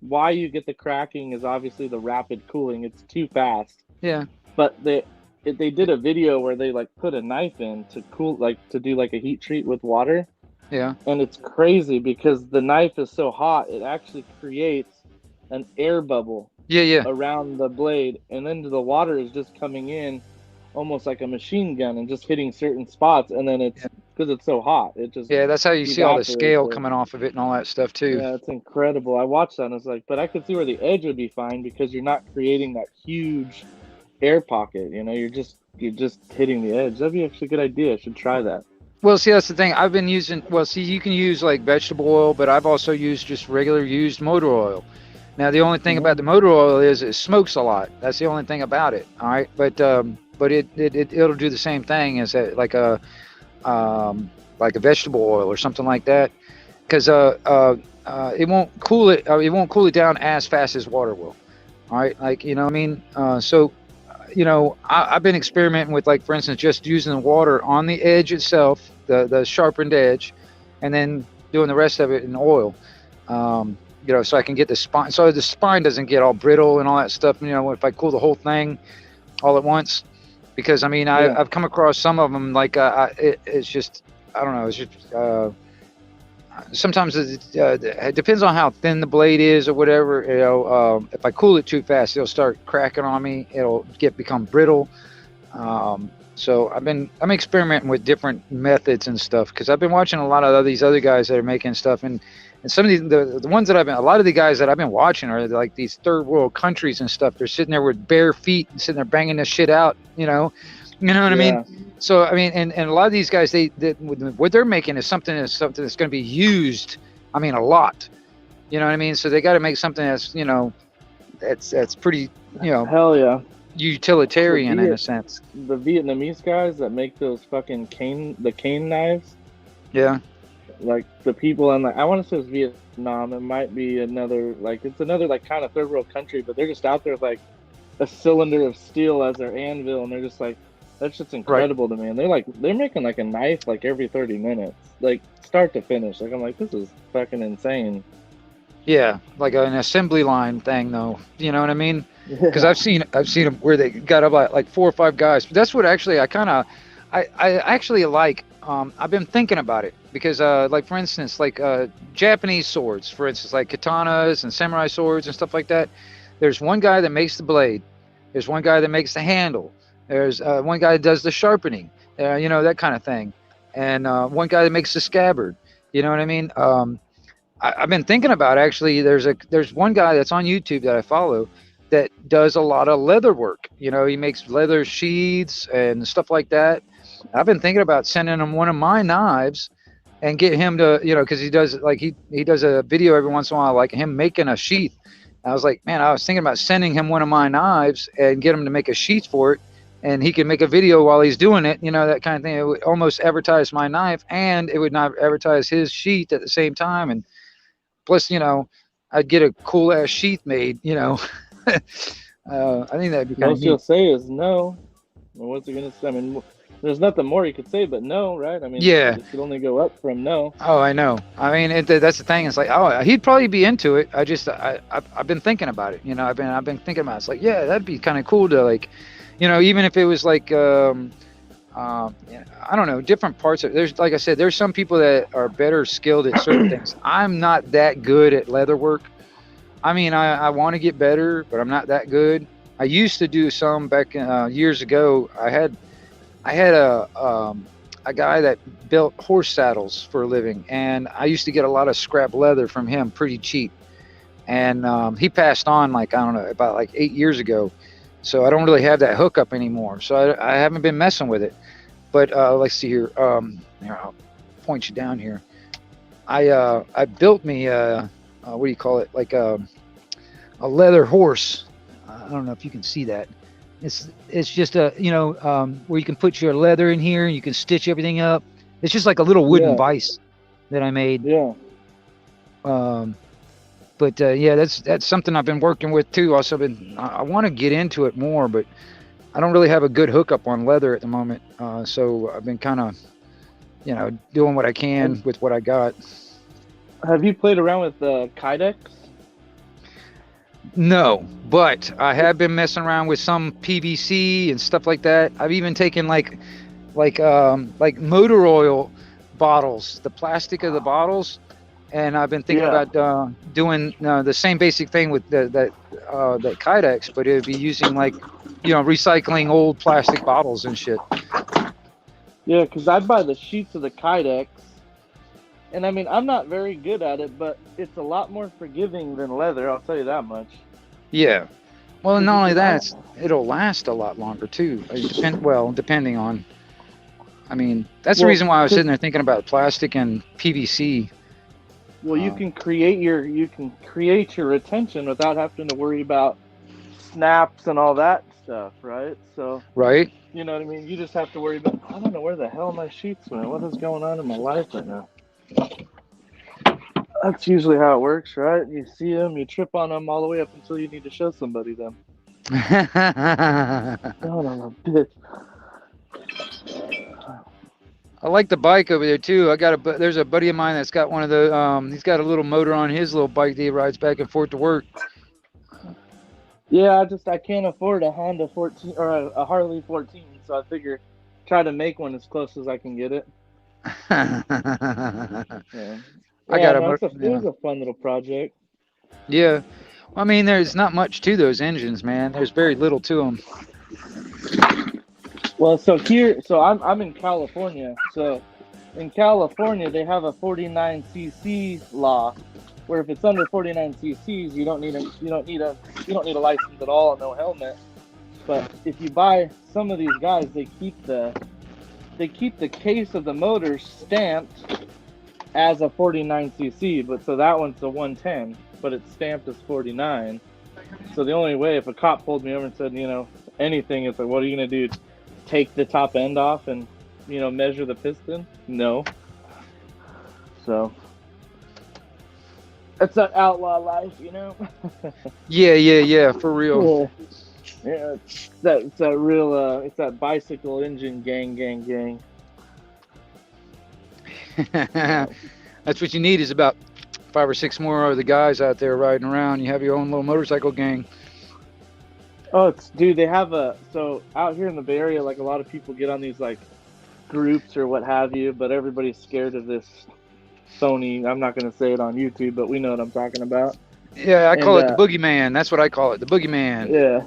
why you get the cracking is obviously the rapid cooling. It's too fast. Yeah. But they did a video where they like put a knife in to cool, like to do like a heat treat with water. Yeah. And it's crazy because the knife is so hot, it actually creates an air bubble. Around the blade, and then the water is just coming in almost like a machine gun and just hitting certain spots, and then it's because it's so hot, it just that's how you see all the scale coming off of it and all that stuff too. Yeah, it's incredible. I watched that and it's like, but I could see where the edge would be fine because you're not creating that huge air pocket. You're just hitting the edge. That'd be actually a good idea. I should try that. Well, see, that's the thing. I've been using. Well, see, you can use like vegetable oil, but I've also used just regular used motor oil. Now, the only thing about the motor oil is it smokes a lot. That's the only thing about it. All right, but it'll do the same thing as like a vegetable oil or something like that, because it won't cool it. It won't cool it down as fast as water will. All right, like what I mean. I've been experimenting with, like, for instance, just using the water on the edge itself, the sharpened edge, and then doing the rest of it in oil. So I can get the spine, so the spine doesn't get all brittle and all that stuff. If I cool the whole thing all at once, because I mean, I've come across some of them like it's just, I don't know, it's just sometimes it depends on how thin the blade is or whatever. If I cool it too fast, it'll start cracking on me. It'll become brittle. So I'm experimenting with different methods and stuff, because I've been watching a lot of these other guys that are making stuff, and some of the ones that a lot of the guys that I've been watching are like these third world countries and stuff. They're sitting there with bare feet and sitting there banging this shit out, you know what I mean? So, I mean, and a lot of these guys, what they're making is something that's going to be used, I mean, a lot, you know what I mean? So they got to make something that's, that's pretty, hell yeah, utilitarian in a sense. The Vietnamese guys that make those fucking cane knives. Yeah. Like the people in, like, I want to say it's Vietnam. It might be another, like, it's another like kind of third world country, but they're just out there with like a cylinder of steel as their anvil, and they're just like, that's just incredible to me. And they're making like a knife like every 30 minutes, like start to finish. Like, I'm like, this is fucking insane. Yeah, like an assembly line thing, though. You know what I mean? Because I've seen them where they got up like 4 or 5 guys. But that's what actually I actually like. I've been thinking about it. because like for instance, like Japanese swords, for instance, like katanas and samurai swords and stuff like that. There's one guy that makes the blade. There's one guy that makes the handle. There's one guy that does the sharpening, you know, that kind of thing, and one guy that makes the scabbard. You know what I mean? I've been thinking about actually. There's one guy that's on YouTube that I follow that does a lot of leather work. You know, he makes leather sheaths and stuff like that. I've been thinking about sending him one of my knives and get him to, you know, because he does like he does a video every once in a while, like him making a sheath. I was like, man, I was thinking about sending him one of my knives and get him to make a sheath for it, and he could make a video while he's doing it, you know, that kind of thing. It would almost advertise my knife, and it would not advertise his sheath at the same time. And plus, you know, I'd get a cool ass sheath made, you know. I think that'd be kind of Most he'll neat. say is no. Well, what's he gonna say? I mean, there's nothing more he could say but no, right? I mean, Yeah. it could only go up from no. Oh, I know. I mean, that's the thing. It's like, oh, he'd probably be into it. I've been thinking about it. You know, I've been thinking about it. It's like, yeah, that'd be kind of cool to like, you know, even if it was like, yeah, I don't know, different parts of. There's, like I said, there's some people that are better skilled at certain things. I'm not that good at leather work. I mean, I want to get better, but I'm not that good. I used to do some back years ago. I had a guy that built horse saddles for a living, and I used to get a lot of scrap leather from him pretty cheap. And he passed on, like, I don't know, about like 8 years ago. So I don't really have that hookup anymore. So I haven't been messing with it. But let's see here. Here, I'll point you down here. I built me what do you call it? Like a leather horse. I don't know if you can see that. It's just a, you know, where you can put your leather in here and you can stitch everything up. It's just like a little wooden Yeah. vise that I made. Yeah. But yeah, that's something I've been working with too. Also I want to get into it more, but I don't really have a good hookup on leather at the moment. So I've been kind of, you know, doing what I can with what I got. Have you played around with Kydex? No, but I have been messing around with some PVC and stuff like that. I've even taken like motor oil bottles, the plastic of the bottles, and I've been thinking Yeah. about doing the same basic thing with that Kydex, but it would be using, like, you know, recycling old plastic bottles and shit. Yeah, because I buy the sheets of the Kydex, and I mean, I'm not very good at it, but it's a lot more forgiving than leather, I'll tell you that much. Yeah. Well, not only that, it'll last a lot longer too. Depending on. I mean, that's the Well, reason why I was sitting there thinking about plastic and PVC. Well, you can create your retention without having to worry about snaps and all that stuff, right? So, Right? you know what I mean? You just have to worry about, I don't know where the hell my sheets went. What is going on in my life right now? That's usually how it works, right? You see them, you trip on them all the way up until you need to show somebody them. I Son of a bitch. like the bike over there too. There's a buddy of mine that's got one of the he's got a little motor on his little bike that he rides back and forth to work. Yeah, I can't afford a Honda 14 or a Harley 14, so I figure try to make one as close as I can get it. Yeah. I got no, a it was a fun little project. yeah. I mean, there's not much to those engines, man. There's very little to them. Well, so I'm in California. So in California, they have a 49cc law, where if it's under 49 cc's, you don't need a license at all and no helmet. But if you buy some of these guys, they keep the case of the motor stamped as a 49cc, but so that one's a 110, but it's stamped as 49. So the only way, if a cop pulled me over and said, you know, anything, it's like, what are you gonna do? Take the top end off and, you know, measure the piston? No. So that's that outlaw life, you know. Yeah, for real. Yeah, it's that real it's that bicycle engine gang. That's what you need, is about 5 or 6 more of the guys out there riding around. You have your own little motorcycle gang. Oh, they have so out here in the Bay Area, like a lot of people get on these like groups or what have you, but everybody's scared of this Sony. I'm not going to say it on YouTube, but we know what I'm talking about. Yeah, I And call it the boogeyman. That's what I call it, the boogeyman. yeah,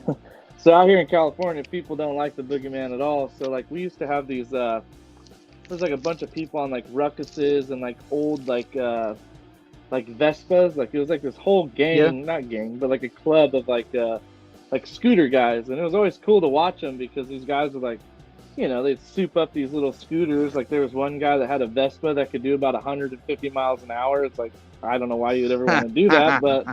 so out here in California, people don't like the boogeyman at all. So like we used to have these. There's like a bunch of people on like ruckuses and like old like Vespas. Like it was like this whole Yeah. gang, not gang, but like a club of like scooter guys, and it was always cool to watch them because these guys were like, they'd soup up these little scooters. Like there was one guy that had a Vespa that could do about 150 miles an hour. It's like I don't know why you'd ever want to do that, but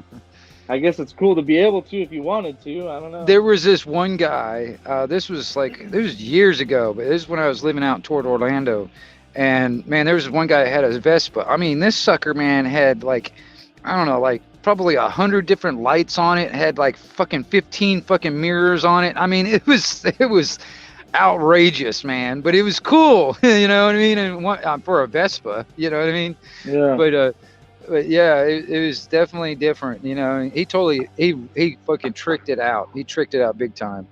I guess it's cool to be able to if you wanted to. I don't know. There was this one guy. This was years ago, but this is when I was living out toward Orlando, and man, there was one guy that had a Vespa. I mean, this sucker, man, had like, I don't know, like probably 100 different lights on it. Had like fucking 15 fucking mirrors on it. I mean, it was outrageous, man, but it was cool. You know what I mean? And for a Vespa, you know what I mean? Yeah. But yeah, it was definitely different. He fucking tricked it out. He tricked it out big time.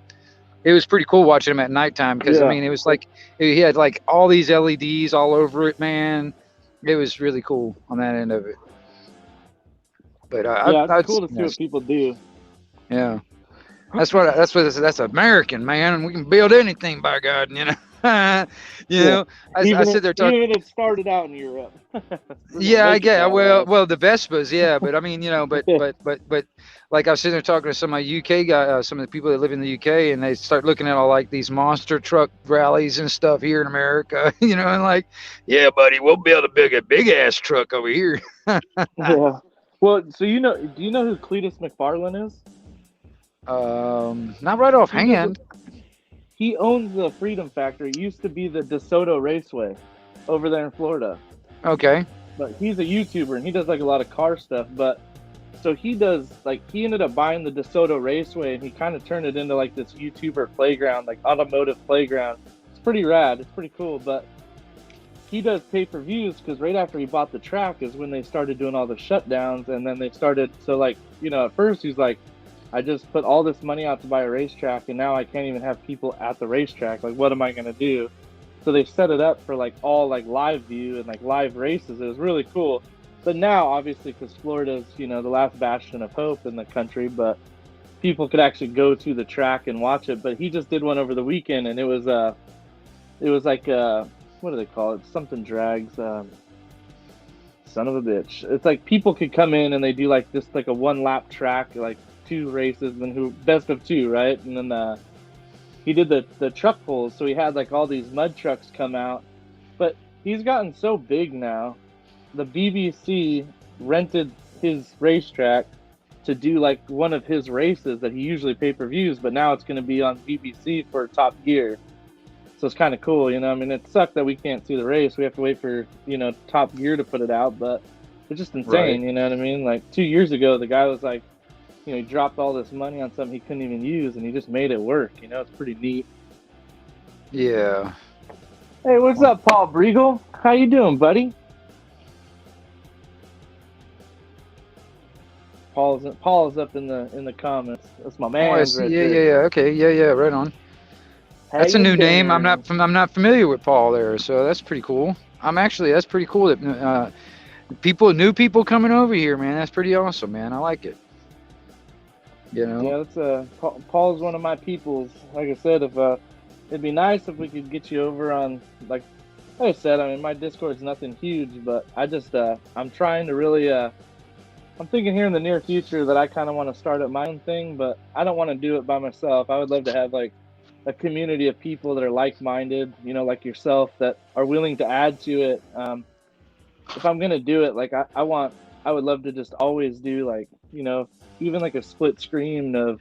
It was pretty cool watching him at nighttime because Yeah. I mean, it was like he had like all these LEDs all over it, man. It was really cool on that end of it. But Yeah, it's cool to see what people do. yeah, that's American, man. We can build anything, by God, you know. Yeah. I sit there talking. Even if it started out in Europe. Yeah, I Make it get that well, way. the Vespas, yeah, but I mean, but like I was sitting there talking to some of my UK guys, some of the people that live in the UK, and they start looking at all like these monster truck rallies and stuff here in America, and like, yeah, buddy, we'll build a big ass truck over here. Yeah. Well, so do you know who Cletus McFarlane is? Not right He does offhand. He owns the Freedom Factory. It used to be the DeSoto Raceway over there in Florida. Okay. But he's a YouTuber and he does like a lot of car stuff. But so he ended up buying the DeSoto Raceway and he kind of turned it into like this YouTuber playground, like automotive playground. It's pretty rad. It's pretty cool. But he does pay-per-views because right after he bought the track is when they started doing all the shutdowns. And then they started, so like, at first he's like, I just put all this money out to buy a racetrack and now I can't even have people at the racetrack. Like, what am I going to do? So they set it up for like all like live view and like live races. It was really cool. But now, obviously, because Florida's, the last bastion of hope in the country, but people could actually go to the track and watch it. But he just did one over the weekend and it was like, what do they call it? Something drags, son of a bitch. It's like people could come in and they do like just like a 1 lap track, like 2 races, and who best of 2, right? And then he did the truck pulls, so he had like all these mud trucks come out. But he's gotten so big now. The BBC rented his racetrack to do like one of his races that he usually pay-per-views, but now it's going to be on BBC for Top Gear. So it's kind of cool, I mean, it sucked that we can't see the race. We have to wait for, Top Gear to put it out, but it's just insane, Right. you know what I mean? Like 2 years ago, the guy was like, he dropped all this money on something he couldn't even use, and he just made it work. It's pretty neat. Yeah. Hey, what's up, Paul Briegel? How you doing, buddy? Paul's up in the comments. That's my man. Oh, I see. Yeah. Okay. Yeah. Right on. That's a new name. I'm not familiar with Paul there, so that's pretty cool. That's pretty cool that new people coming over here, man. That's pretty awesome, man. I like it. Yeah, that's Paul's one of my peoples. Like I said, if it'd be nice if we could get you over on like I said. I mean, my Discord's nothing huge, but I just I'm trying to really I'm thinking here in the near future that I kind of want to start up my own thing, but I don't want to do it by myself. I would love to have like a community of people that are like-minded, like yourself, that are willing to add to it. If I'm gonna do it, like I would love to just always do like even like a split screen of,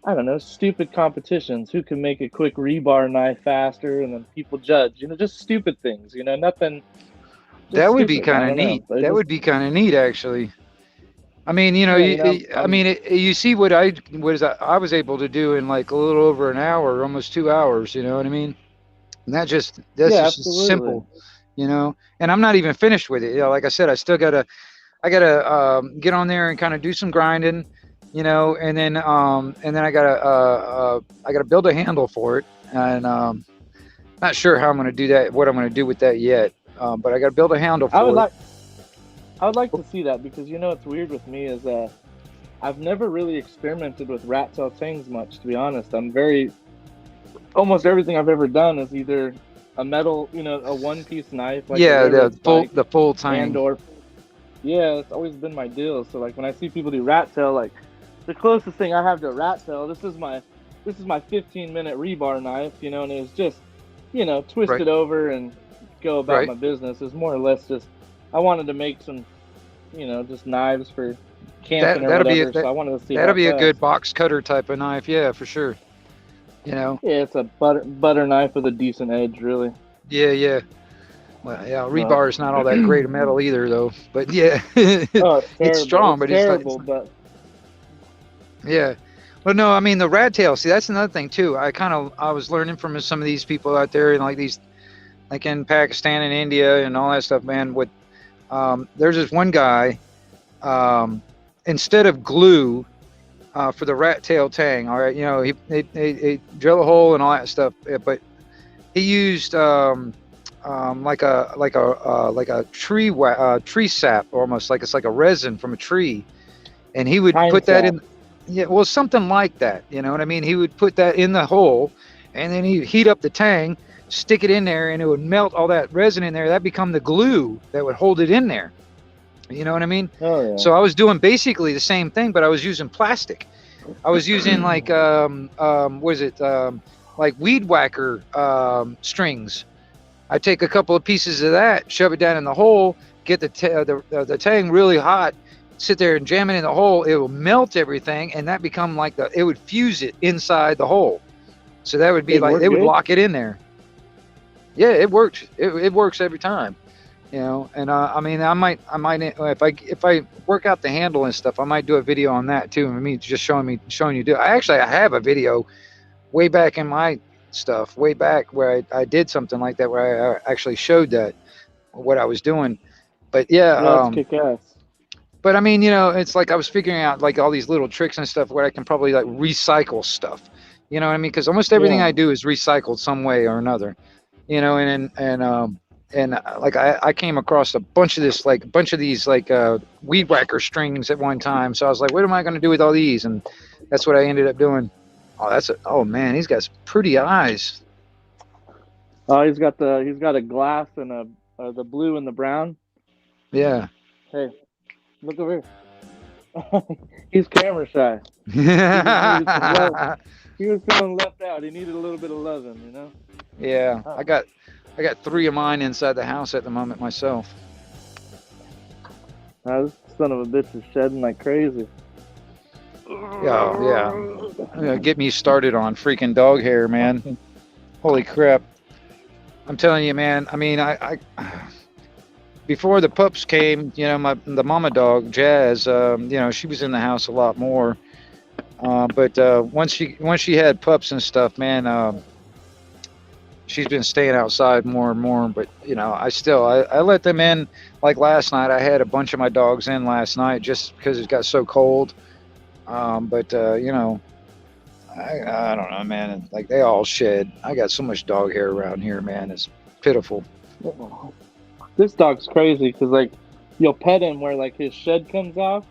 I don't know, stupid competitions. Who can make a quick rebar knife faster, and then people judge. Just stupid things. Nothing. That would be kind of neat. That would be kind of neat, actually. I mean, you see what I was able to do in like a little over an hour, almost 2 hours. You know what I mean? And that's just absolutely. simple, And I'm not even finished with it. Like I said, I still gotta get on there and kind of do some grinding, and then I gotta build a handle for it, and Not sure how I'm going to do that, what I'm going to do with that yet. But I got to build a handle I would for it. like I would like to see that because what's weird with me is I've never really experimented with rat tail tangs much, to be honest. I'm very almost everything I've ever done is either a metal, a one piece knife like a Yeah, railroad spike, the full and tang. or yeah, it's always been my deal. So like when I see people do rat tail, like the closest thing I have to a rat tail, this is my 15-minute rebar knife, and it was just, twist Right, it over and go about right. my business. It's more or less just I wanted to make some, just knives for camping That or that'll be whatever. it. So I wanted to see That'll how be a fast. good box cutter type of knife. Yeah, for sure. You know. Yeah, it's a butter knife with a decent edge, really. Yeah, yeah. Well, yeah. But Rebar is not all that great a metal either, though. But yeah, oh, it's it's terrible. strong, It's but terrible, but yeah. Well, no, I mean the rat tail. See, that's another thing too. I was learning from some of these people out there, and like these, like in Pakistan and India and all that stuff, man. There's this one guy. Um, Instead of glue for the rat tail tang, all right, he drill a hole and all that stuff, but he used like a tree sap, almost like it's like a resin from a tree, and he would pine put that sap. in. Yeah, well, something like that. You know what I mean? He would put that in the hole, and then he'd heat up the tang, stick it in there, and it would melt all that resin in there. That become the glue that would hold it in there. You know what I mean? Oh So I was doing basically the same thing, but I was using plastic. I was using like what is it? Like weed whacker strings. I take a couple of pieces of that, shove it down in the hole, get the tang really hot, sit there and jam it in the hole. It will melt everything, and that become like it would fuse it inside the hole. So that would be It like worked they would good? lock it in there. Yeah, it works. It works every time. And I mean, I might if I work out the handle and stuff, I might do a video on that too. I mean, just showing you do. I have a video way back in my stuff, way back where I did something like that, where I actually showed that what I was doing. But yeah, Yeah, that's kick ass. but I mean, it's like I was figuring out like all these little tricks and stuff where I can probably like recycle stuff. You know what I mean? Because almost everything Yeah. I do is recycled some way or another. And like I came across a bunch of these like weed whacker strings at one time. So I was like, what am I going to do with all these? And that's what I ended up doing. Oh man, he's got some pretty eyes. Oh, he's got a glass and the blue and the brown. Yeah. Hey, look over here. He's camera shy. He was feeling left out. He needed a little bit of loving. Yeah, Oh. I got 3 of mine inside the house at the moment myself. This son of a bitch is shedding like crazy. Yeah. Get me started on freaking dog hair, man. Holy crap. I'm telling you, man. I mean, I before the pups came, the mama dog, Jazz, she was in the house a lot more. But once she had pups and stuff, man, she's been staying outside more and more. But I let them in. Like last night, I had a bunch of my dogs in last night just because it got so cold. But I don't know, man. Like they all shed. I got so much dog hair around here, man. It's pitiful. This dog's crazy because like you'll pet him where like his shed comes off,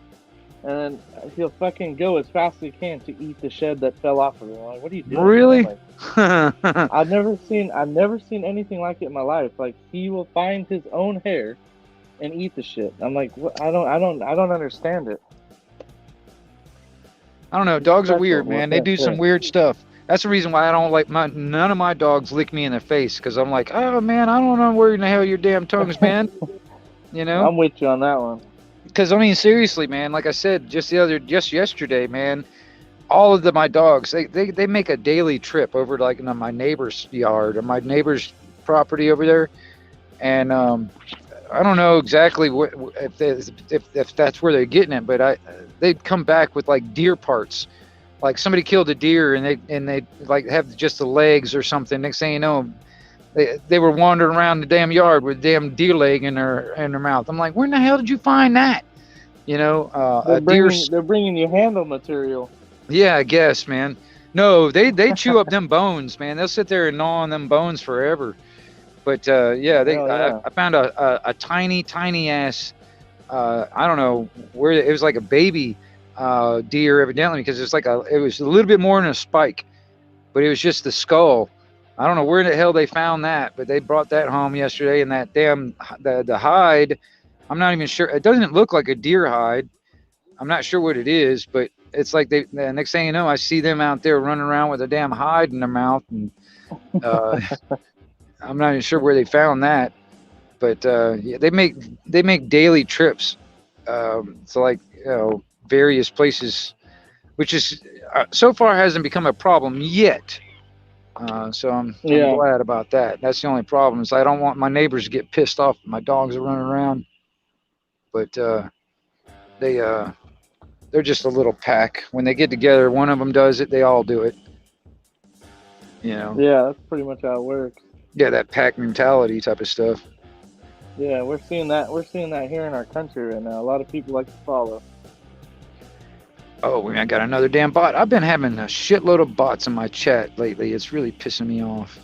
and then he'll fucking go as fast as he can to eat the shed that fell off of him. Like, what are you doing? Really? Like, I've never seen anything like it in my life. Like he will find his own hair and eat the shit. I'm like, what? I don't understand it. I don't know. Dogs are That's weird, what man. They do some shit. weird stuff. That's the reason why I don't like none of my dogs lick me in the face, because I'm like, oh man, I don't know where in the hell your damn tongue's been. I'm with you on that one. Because I mean, seriously, man. Like I said, just yesterday, man. All of my dogs, they make a daily trip over to like my neighbor's yard or my neighbor's property over there, and I don't know exactly if that's where they're getting it, but they'd come back with like deer parts, like somebody killed a deer and they like have just the legs or something. Next thing you know, they were wandering around the damn yard with a damn deer leg in their mouth. I'm like, where in the hell did you find that? They're bringing you handle material. Yeah, I guess, man. No, they chew up them bones, man. They'll sit there and gnaw on them bones forever. But yeah, Hell yeah. I found a tiny ass. I don't know where it was, like a baby deer evidently, because it was a little bit more than a spike, but it was just the skull. I don't know where the hell they found that, but they brought that home yesterday, and that damn the hide. I'm not even sure. It doesn't look like a deer hide. I'm not sure what it is, but it's like the next thing you know, I see them out there running around with a damn hide in their mouth, and uh, I'm not even sure where they found that. But yeah, they make daily trips, so like various places, which is so far hasn't become a problem yet. So I'm Yeah. glad about that. That's the only problem, is I don't want my neighbors to get pissed off if my dogs are running around. But they they're just a little pack. When they get together, one of them does it, they all do it. Yeah, that's pretty much how it works. Yeah, that pack mentality type of stuff. Yeah, we're seeing that. We're seeing that here in our country right now. A lot of people like to follow. Oh, man, I got another damn bot. I've been having a shitload of bots in my chat lately. It's really pissing me off.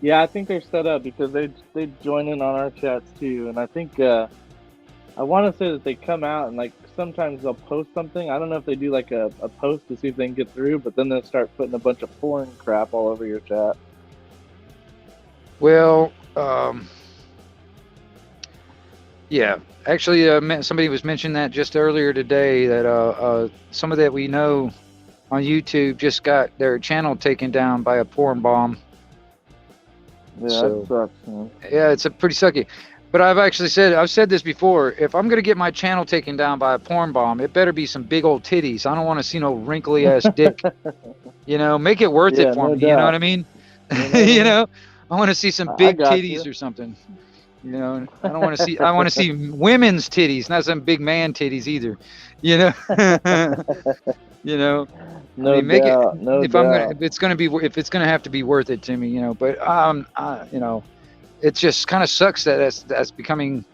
Yeah, I think they're set up because they join in on our chats too, and I think I want to say that they come out and like sometimes they'll post something. I don't know if they do like a post to see if they can get through, but then they'll start putting a bunch of foreign crap all over your chat. Well, yeah, actually, somebody was mentioning that just earlier today, that somebody that we know on YouTube just got their channel taken down by a porn bomb. Yeah, So- that sucks, man. Yeah, it's a pretty sucky. But I've said this before. If I'm gonna get my channel taken down by a porn bomb, it better be some big old titties. I don't want to see no wrinkly ass dick. Make it worth Yeah, it for no me. You know doubt. what I mean? You know what I mean? I want to see some I big got titties you. or something. I don't want to see. I want to see women's titties, not some big man titties either. You know. you know. No make doubt. it No if doubt. if it's gonna have to be worth it to me. But it just kind of sucks that that's becoming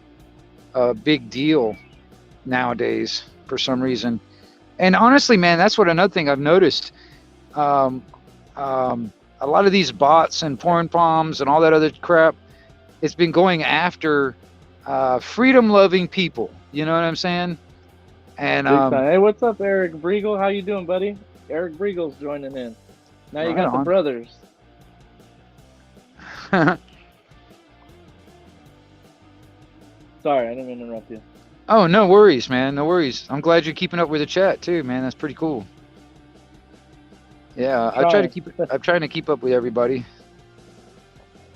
a big deal nowadays for some reason. And honestly, man, that's what another thing I've noticed. Um, a lot of these bots and porn bombs and all that other crap, it's been going after freedom-loving people. You know what I'm saying? And Big time. Hey, what's up, Eric Briegel? How you doing, buddy? Eric Briegel's joining in. Now you Right got the on. brothers. Sorry, I didn't mean to interrupt you. Oh, no worries, man. No worries. I'm glad you're keeping up with the chat too, man. That's pretty cool. Yeah, I'm trying to keep up with everybody.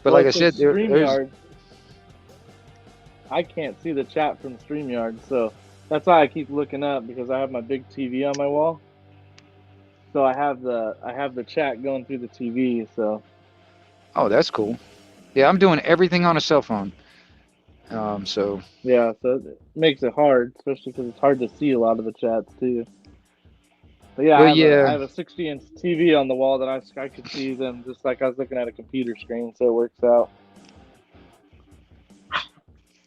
But Well, like I it's said, there's StreamYard. I can't see the chat from StreamYard, so that's why I keep looking up, because I have my big TV on my wall. So I have the chat going through the TV. So oh, that's cool. Yeah, I'm doing everything on a cell phone. So yeah, so it makes it hard, especially because it's hard to see a lot of the chats too. But yeah, Well, I have a 60-inch TV on the wall that I could see them just like I was looking at a computer screen, so it works out.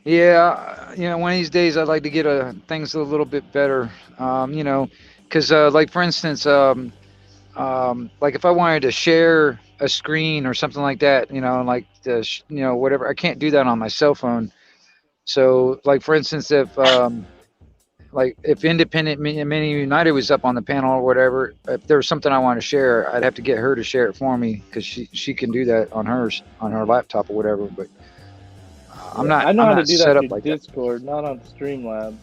yeah, one of these days I'd like to get things a little bit better. Because like for instance, like if I wanted to share a screen or something like that, whatever, I can't do that on my cell phone. So like for instance, if Independent Mini United was up on the panel or whatever, if there was something I want to share, I'd have to get her to share it for me, because she can do that on her laptop or whatever. But I'm not. I know I'm how not to do set that up through like that. Discord, not on Streamlab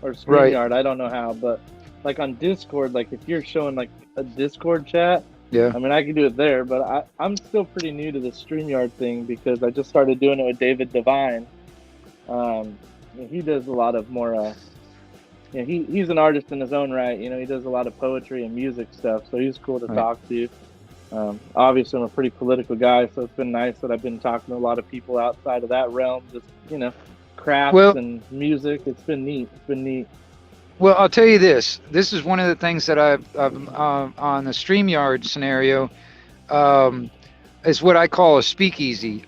or Right. StreamYard. I don't know how, but like on Discord, like if you're showing like a Discord chat, Yeah. I mean I can do it there, but I'm still pretty new to the StreamYard thing because I just started doing it with David Devine. He does a lot of more. He's an artist in his own right. He does a lot of poetry and music stuff, so he's cool to Right. talk to. Obviously, I'm a pretty political guy, so it's been nice that I've been talking to a lot of people outside of that realm. Just crafts Well- and music. It's been neat. Well, I'll tell you this. This is one of the things that I've on the StreamYard scenario, is what I call a speakeasy.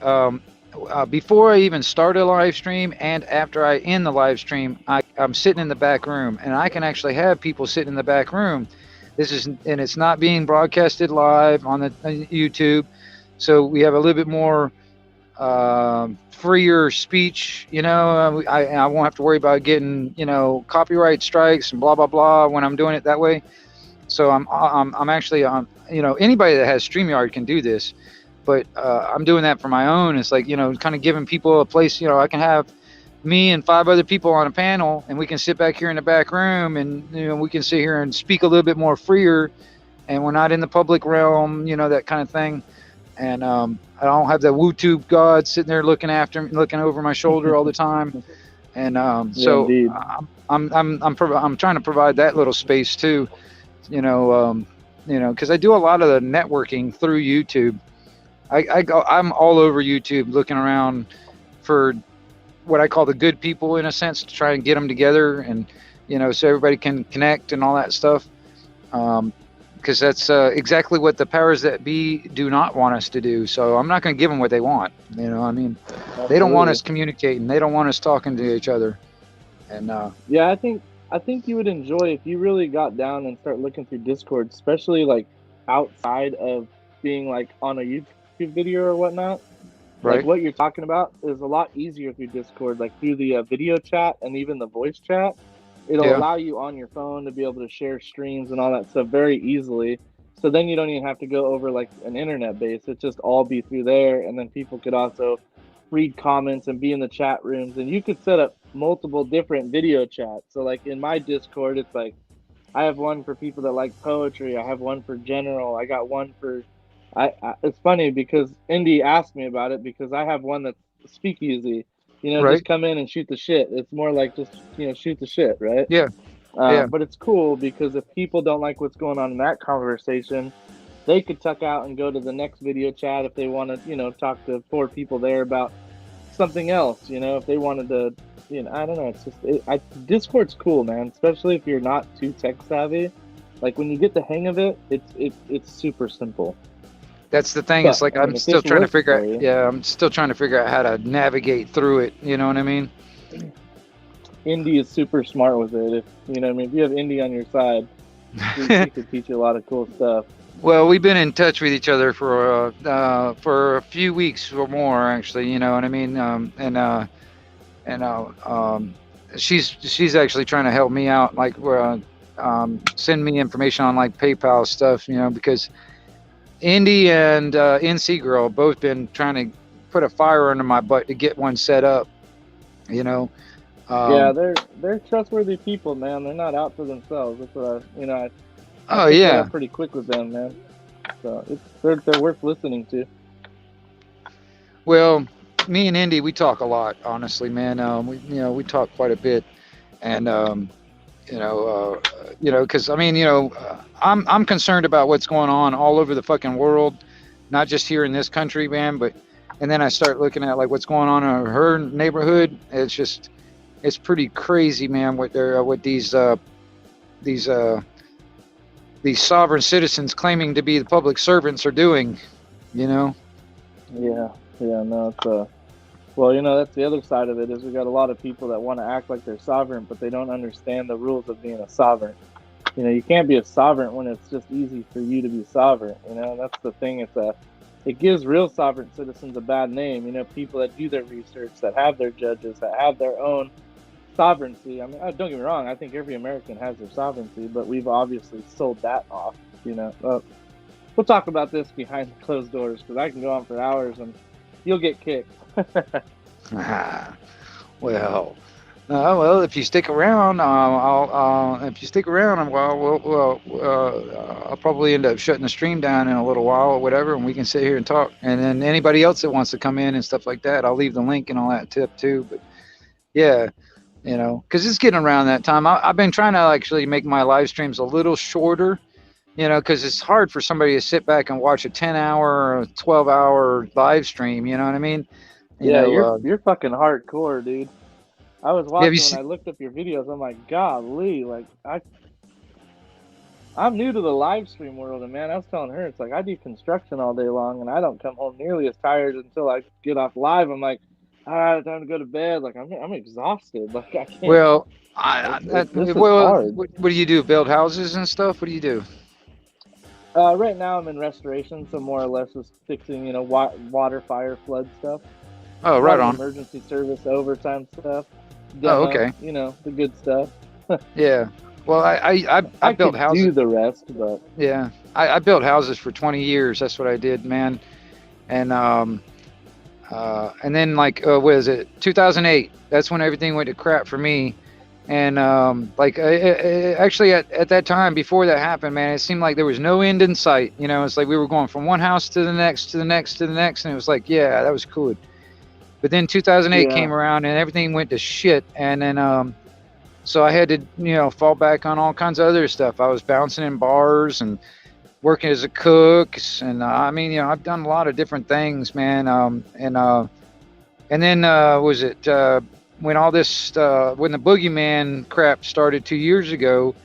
Before I even start a live stream and after I end the live stream, I'm sitting in the back room, and I can actually have people sitting in the back room And it's not being broadcasted live on the YouTube, so we have a little bit more freer speech. I won't have to worry about getting copyright strikes and blah blah blah when I'm doing it that way. So I'm actually anybody that has StreamYard can do this, but I'm doing that for my own. It's like kind of giving people a place. I can have me and 5 other people on a panel, and we can sit back here in the back room, and we can sit here and speak a little bit more freer, and we're not in the public realm, that kind of thing. And I don't have that WooTube god sitting there looking over my shoulder all the time. And so indeed. I'm trying to provide that little space too, because I do a lot of the networking through YouTube. I'm all over YouTube looking around for what I call the good people, in a sense, to try and get them together, and so everybody can connect and all that stuff. Because that's exactly what the powers that be do not want us to do. So I'm not going to give them what they want. They don't want us communicating. They don't want us talking to each other. And yeah, I think you would enjoy if you really got down and start looking through Discord, especially like outside of being like on a YouTube video or whatnot. right. Like what you're talking about is a lot easier through Discord, like through the video chat and even the voice chat. It'll Yeah. allow you on your phone to be able to share streams and all that stuff very easily. So then you don't even have to go over like an internet base. It just all be through there, and then people could also read comments and be in the chat rooms. And you could set up multiple different video chats. So like in my Discord, it's like I have one for people that like poetry. I have one for general. I got one for it's funny because Indy asked me about it because I have one that's speakeasy. Right. Just come in and shoot the shit. It's more like just shoot the shit, right? Yeah. Yeah. But it's cool because if people don't like what's going on in that conversation, they could tuck out and go to the next video chat if they want to, talk to 4 people there about something else. If they wanted to, I don't know. It's just Discord's cool, man. Especially if you're not too tech savvy. Like when you get the hang of it, it's super simple. That's the thing. But, It's like I mean, I'm if still this trying to works figure for you- out. Yeah, I'm still trying to figure out how to navigate through it. You know what I mean? Indy is super smart with it. If you have Indy on your side, he could teach you a lot of cool stuff. Well, we've been in touch with each other for a few weeks or more, actually. You know what I mean? She's actually trying to help me out, like send me information on like PayPal stuff, because Indy and NC Girl both been trying to put a fire under my butt to get one set up. Yeah, they're trustworthy people, man. They're not out for themselves. That's what I Oh picked it yeah. up pretty quick with them, man. So they're worth listening to. Well, me and Indy, we talk a lot, honestly, man. We talk quite a bit, and because I mean, I'm concerned about what's going on all over the fucking world, not just here in this country, man. And then I start looking at like what's going on in her neighborhood. It's pretty crazy, man. What these sovereign citizens claiming to be the public servants are doing. Yeah, no, it's well, that's the other side of it is we got a lot of people that want to act like they're sovereign, but they don't understand the rules of being a sovereign. You can't be a sovereign when it's just easy for you to be sovereign. That's the thing. It gives real sovereign citizens a bad name. People that do their research, that have their judges, that have their own sovereignty. I mean, don't get me wrong. I think every American has their sovereignty, but we've obviously sold that off. We'll talk about this behind the closed doors because I can go on for hours and you'll get kicked. Well, if you stick around, if you stick around, I'll probably end up shutting the stream down in a little while or whatever, and we can sit here and talk. And then anybody else that wants to come in and stuff like that, I'll leave the link and all that tip too. But yeah, because it's getting around that time. I've been trying to actually make my live streams a little shorter, because it's hard for somebody to sit back and watch a 10-hour or 12-hour live stream. You know what I mean? You're fucking hardcore, dude. I was watching when I looked up your videos. I'm like, golly, like I'm new to the live stream world, and man, I was telling her it's like I do construction all day long, and I don't come home nearly as tired until I get off live. I'm like, time to go to bed. Like I'm exhausted. Like I can't. Well, This is well, hard. what do you do? Build houses and stuff? What do you do? Right now I'm in restoration, so more or less just fixing, water, fire, flood stuff. Oh, A lot right of on. emergency service overtime stuff, Oh, demo, okay. the good stuff. Yeah. Well, I I built could houses. do the rest, but Yeah. I built houses for 20 years. That's what I did, man. And then like what is it 2008, that's when everything went to crap for me. And actually at that time before that happened, man, it seemed like there was no end in sight. It's like we were going from one house to the next to the next to the next, and it was like, yeah, that was cool. But then 2008 yeah, came around and everything went to shit. And then so I had to fall back on all kinds of other stuff. I was bouncing in bars and working as a cook, and I mean, I've done a lot of different things, man. And then was it when all this when the boogeyman crap started 2 years ago?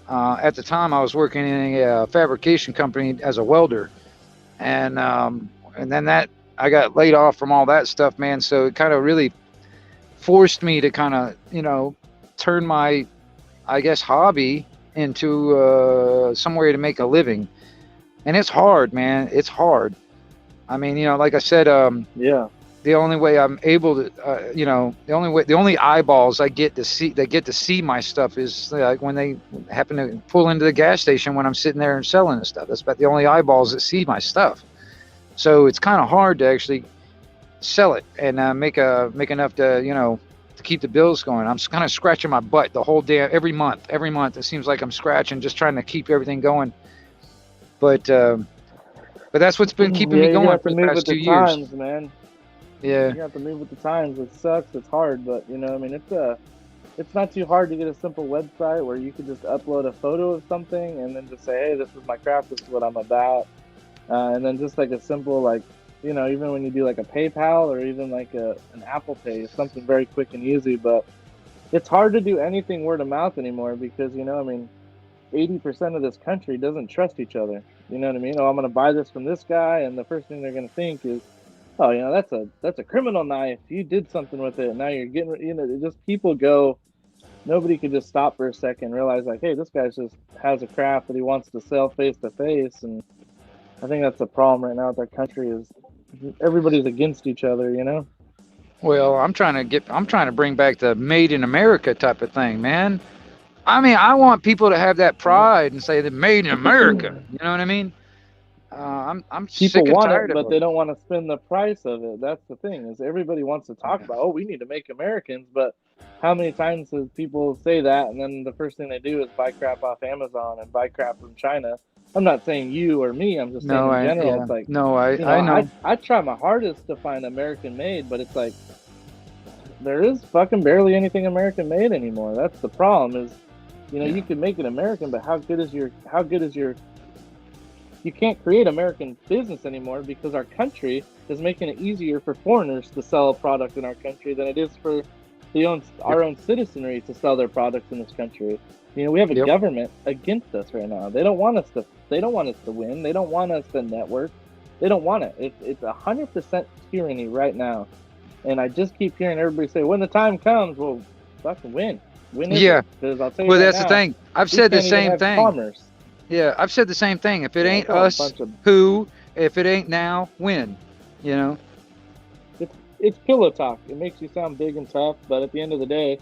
At the time, I was working in a fabrication company as a welder, and then that I got laid off from all that stuff, man. So it kind of really forced me to kind of turn my, I guess, hobby into somewhere to make a living. And it's hard, man. It's hard. I mean, like I said, yeah. the only way I'm able to, the only eyeballs I get to see, that get to see my stuff is like when they happen to pull into the gas station when I'm sitting there and selling the stuff. That's about the only eyeballs that see my stuff. So it's kind of hard to actually sell it and make enough to, to keep the bills going. I'm kind of scratching my butt the whole day, every month. Every month, it seems like I'm scratching, just trying to keep everything going. But that's what's been keeping Yeah, me you going have for to the move past with the 2 years. times, man. Yeah. You have to move with the times. It sucks. It's hard, but I mean, it's not too hard to get a simple website where you could just upload a photo of something and then just say, hey, this is my craft. This is what I'm about. And then just like a simple, like, even when you do like a PayPal or even like an Apple Pay, it's something very quick and easy. But it's hard to do anything word of mouth anymore because, I mean, 80% of this country doesn't trust each other. You know what I mean? Oh, I'm going to buy this from this guy. And the first thing they're going to think is, oh, that's a criminal knife. You did something with it. Now you're getting, just people go, nobody could just stop for a second and realize like, hey, this guy just has a craft that he wants to sell face to face. And I think that's the problem right now with our country is everybody's against each other. Well, I'm trying to bring back the made in America type of thing, man. I mean, I want people to have that Yeah. pride and say they're made in America. You know what I mean? I'm People sick and want it, tired of but it. they don't want to spend the price of it. That's the thing is everybody wants to talk about, oh, we need to make Americans, but how many times does people say that and then the first thing they do is buy crap off Amazon and buy crap from China? I'm not saying you or me. I'm just saying No, in general. It's like, I know. I try my hardest to find American made, but it's like there is fucking barely anything American made anymore. That's the problem. Is Yeah. you can make it American, but how good is your you can't create American business anymore because our country is making it easier for foreigners to sell a product in our country than it is for our own citizenry to sell their products in this country. We have a Yep. government against us right now. They don't want us to. They don't want us to win. They don't want us to network. They don't want it. It's 100% tyranny right now. And I just keep hearing everybody say, when the time comes, well, fucking win. When is Yeah. it? Because I'll tell you Well, right that's now, the thing. I've we said the can't even same have thing. commerce. Yeah, I've said the same thing. If it ain't It's all a us, bunch of who? If it ain't now, when? You know? it's pillow talk. It makes you sound big and tough, but at the end of the day,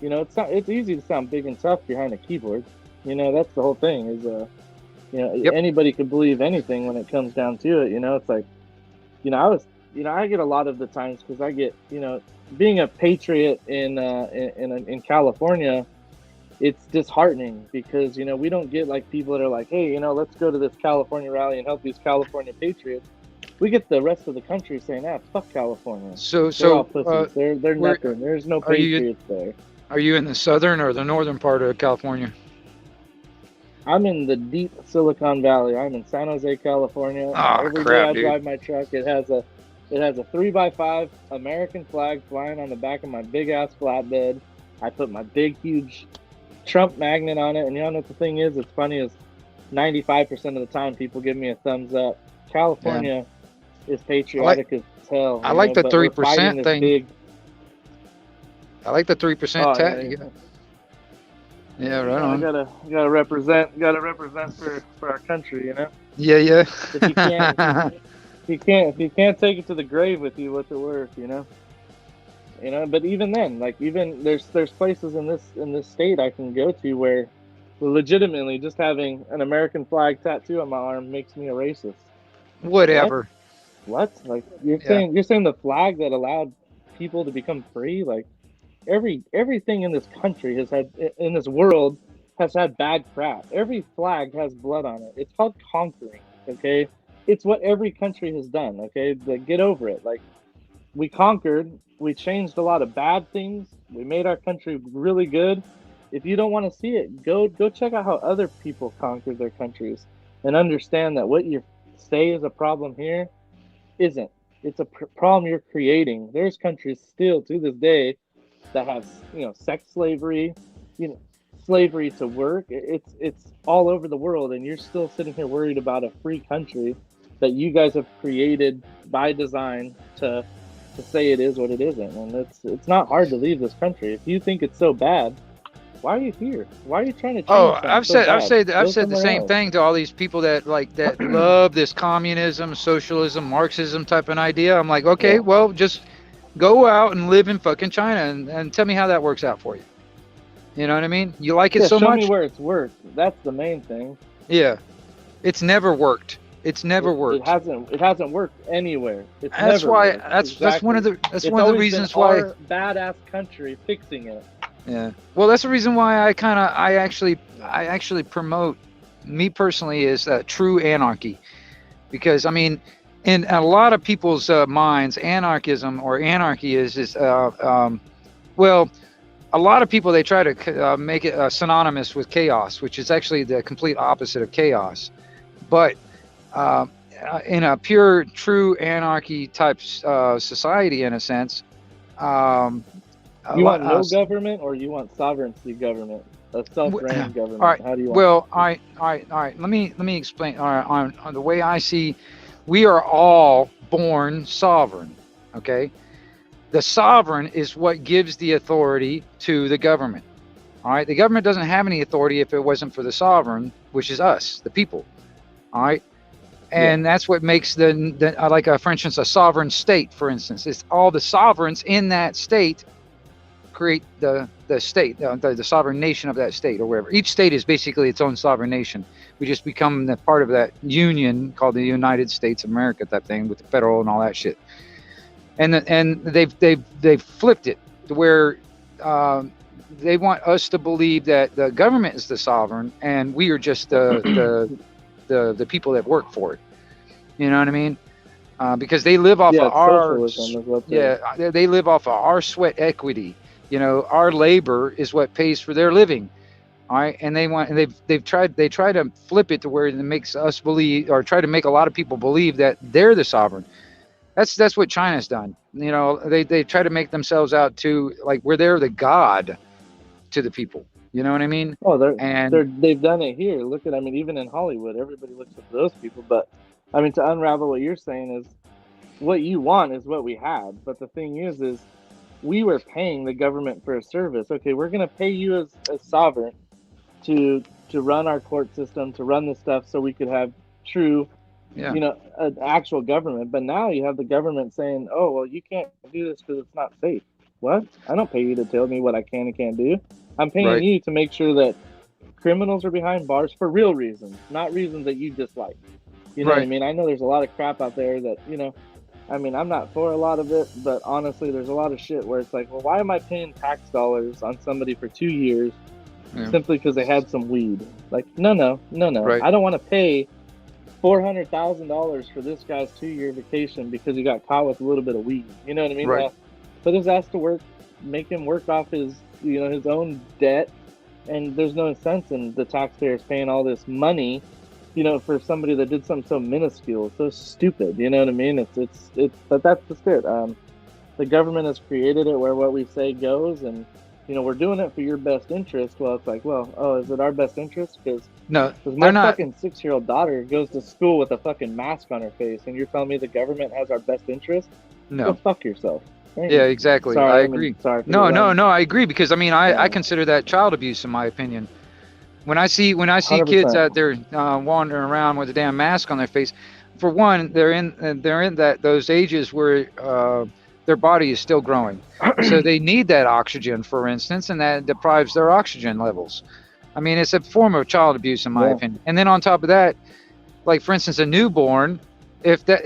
it's easy to sound big and tough behind a keyboard. That's the whole thing. Is Yep. anybody could believe anything when it comes down to it. It's like, I get a lot of the times because I get, being a patriot in California, it's disheartening because we don't get like people that are like, hey, let's go to this California rally and help these California patriots. We get the rest of the country saying, fuck California. They're all pussies. They're where- nothing. There's no are you- patriots there. Are you in the southern or the northern part of California? I'm in the deep Silicon Valley. I'm in San Jose, California. Ah, Every crap, day I dude. drive my truck. It has a 3x5 American flag flying on the back of my big ass flatbed. I put my big huge Trump magnet on it, and you know what the thing is? It's funny is 95% of the time people give me a thumbs up. California is patriotic as hell. I like the but we're 3% fighting this thing. big. I like the 3% Oh, tax. yeah. Yeah, right I on. gotta represent for our country, you know. Yeah, yeah. If you can't if you can't take it to the grave with you, what's it worth, you know? You know, but even then, like even there's places in this state I can go to where legitimately just having an American flag tattoo on my arm makes me a racist. What? Whatever. What? Like Yeah. you're saying the flag that allowed people to become free? Like everything in this country has had in this world has had bad crap. Every flag has blood on it. It's called conquering, okay? It's what every country has done, okay? Like, get over it. Like we conquered, we changed a lot of bad things. We made our country really good. If you don't want to see it, go check out how other people conquered their countries and understand that what you say is a problem here isn't. It's a problem you're creating. There's countries still to this day that have, you know, sex slavery, you know, slavery to work. It's all over the world, and you're still sitting here worried about a free country that you guys have created by design to say it is what it isn't. And it's not hard to leave this country. If you think it's so bad, why are you here? Why are you trying to Oh, change something so bad? I've Go said the somewhere same else. thing to all these people that like that love this communism, socialism, Marxism type of idea. I'm like, okay, Yeah. well, just go out and live in fucking China and tell me how that works out for you. You know what I mean? You like it Yeah, so show me much? where it's worked. That's the main thing. Yeah. It's never worked. It's never worked. It hasn't worked anywhere. It's never worked. That's one of Exactly. that's It's one of the always been reasons why. our badass country fixing it. Yeah. Well, that's the reason why I actually promote me personally is true anarchy, because I mean, in a lot of people's minds, anarchism or anarchy is well, a lot of people they try to make it synonymous with chaos, which is actually the complete opposite of chaos. But uh, in a pure, true anarchy type society, in a sense, um, a You lot. want no government or you want sovereignty government? A self-ran All government. right. How do you want Well, all right. Let me explain. All right, on the way I see, we are all born sovereign. Okay. The sovereign is what gives the authority to the government. All right. The government doesn't have any authority if it wasn't for the sovereign, which is us, the people. All right. Yeah. And that's what makes like, for instance, a sovereign state, for instance, it's all the sovereigns in that state create the state, the sovereign nation of that state or wherever. Each state is basically its own sovereign nation. We just become the part of that union called the United States of America type thing with the federal and all that shit. And they've flipped it to where they want us to believe that the government is the sovereign and we are just the people that work for it. You know what I mean? Because they live off Yeah, of it's socialism is what they live off of our sweat equity. You know, our labor is what pays for their living. All right, and they try to flip it to where it makes us believe, or try to make a lot of people believe that they're the sovereign. That's what China's done. You know, they try to make themselves out to like where they're the god to the people. You know what I mean? Oh, And they've done it here. Look at, I mean, even in Hollywood, everybody looks at those people. But I mean, to unravel what you're saying is what you want is what we had. But the thing is we were paying the government for a service. Okay, we're gonna pay you as sovereign to run our court system, to run this stuff, so we could have true, yeah, you know, an actual government. But now you have the government saying, "Oh, well, you can't do this because it's not safe." What? I don't pay you to tell me what I can and can't do. I'm paying right, you to make sure that criminals are behind bars for real reasons, not reasons that you dislike. You know what I right. mean? I know there's a lot of crap out there that, you know, I mean, I'm not for a lot of it, but honestly, there's a lot of shit where it's like, well, why am I paying tax dollars on somebody for 2 years Yeah, simply because they had some weed? Like, no. right, I don't want to pay $400,000 for this guy's 2 year vacation because he got caught with a little bit of weed. You know what I mean? right. Put his ass to work, make him work off his, you know, his own debt, and there's no sense in the taxpayers paying all this money, you know, for somebody that did something so minuscule, so stupid. You know what I mean? But that's just it. The government has created it where what we say goes, and you know, we're doing it for your best interest. Well, it's like, well, oh, is it our best interest? Because No, my they're not. fucking 6-year-old daughter goes to school with a fucking mask on her face, and you're telling me the government has our best interest? Go No, fuck yourself. Ain't Yeah, it? exactly. Sorry, I I mean, agree. sorry for No, the no, language. no. I agree because I mean, I Yeah, consider that child abuse in my opinion. When I see hundred kids percent. out there wandering around with a damn mask on their face, for one, they're in that those ages where their body is still growing, so they need that oxygen, for instance, and that deprives their oxygen levels. I mean, it's a form of child abuse in my Yeah, opinion. And then on top of that, like for instance, a newborn, if that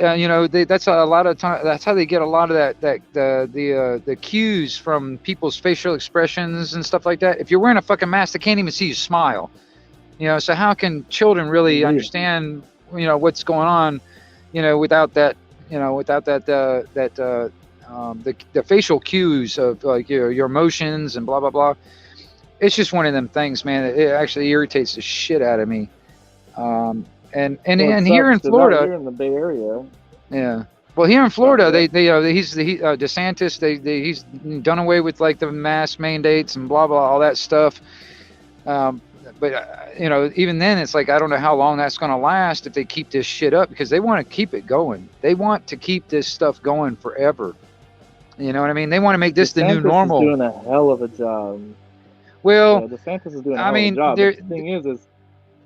that's a lot of time. That's how they get a lot of the cues from people's facial expressions and stuff like that. If you're wearing a fucking mask, they can't even see you smile. So how can children really indeed. understand what's going on without that the facial cues of like your emotions and blah blah blah. It's just one of them things, man. It actually irritates the shit out of me. um Well, it and here sucks in because out Florida, here in the Bay Area. yeah. Well, here in Sorry, Florida, go ahead. DeSantis. He's done away with like the mask mandates and blah blah all that stuff. Um, but even then, it's like I don't know how long that's going to last if they keep this shit up because they want to keep it going. They want to keep this stuff going forever. You know what I mean? They want to make this the new DeSantis is normal. doing a hell of a job. Yeah, Well, DeSantis is doing a I hell of a mean, job. But the thing is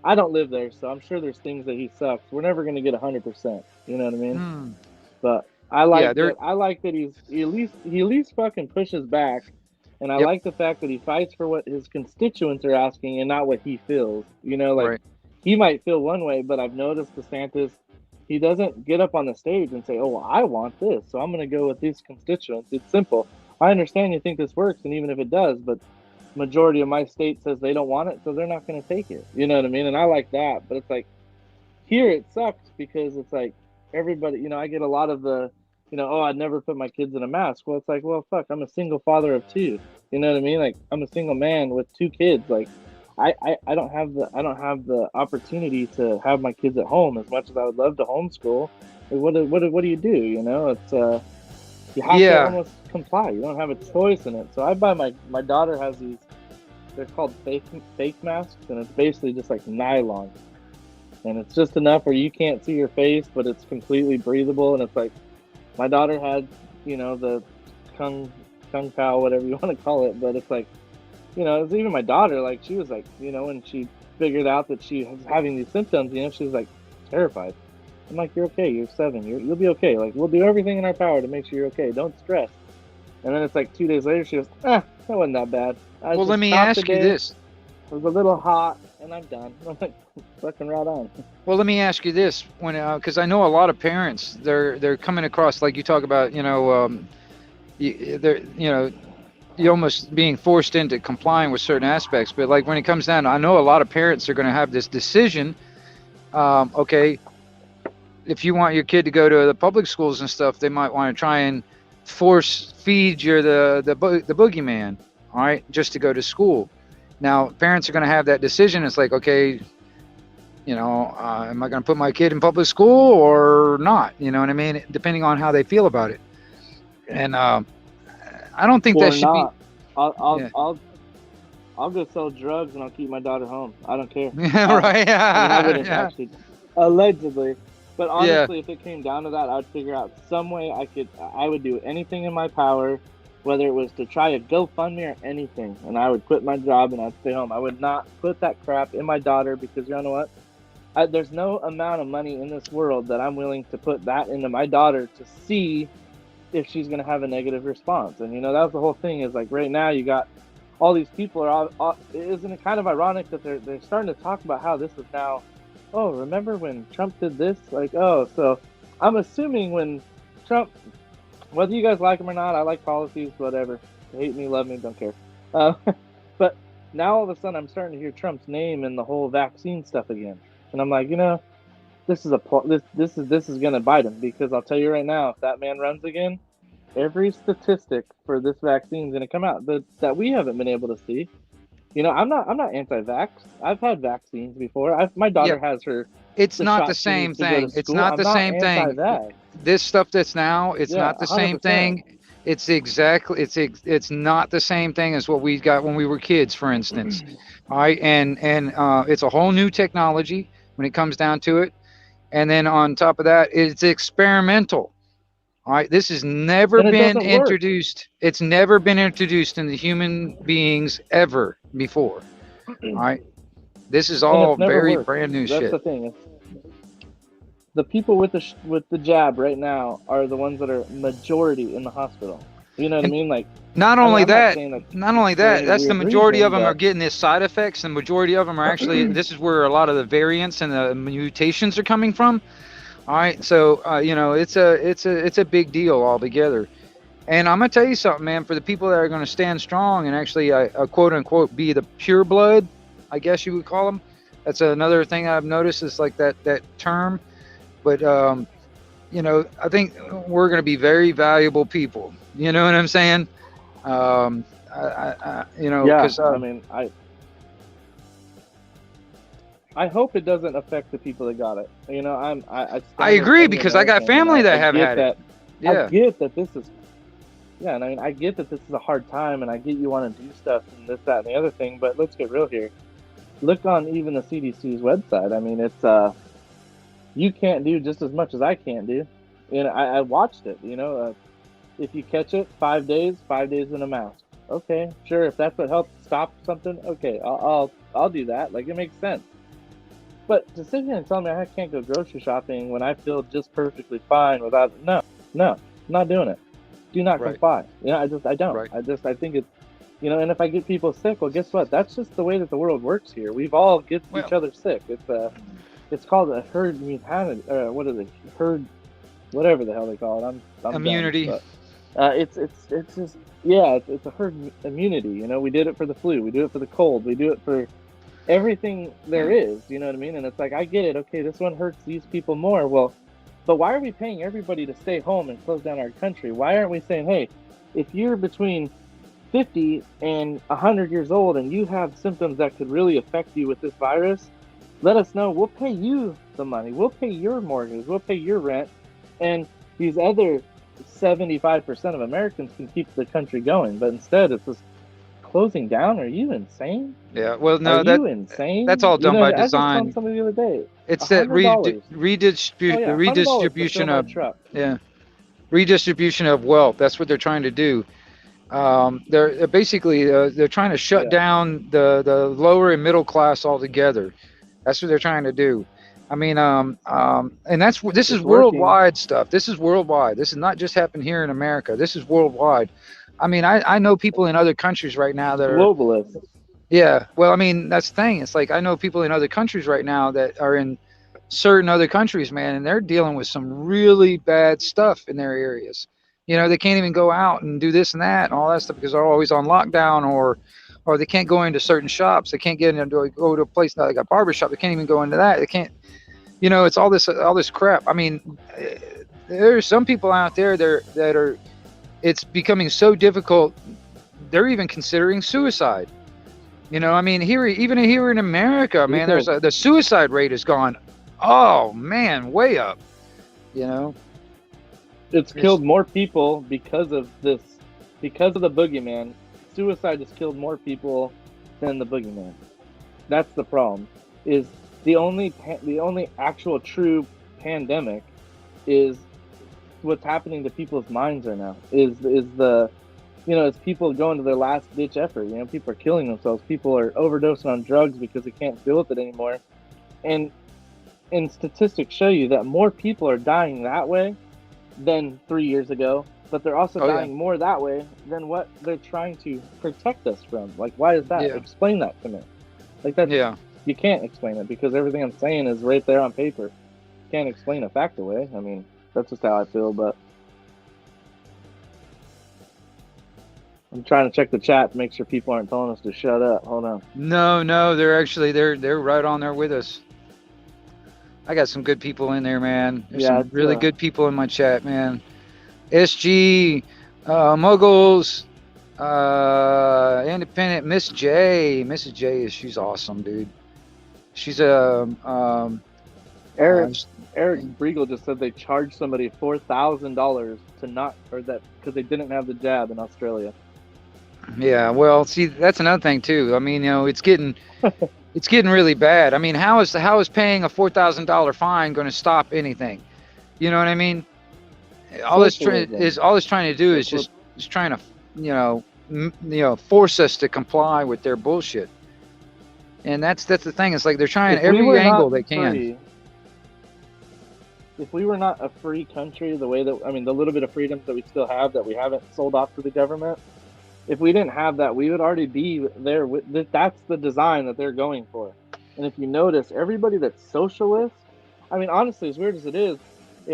I don't live there, so I'm sure there's things that he sucks. We're never gonna get 100%. You know what I mean? hmm, But I yeah, like they're that. I like that he at least fucking pushes back, and I yep, like the fact that he fights for what his constituents are asking and not what he feels. Like right. he might feel one way, but I've noticed DeSantis, he doesn't get up on the stage and say, "Oh, well, I want this, so I'm going to go with these constituents." It's simple. I understand you think this works, and even if it does, but majority of my state says they don't want it, so they're not going to take it. You know what I mean? And I like that, but it's like here it sucks because it's like everybody, I get a lot of the, oh, I'd never put my kids in a mask. Well, it's like, well, fuck, I'm a single father of two. You know what I mean? Like I'm a single man with two kids. Like I don't have the opportunity to have my kids at home as much as I would love to homeschool. Like, what do you do? It's you have to Yeah, almost comply. You don't have a choice in it. So I buy my daughter has these. They're called fake masks, and it's basically just like nylon, and it's just enough where you can't see your face, but it's completely breathable. And it's like my daughter had, the kung kung pao, whatever you want to call it, but it's like, it's even my daughter. Like she was like, when she figured out that she was having these symptoms, she was like terrified. I'm like, you're okay. You're 7. You'll be okay. Like we'll do everything in our power to make sure you're okay. Don't stress. And then it's like 2 days later, she goes, that wasn't that bad. I well, let just me stopped ask you today. this. It was a little hot, and I'm done. I'm like, fucking right on. Well, let me ask you this: when because I know a lot of parents, they're coming across like you talk about, they're you're almost being forced into complying with certain aspects. But like when it comes down, I know a lot of parents are going to have this decision. Okay, if you want your kid to go to the public schools and stuff, they might want to try and force feed you the boogeyman, all right, just to go to school. Now, parents are going to have that decision. It's like, okay, am I going to put my kid in public school or not? You know what I mean? Depending on how they feel about it. And I don't think that Or should be. not. I'll I'll Yeah. I'll I'll go sell drugs and I'll keep my daughter home. I don't care. Yeah. Right. I Yeah. wouldn't Yeah. actually, allegedly, but Yeah. honestly, if it came down to that, I'd figure out some way I would do anything in my power, whether it was to try a GoFundMe or anything, and I would quit my job and I'd stay home. I would not put that crap in my daughter because you know what? There's no amount of money in this world that I'm willing to put that into my daughter to see if she's going to have a negative response. And that's the whole thing is like right now you got all these people are all, isn't it kind of ironic that they're starting to talk about how this is now, oh, remember when Trump did this? Like, oh, so I'm assuming when Trump, whether you guys like him or not, I like policies, whatever. Hate me, love me, don't care. Uh, but now all of a sudden I'm starting to hear Trump's name in the whole vaccine stuff again. And I'm like, this is this is gonna bite him because I'll tell you right now, if that man runs again, every statistic for this vaccine is gonna come out that we haven't been able to see. I'm not anti-vax. I've had vaccines before. My Yeah. daughter has It's the not the shot she same needs to go to thing. It's school. not I'm the not same thing. anti-vax. This stuff that's now, it's Yeah, not the same 100%. thing. It's not the same thing as what we got when we were kids, for instance. All right, and it's a whole new technology when it comes down to it. And then on top of that, it's experimental. All right, this has never And it been doesn't work. introduced. It's never been introduced into human beings ever before. All right, this is And all it's never very worked. brand new That's shit. the thing. It's, the people with the jab right now are the ones that are majority in the hospital. You know what I And mean? Like, not I mean, only I'm not that, saying that not only for that, any that's the weird majority of reason, them are but getting this side effects. The majority of them are actually. This is where a lot of the variants and the mutations are coming from. All right, so you know, it's a big deal altogether. And I'm gonna tell you something, man. For the people that are gonna stand strong and actually, quote unquote, be the pure blood, I guess you would call them. That's another thing I've noticed is like that term. But you know, I think we're gonna be very valuable people. You know what I'm saying? You know, yeah, because I mean, I hope it doesn't affect the people that got it. You know, I I stand with agree any because I got American, and family I that have get had it. that. I Yeah. get that this is, yeah, and I mean, I get that this is a hard time, and I get you want to do stuff and this, that, and the other thing. But let's get real here. Look on even the CDC's website. I mean, it's you can't do just as much as I can't do. You know, I watched it. You know, if you catch it, 5 days, 5 days in a mask. Okay, sure. If that's what helps stop something, okay, I'll do that. Like, it makes sense. But to sit here and tell me I can't go grocery shopping when I feel just perfectly fine without, no, not doing it. Do not Right. comply. You know, I don't. Right. I think it's, you know, and if I get people sick, well, guess what? That's just the way that the world works here. We've all get Well, each other sick. It's called a herd mentality. What is it? Herd, whatever the hell they call it. I'm immunity. dumb, but it's just, yeah, it's a herd immunity. You know, we did it for the flu. We do it for the cold. We do it for everything there is. You know what I mean? And it's like, I get it. Okay, this one hurts these people more. Well, but why are we paying everybody to stay home and close down our country? Why aren't we saying, hey, if you're between 50 and 100 years old and you have symptoms that could really affect you with this virus, let us know. We'll pay you the money. We'll pay your mortgage. We'll pay your rent. And these other 75% of Americans can keep the country going. But instead, it's just closing down. Are you insane? Yeah. Well, no, Are you insane? that's all You done know, by I just told design. somebody the other day, It's that $100. Oh yeah, $100 to redistribution fill my of truck. redistribution of wealth. That's what they're trying to do. They're basically they're trying to shut Yeah. down the lower and middle class altogether. That's what they're trying to do. I mean, and this is It's working. worldwide stuff. This is worldwide. This is not just happened here in America. This is worldwide. I mean, I know people in other countries right now that are, Globalists. yeah. Well, I mean, that's the thing. It's like I know people in other countries right now that are in certain other countries, man, and they're dealing with some really bad stuff in their areas. You know, they can't even go out and do this and that and all that stuff because they're always on lockdown, or they can't go into certain shops. They can't get into go to a place like a barber shop. They can't even go into that. They can't. You know, it's all this crap. I mean, there's some people out there that are. It's becoming so difficult. They're even considering suicide. You know, I mean, even here in America, man, there's the suicide rate has gone, oh man, way up. You know, It's killed more people because of this, because of the boogeyman. Suicide has killed more people than the boogeyman. That's the problem. Is the only actual true pandemic is what's happening to people's minds right now. Is the, you know, it's people going to their last ditch effort. You know, people are killing themselves. People are overdosing on drugs because they can't deal with it anymore. And statistics show you that more people are dying that way than 3 years ago, but they're also dying more that way than what they're trying to protect us from. Like, why is that? Yeah. Explain that to me. Like, that, yeah. you can't explain it because everything I'm saying is right there on paper. You can't explain a fact away. I mean, that's just how I feel, but I'm trying to check the chat to make sure people aren't telling us to shut up. Hold on. No, they're actually they're right on there with us. I got some good people in there, man. There's some really good people in my chat, man. SG, Muggles, Independent, Miss J. Mrs. J she's awesome, dude. She's a Eric Briegel just said they charged somebody $4,000 to not, or that because they didn't have the jab in Australia. Yeah, well, see, that's another thing too. I mean, you know, it's getting really bad. I mean, how is paying a $4,000 fine going to stop anything? You know what I mean? all it's Socialism. trying to do is That's what. just trying to, force us to comply with their bullshit. And that's the thing. It's like they're trying If we every were angle not they can. free, if we were not a free country, the way that, I mean, the little bit of freedoms that we still have that we haven't sold off to the government, if we didn't have that, we would already be there. That's the design that they're going for. And if you notice, everybody that's socialist, I mean, honestly, as weird as it is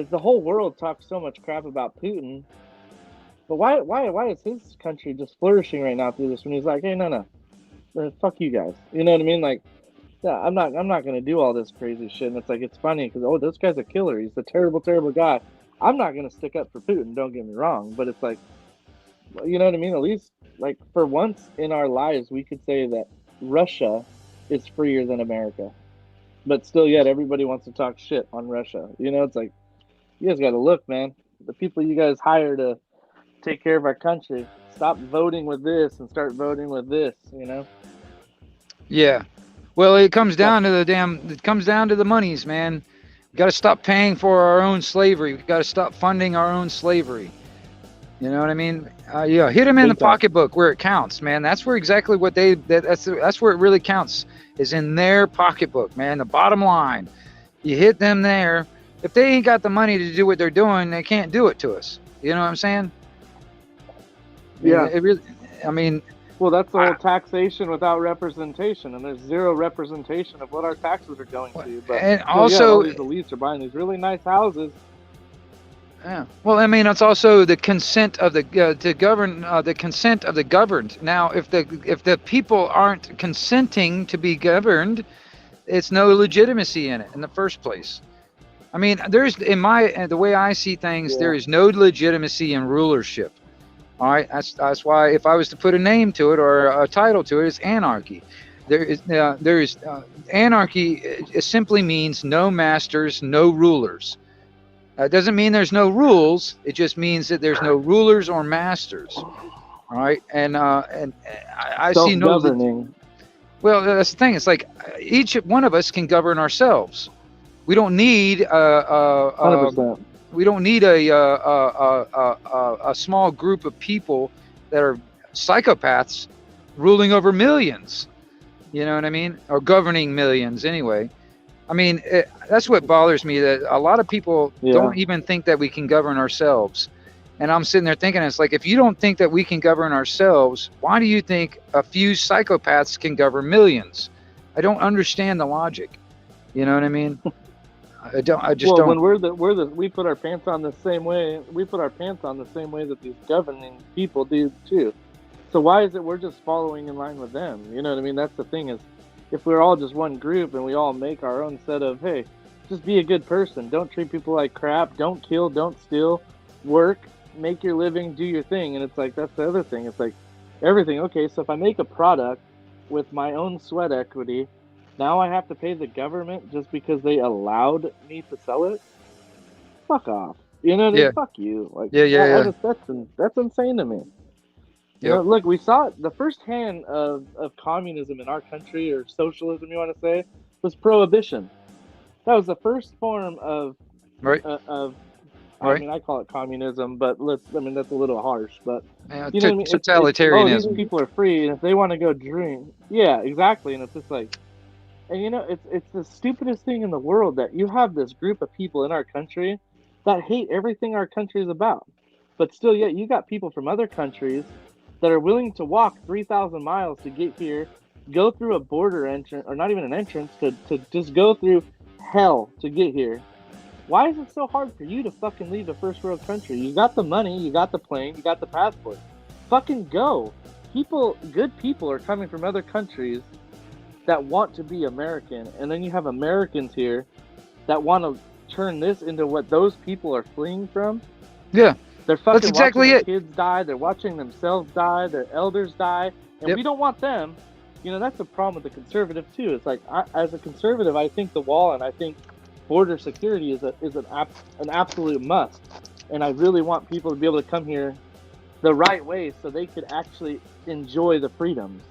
the whole world talks so much crap about Putin. But why is his country just flourishing right now through this when he's like, hey, no, fuck you guys. You know what I mean? Like, yeah, I'm not gonna do all this crazy shit. And it's like, it's funny because, oh, this guy's a killer. He's a terrible, terrible guy. I'm not gonna stick up for Putin. Don't get me wrong, but it's like, you know what I mean? At least, like, for once in our lives, we could say that Russia is freer than America. But still, yet everybody wants to talk shit on Russia. You know, it's like, you guys got to look, man. The people you guys hire to take care of our country, stop voting with this and start voting with this. You know? Yeah. Well, it comes Stop. down to it comes down to the monies, man. We got to stop paying for our own slavery. We got to stop funding our own slavery. You know what I mean? Yeah, hit them in the Big time. pocketbook where it counts, man. That's where exactly what that's where it really counts, is in their pocketbook, man. The bottom line. You hit them there. If they ain't got the money to do what they're doing, they can't do it to us. You know what I'm saying? Yeah. It really, I mean, Well, that's the whole taxation without representation, and there's zero representation of what our taxes are going to. But and still, yeah, also, all these elites are buying these really nice houses. yeah. Well, I mean, it's also the consent of the to govern the consent of the governed. Now, if the people aren't consenting to be governed, it's no legitimacy in it in the first place. I mean, there's the way I see things, Yeah. there is no legitimacy in rulership. All right, that's why if I was to put a name to it or a title to it, it's anarchy. There is anarchy. It simply means no masters, no rulers. It doesn't mean there's no rules. It just means that there's no rulers or masters. All right, and I see no. Self-governing. Well, that's the thing. It's like each one of us can govern ourselves. We don't need 100%. we don't need a small group of people that are psychopaths ruling over millions. You know what I mean? Or governing millions anyway. I mean, that's what bothers me, that a lot of people don't even think that we can govern ourselves. And I'm sitting there thinking, it's like, if you don't think that we can govern ourselves, why do you think a few psychopaths can govern millions? I don't understand the logic. You know what I mean? I just don't. When we put our pants on the same way. We put our pants on the same way that these governing people do too. So why is it we're just following in line with them? You know what I mean? That's the thing, is if we're all just one group and we all make our own set of, hey, just be a good person. Don't treat people like crap. Don't kill. Don't steal. Work. Make your living. Do your thing. And it's like, that's the other thing. It's like everything. Okay, so if I make a product with my own sweat equity, now I have to pay the government just because they allowed me to sell it? Fuck off. You know what I mean? Fuck you. Like, Yeah. That's insane to me. You know, look, we saw it, the first hand of communism in our country, or socialism, you want to say, was prohibition. That was the first form of I mean, I call it communism, but that's a little harsh, but you know what I mean? Totalitarianism. These people are free, and if they want to go drink, yeah, exactly. And it's just like, and you know, it's the stupidest thing in the world that you have this group of people in our country that hate everything our country is about, but still, yet you got people from other countries that are willing to walk 3,000 miles to get here, go through a border entrance, or not even an entrance, to just go through hell to get here. Why is it so hard for you to fucking leave a first world country? You got the money, you got the plane, you got the passport. Fucking go. Good people are coming from other countries that want to be American, and then you have Americans here that want to turn this into what those people are fleeing from. Yeah. They're fucking That's exactly watching it. their kids die. They're watching themselves die. Their elders die. And we don't want them. You know, that's the problem with the conservative, too. It's like, as a conservative, I think the wall and I think border security is an absolute must. And I really want people to be able to come here the right way so they could actually enjoy the freedoms.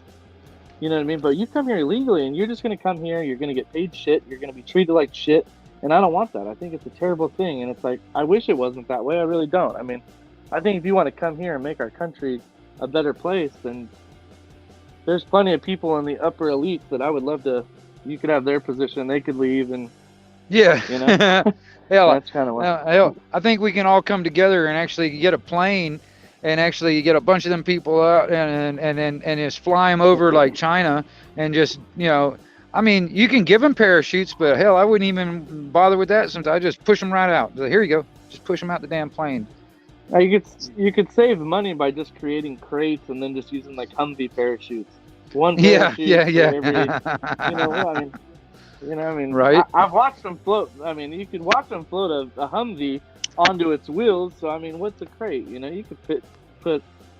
You know what I mean? But you come here illegally and you're just going to come here. You're going to get paid shit. You're going to be treated like shit. And I don't want that. I think it's a terrible thing. And it's like, I wish it wasn't that way. I really don't. I mean, I think if you want to come here and make our country a better place, then there's plenty of people in the upper elites that I would love to, you could have their position, they could leave, and, Yeah. you know, Hell, that's kind of what. hell, I think we can all come together and actually get a plane and actually get a bunch of them people out and just fly them over like China and just, you know, I mean, you can give them parachutes, but hell, I wouldn't even bother with that. Sometimes I just push them right out. Here you go. Just push them out the damn plane. Now, you could save money by just creating crates and then just using like Humvee parachutes. One parachute Yeah. for every, you know, well, I mean, Right. I've watched them float. I mean, you could watch them float a Humvee onto its wheels. So I mean, what's a crate? You know, you could put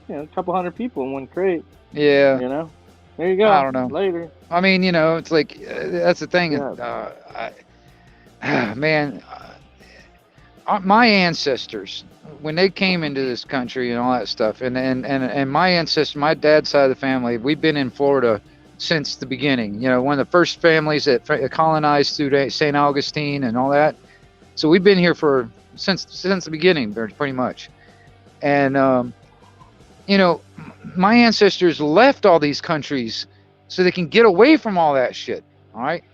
you know, a couple hundred people in one crate. Yeah. You know, there you go. I don't know. Later. I mean, you know, it's like that's the thing. Yeah. Man, my ancestors, when they came into this country and all that stuff, and my ancestors, my dad's side of the family, we've been in Florida since the beginning. You know, one of the first families that colonized through St. Augustine and all that. So we've been here since the beginning, pretty much. And you know, my ancestors left all these countries so they can get away from all that shit. All right.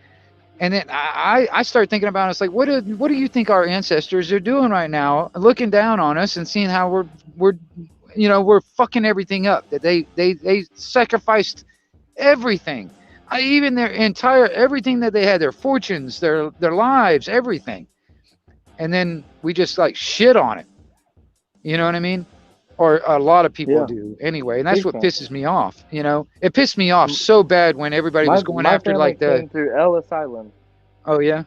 And then I started thinking about it. It's like, what do you think our ancestors are doing right now, looking down on us and seeing how we're fucking everything up, that they sacrificed everything, even their entire, everything that they had, their fortunes, their lives, everything. And then we just like shit on it. You know what I mean? Or a lot of people do anyway. And that's what pisses me off. You know, it pissed me off so bad when everybody was going after like came through Ellis Island. Oh yeah.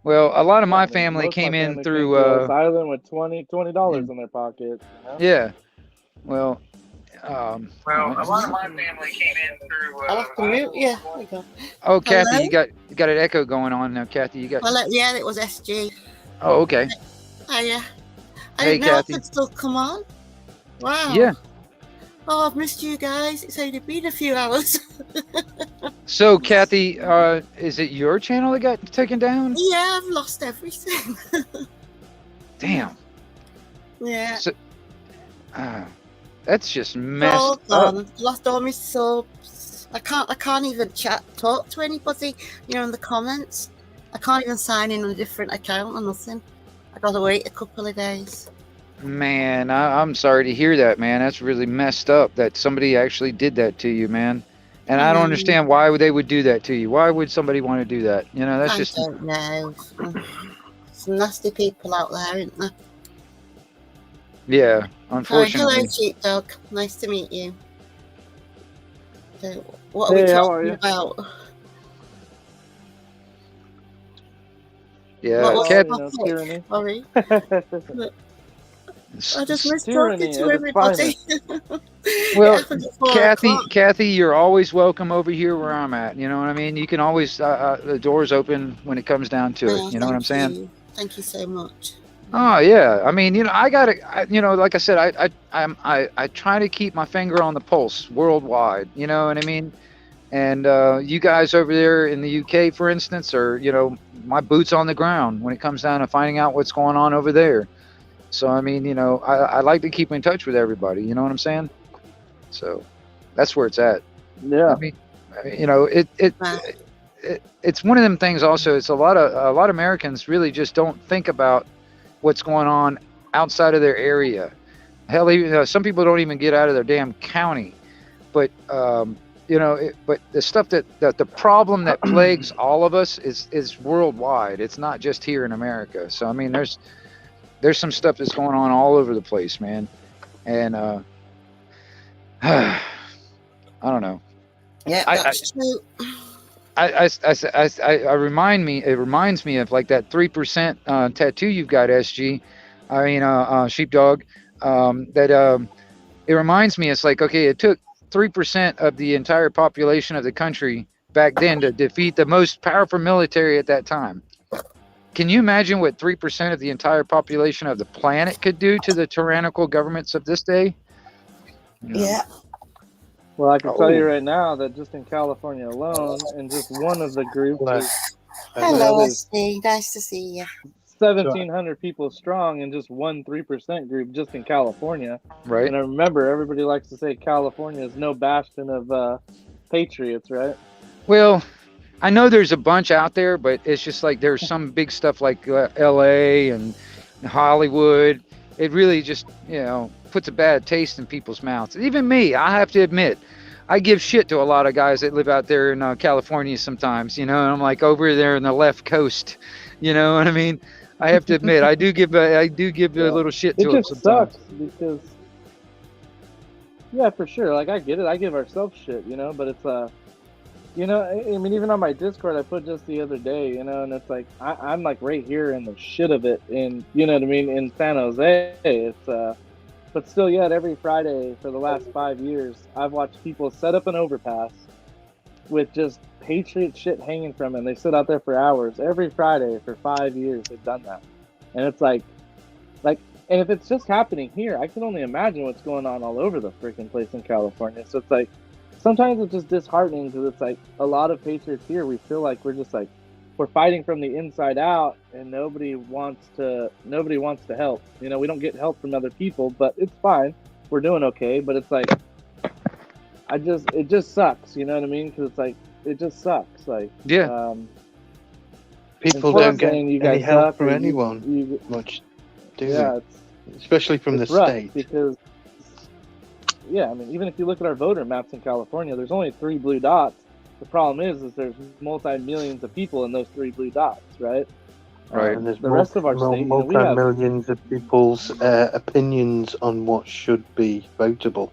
Well, a lot of my family came in through Ellis Island with $20 in their pocket. You know? Yeah. Well, a lot of my family came in through. I'll have to mute. Yeah, there you go. Oh, Kathy, Hello? you got an echo going on now. Kathy, you got. Well, yeah, it was SG. Oh, okay. Oh, yeah. I Hey, didn't know Kathy. I could still come on. Wow. Yeah. Oh, I've missed you guys. It's only been a few hours. So, Kathy, is it your channel that got taken down? Yeah, I've lost everything. Damn. Yeah. So, that's just messed All up. gone. I've lost all my subs. I can't even talk to anybody, you know, in the comments. I can't even sign in on a different account or nothing. I gotta wait a couple of days. Man, I'm sorry to hear that, man. That's really messed up that somebody actually did that to you, man. And I don't understand why they would do that to you. Why would somebody want to do that? You know, that's just. I don't know. Some nasty people out there, isn't there? Yeah, Hi, unfortunately. hello, Sheepdog. Nice to meet you. So, what are Hey, we how are talking you? about? Yeah, What's Kat, the topic? tyranny. Sorry. I just miss Tyranny talking to at its everybody. Well, It happened at 4 Kathy, o'clock. Kathy, you're always welcome over here where I'm at. You know what I mean? You can always the door's open when it comes down to Oh, it. You know what I'm thank saying? you. Thank you so much. Oh yeah. I mean, you know, you know, like I said, I try to keep my finger on the pulse worldwide. You know what I mean? And you guys over there in the UK, for instance, are, you know, my boots on the ground when it comes down to finding out what's going on over there. So I mean, you know, I like to keep in touch with everybody. You know what I'm saying? So that's where it's at. Yeah. I mean, you know, it's one of them things. Also, it's a lot of Americans really just don't think about what's going on outside of their area. Hell, even some people don't even get out of their damn county. But you know, but the stuff that the problem that plagues all of us is worldwide. It's not just here in America. So I mean, there's some stuff that's going on all over the place, man. And I don't know. Yeah, that's true. It reminds me of like that 3% tattoo you've got, SG. I mean, Sheepdog. It reminds me, it's like, okay, it took 3% of the entire population of the country back then to defeat the most powerful military at that time. Can you imagine what 3% of the entire population of the planet could do to the tyrannical governments of this day? Yeah. Well, I can tell you right now that just in California alone, and just one of the groups is Hello, there's SD. Nice to see you. 1,700 people strong in just one 3% group just in California. Right. And I remember everybody likes to say California is no bastion of patriots, right? Well, I know there's a bunch out there, but it's just like there's some big stuff like LA and Hollywood. It really just, puts a bad taste in people's mouths. Even me, I have to admit, I give shit to a lot of guys that live out there in California sometimes, and I'm like over there in the left coast, you know what I mean? I have to admit, I do give a little shit It to them just sometimes. sucks because, yeah, for sure. Like I get it. I give ourselves shit, but it's I mean, even on my Discord, I put just the other day, and it's like I'm like right here in the shit of it, in you know what I mean, in San Jose. It's but still, yet every Friday for the last 5 years, I've watched people set up an overpass with just patriot shit hanging from it. And they sit out there for hours every Friday for 5 years. They've done that, and it's like, and if it's just happening here, I can only imagine what's going on all over the freaking place in California. So it's like, sometimes it's just disheartening because it's like a lot of patriots here, we feel like we're just like, we're fighting from the inside out and nobody wants to help. We don't get help from other people, but it's fine. We're doing okay. But it's like, it just sucks. You know what I mean? Because it's like, it just sucks. Like, Yeah. People don't get any help from anyone much, do yeah, they? Especially from the rough state. because, yeah, I mean, even if you look at our voter maps in California, there's only 3 blue dots. The problem is there's multi-millions of people in those 3 blue dots, right? Right. And there's the rest of our state, we have multi-millions of people's opinions on what should be votable.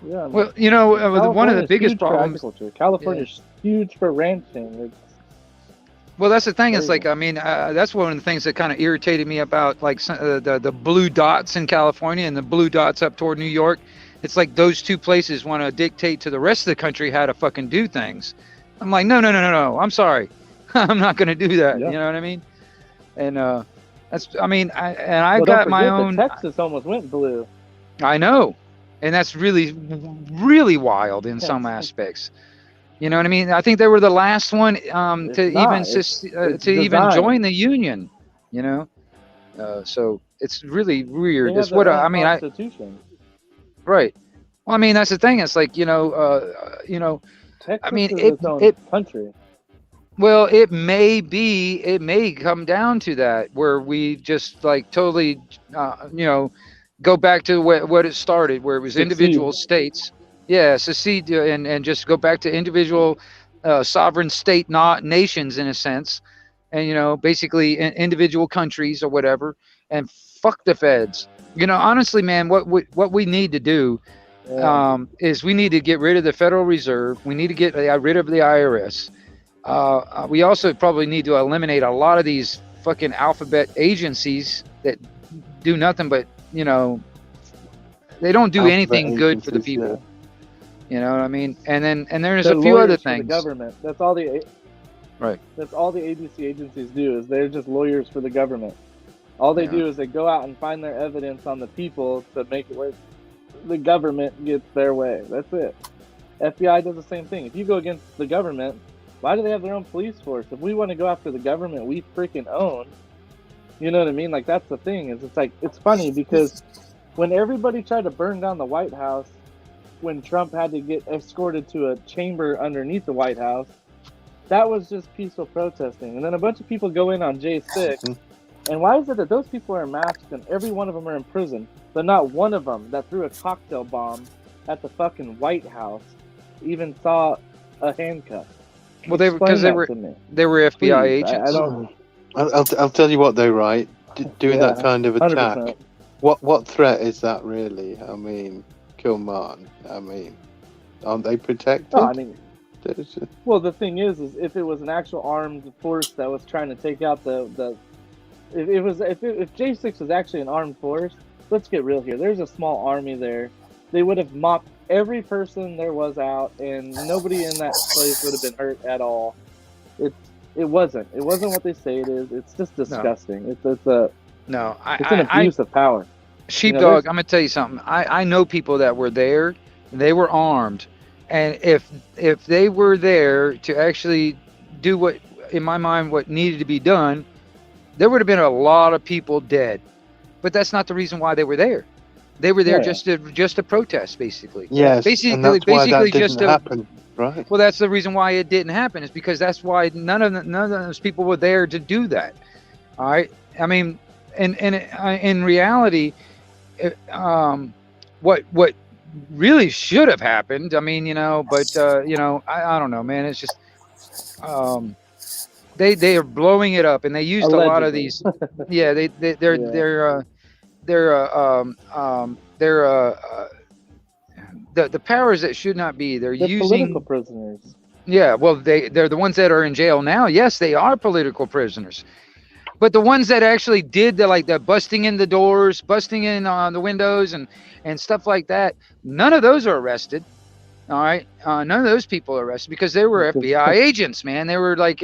Yeah, I mean, well, one of the California's biggest huge for problems. agriculture. California's huge for ranching. Well, that's the thing. It's crazy. like, I mean, that's one of the things that kind of irritated me about like the blue dots in California and the blue dots up toward New York. It's like those two places want to dictate to the rest of the country how to fucking do things. I'm like, no. I'm sorry. I'm not going to do that. Yeah. You know what I mean? And that's, I mean, I've Well, got my don't forget own. that Texas almost went blue. I know. And that's really, really wild in some Yes. aspects. You know what I mean? I think they were the last one It's to not. even It's even designed. join the union. So it's really They weird. have It's their what own I mean. constitution. Right. Well, I mean that's the thing. It's like Texas I mean is it its own country. well it may come down to that where we just like totally go back to what it started, where it was individual states. Yeah, secede and just go back to individual sovereign state, not nations in a sense, and basically individual countries or whatever, and fuck the feds. Honestly, man, what we need to do is we need to get rid of the Federal Reserve. We need to get rid of the IRS. We also probably need to eliminate a lot of these fucking alphabet agencies that do nothing but they don't do anything good for the people. Yeah. You know what I mean? And there's They're a few other lawyers for the things. government. That's all the Right. That's all the ABC agencies do, is they're just lawyers for the government. All they do is they go out and find their evidence on the people to make it where the government gets their way. That's it. FBI does the same thing. If you go against the government, why do they have their own police force? If we want to go after the government we freaking own, you know what I mean? Like, that's the thing. Is it's like, it's funny because when everybody tried to burn down the White House, when Trump had to get escorted to a chamber underneath the White House, that was just peaceful protesting. And then a bunch of people go in on J6. And why is it that those people are masked and every one of them are in prison, but not one of them that threw a cocktail bomb at the fucking White House even saw a handcuff? Well, they were FBI Please, agents. I don't. I'll tell you what though, right? Doing that Yeah, kind of attack. 100%. What threat is that really? I mean, come on. I mean, aren't they protected? Oh, I mean, well, the thing is if it was an actual armed force that was trying to take out if J6 was actually an armed force, let's get real here. There's a small army there. They would have mopped every person there was out, and nobody in that place would have been hurt at all. It wasn't what they say it is. It's just disgusting. It's an abuse of power. Sheepdog, I'm gonna tell you something. I know people that were there. They were armed, and if they were there to actually do what in my mind, what needed to be done, there would have been a lot of people dead. But that's not the reason why they were there. They were there Yeah. just to protest, basically. Yes, Basically, and that's why that just didn't happen, right? well, that's the reason why it didn't happen, is because that's why none of those people were there to do that. All right. I mean, in reality, what really should have happened, I mean, but I don't know, man. It's just they are blowing it up, and they used a lot of Allegedly. these. Yeah, the powers that should not be. They're They're using. political prisoners. Yeah, well, they're the ones that are in jail now. Yes, they are political prisoners. But the ones that actually did the busting in the doors, busting in on the windows, and stuff like that, none of those are arrested. All right, none of those people are arrested because they were FBI agents, man. They were like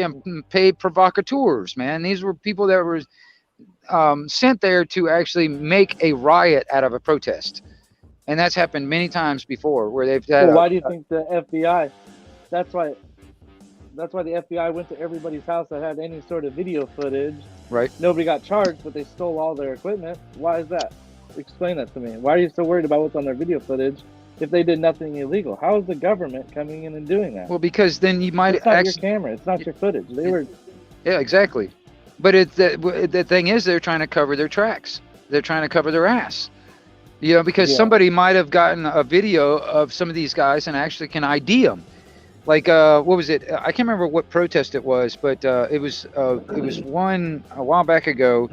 paid provocateurs, man. These were people that were sent there to actually make a riot out of a protest, and that's happened many times before where they've had. Well, why do you think the FBI? That's why the FBI went to everybody's house that had any sort of video footage. Right. Nobody got charged, but they stole all their equipment. Why is that? Explain that to me. Why are you so worried about what's on their video footage if they did nothing illegal? How is the government coming in and doing that? Well, because then you might It's not actually. your camera. It's not your footage. They were. Yeah, exactly. But the thing is, they're trying to cover their tracks. They're trying to cover their ass. Because somebody might have gotten a video of some of these guys and actually can ID them. Like what was it? I can't remember what protest it was, but it was one a while back ago,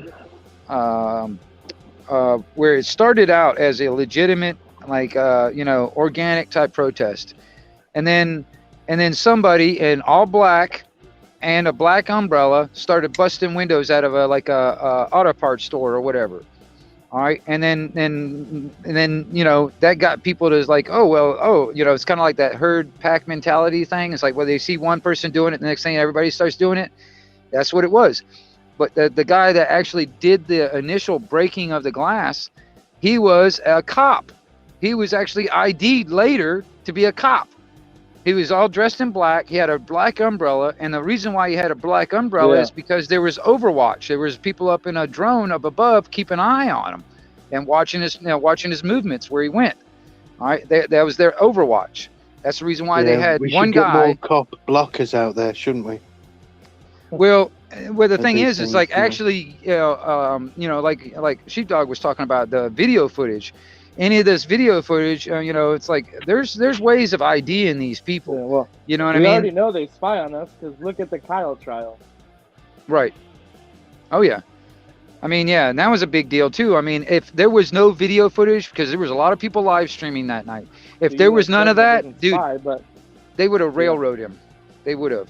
where it started out as a legitimate organic type protest, and then somebody in all black and a black umbrella started busting windows out of a auto parts store or whatever. All right, and then that got people to it's kind of like that herd pack mentality thing. It's like, well, they see one person doing it, the next thing everybody starts doing it. That's what it was. But the guy that actually did the initial breaking of the glass, he was a cop. He was actually ID'd later to be a cop. He was all dressed in black. He had a black umbrella, and the reason why he had a black umbrella is because there was overwatch. There was people up in a drone up above keeping an eye on him and watching his movements where he went. All right, that was their overwatch. That's the reason why they had one guy. We should get more cop blockers out there, shouldn't we? Well, the thing is, it's like actually, like Sheepdog was talking about the video footage. Any of this video footage, it's like there's ways of IDing these people. Yeah, well, you know what I mean? We already know they spy on us because look at the Kyle trial. Right. Oh yeah. I mean, yeah, and that was a big deal too. I mean, if there was no video footage, because there was a lot of people live streaming that night. If there was none of that, dude, but they would have railroaded him. They would have.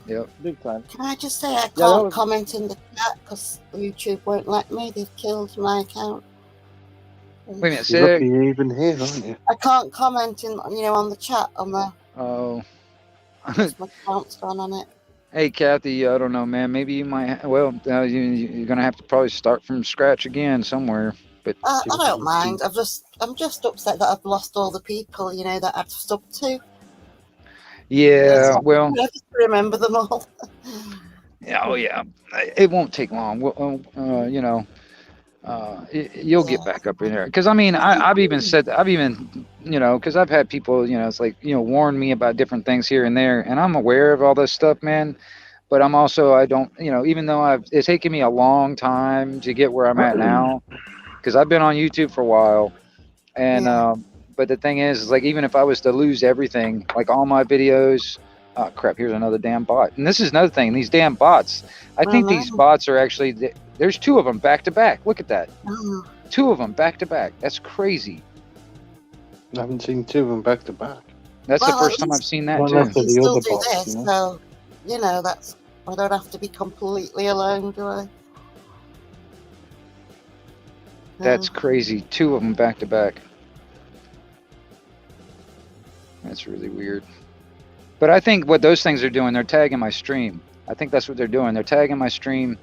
Yep. Big time. Can I just say I can't comment in the chat because YouTube won't let me? They've killed my account. Wait a minute, You're lucky you're even here, aren't you? I can't comment on the chat on the. Oh. My account's gone on it. Hey, Kathy, I don't know, man. Maybe you might. Well, you're gonna have to probably start from scratch again somewhere. But I don't mind. I'm just upset that I've lost all the people that I've subbed to. Yeah, well, I just remember them all. Yeah, oh yeah, it won't take long. You'll get back up in there. Because I mean, I've even because I've had people, it's like, warn me about different things here and there, and I'm aware of all this stuff, man. But I'm also, I don't, even though it's taken me a long time to get where I'm at now, because I've been on YouTube for a while, and but the thing is like, even if I was to lose everything, like all my videos, oh crap, here's another damn bot. And this is another thing, these damn bots. I think these bots are actually, there's two of them back to back. Look at that. Two of them back to back. That's crazy. I haven't seen two of them back to back. That's the first time I've seen that too. After the Still other do bots, this, so that's, I don't have to be completely alone, do I? That's crazy. Two of them back to back. That's really weird. But I think what those things are doing, they're tagging my stream. I think that's what they're doing. They're tagging my stream,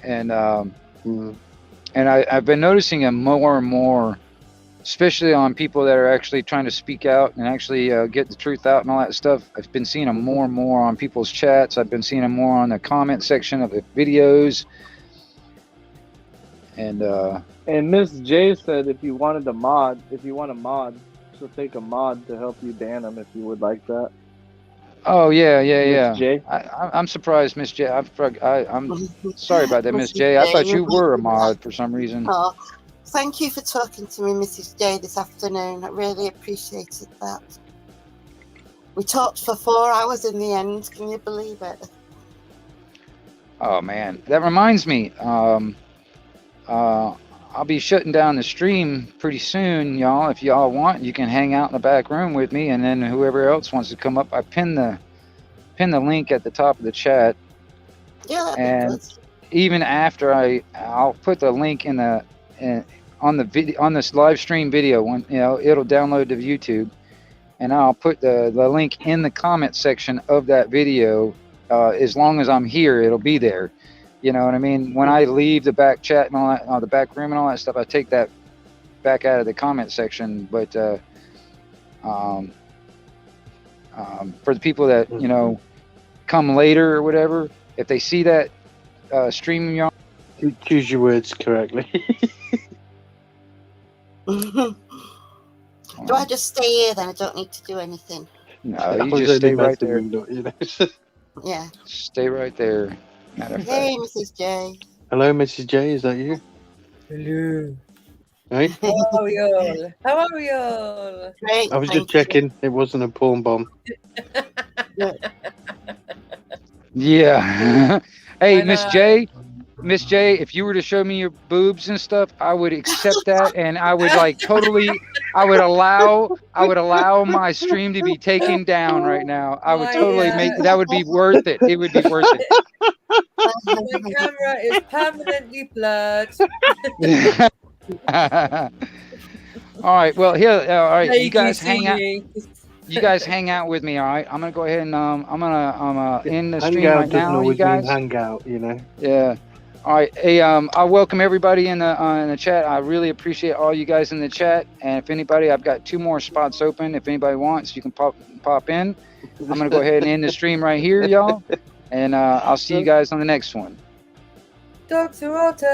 and I've been noticing it more and more especially on people that are actually trying to speak out and actually get the truth out and all that stuff. I've been seeing them more and more on people's chats. I've been seeing them more on the comment section of the videos. And Miss J said if you want a mod, she'll take a mod to help you ban them if you would like that. Oh yeah. Miss J. I'm surprised, Miss J. I'm sorry about that, Miss J. I thought you were a mod for some reason. Oh, thank you for talking to me, Mrs. J, this afternoon. I really appreciated that. We talked for 4 hours in the end. Can you believe it? Oh man, that reminds me. I'll be shutting down the stream pretty soon, y'all. If y'all want, you can hang out in the back room with me, and then whoever else wants to come up, I pin the link at the top of the chat. Yeah, that'd And be good. even after I'll put the link on the video, on this live stream video, when it'll download to YouTube, and I'll put the link in the comment section of that video. As long as I'm here, it'll be there. You know what I mean? When I leave the back chat and all that, the back room and all that stuff, I take that back out of the comment section. But for the people that come later or whatever, if they see that stream, y'all, Choose your words correctly. Do I just stay here then? I don't need to do anything. no, you just stay right there. Yeah. Stay right there. Matter of fact. Hey, Mrs. J. Hello, Mrs. J. Is that you? Hello. Hey? How are we all? How are we all? Great. I was thank just checking. It wasn't a porn bomb. Yeah. Hey, Why Miss not? J. Miss J, if you were to show me your boobs and stuff, I would accept that, and I would I would allow my stream to be taken down right now. I would Oh, totally yeah. make that would be worth it. It would be worth it. My camera is permanently blurred. All right. Well, here. All right. Hey, You guys DC. hang out. You guys hang out with me. All right. I'm gonna go ahead and I'm gonna end the Hang stream out right doesn't now. You always guys. mean hang out, you know. Yeah. All right. Hey, I welcome everybody in the chat. I really appreciate all you guys in the chat. And if anybody, I've got 2 more spots open. If anybody wants, you can pop in. I'm gonna go ahead and end the stream right here, y'all. And I'll see you guys on the next one. Dr. Otter.